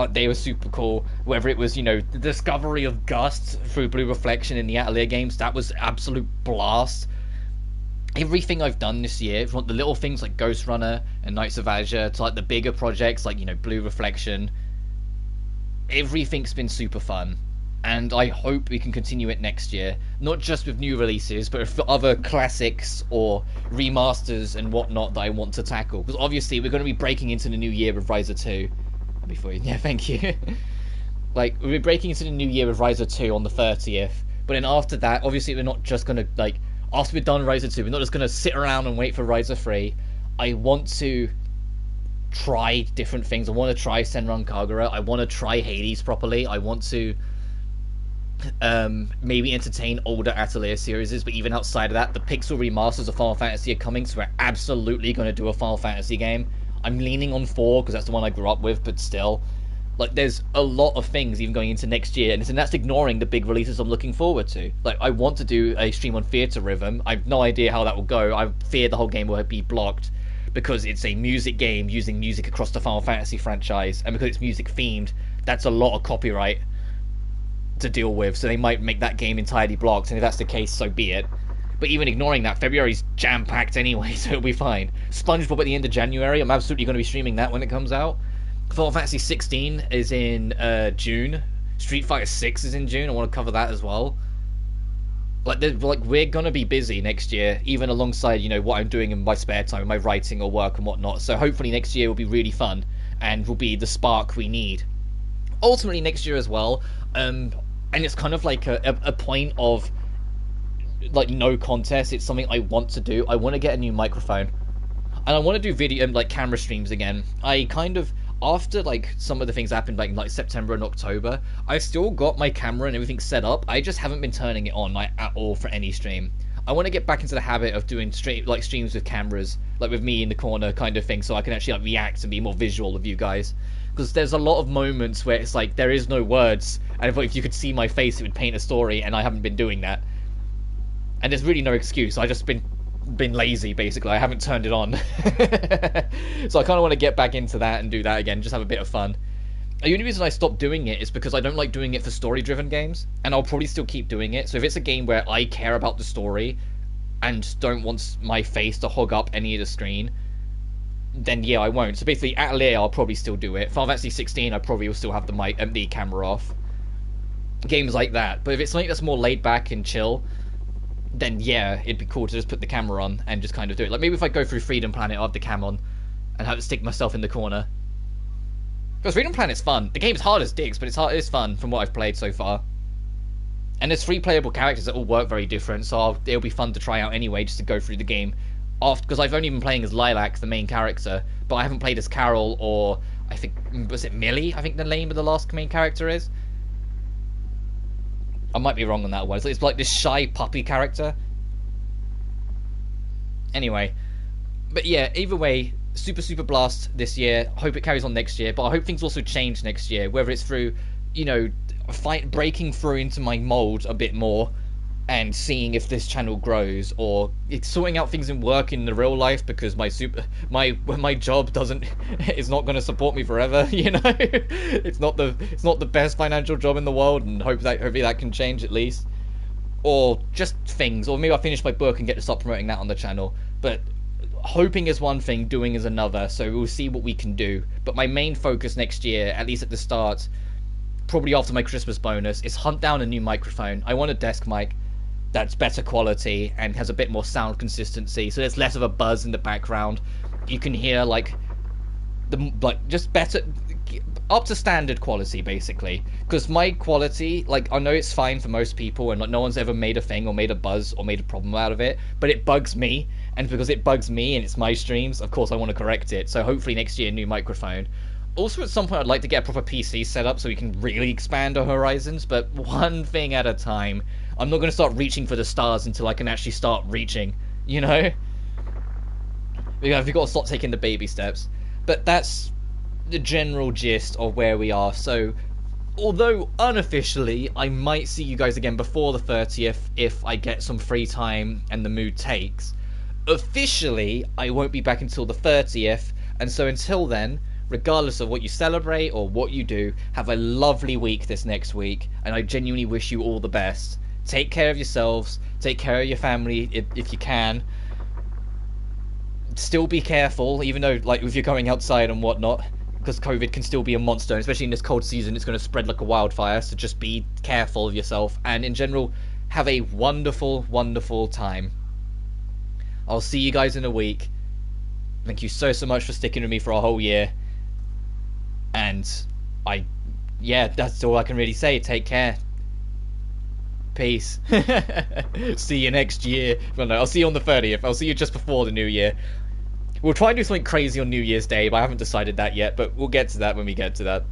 They were super cool. Whether it was, the discovery of Gust through Blue Reflection in the Atelier games, that was absolute blast. Everything I've done this year, from the little things like Ghost Runner and Knights of Azure to like the bigger projects like, Blue Reflection, everything's been super fun. And I hope we can continue it next year. Not just with new releases, but for other classics or remasters and whatnot that I want to tackle. Because obviously we're going to be breaking into the new year with Riser 2. Yeah, thank you. Like, we're breaking into the new year with Riser 2 on the 30th. But then after that, obviously we're not just going to, after we're done Riser 2, we're not just going to sit around and wait for Riser 3. I want to try different things. I want to try Senran Kagura. I want to try Hades properly. I want to maybe entertain older Atelier series, but even outside of that, the Pixel remasters of Final Fantasy are coming, so we're absolutely going to do a Final Fantasy game. I'm leaning on 4 because that's the one I grew up with, but still, there's a lot of things even going into next year, and that's ignoring the big releases I'm looking forward to. I want to do a stream on Theatre Rhythm. I have no idea how that will go. I fear the whole game will be blocked because it's a music game using music across the Final Fantasy franchise, and because it's music themed, that's a lot of copyright to deal with, so they might make that game entirely blocked, and if that's the case, so be it. But even ignoring that, February's jam-packed anyway, so it'll be fine. SpongeBob at the end of January, I'm absolutely going to be streaming that when it comes out. Final Fantasy 16 is in June. Street Fighter 6 is in June. I want to cover that as well. We're going to be busy next year, even alongside, what I'm doing in my spare time, my writing or work and whatnot. So hopefully next year will be really fun and will be the spark we need. Ultimately next year as well, and it's kind of like a point of no contest. It's something I want to do. I want to get a new microphone, and I want to do video camera streams again. I kind of, after some of the things happened like September and October, I still got my camera and everything set up. I just haven't been turning it on at all for any stream. I want to get back into the habit of doing streams with cameras, with me in the corner kind of thing, so I can actually react and be more visual with you guys. Because there's a lot of moments where it's there is no words, and if you could see my face, it would paint a story, and I haven't been doing that. And there's really no excuse. I just been lazy, basically. I haven't turned it on. So I kind of want to get back into that and do that again, just have a bit of fun. The only reason I stopped doing it is because I don't like doing it for story-driven games, and I'll probably still keep doing it. So if it's a game where I care about the story and don't want my face to hog up any of the screen, then yeah, I won't. So basically, Atelier, I'll probably still do it. Final Fantasy 16, I probably will still have the camera off. Games like that. But if it's something that's more laid back and chill, then yeah, it'd be cool to just put the camera on and just kind of do it. Like, maybe if I go through Freedom Planet, I'll have the cam on and have to stick myself in the corner. Because Freedom Planet's fun. The game's hard as dicks, but it's fun from what I've played so far. And there's 3 playable characters that all work very different, so it'll be fun to try out anyway, just to go through the game. Because I've only been playing as Lilac, the main character, but I haven't played as Carol or, I think, was it Millie? I think the name of the last main character is. I might be wrong on that one. It's like this shy puppy character. Anyway, but yeah, either way, Super Blast this year. Hope it carries on next year, but I hope things also change next year, whether it's through, you know, breaking through into my mold a bit more and seeing if this channel grows, or it's sorting out things in work in the real life, because my job is not going to support me forever, you know. it's not the best financial job in the world, and hopefully that can change at least. Or just things, or maybe I'll finish my book and get to stop promoting that on the channel. But hoping is one thing, doing is another, so we'll see what we can do. But my main focus next year, at least at the start, probably after my Christmas bonus, is hunt down a new microphone. I want a desk mic that's better quality and has a bit more sound consistency, so there's less of a buzz in the background. You can hear just better, up to standard quality, basically. Because my quality, I know it's fine for most people, and no one's ever made a thing or made a buzz or made a problem out of it, but it bugs me, and because it bugs me and it's my streams, of course I want to correct it. So hopefully next year, new microphone. Also, at some point, I'd like to get a proper PC set up so we can really expand our horizons, but one thing at a time. I'm not going to start reaching for the stars until I can actually start reaching, you know? We've got to start taking the baby steps. But that's the general gist of where we are. So, although unofficially, I might see you guys again before the 30th if I get some free time and the mood takes. Officially, I won't be back until the 30th, and so until then, regardless of what you celebrate or what you do, have a lovely week this next week, and I genuinely wish you all the best. Take care of yourselves, take care of your family if you can. Still be careful, even though, if you're going outside and whatnot, because COVID can still be a monster, and especially in this cold season, it's going to spread like a wildfire, so just be careful of yourself, and in general, have a wonderful, wonderful time. I'll see you guys in a week. Thank you so much for sticking with me for a whole year, and that's all I can really say. Take care. Peace. See you next year. Well, no, I'll see you on the 30th. I'll see you just before the New Year. We'll try and do something crazy on New Year's Day, but I haven't decided that yet, but we'll get to that when we get to that.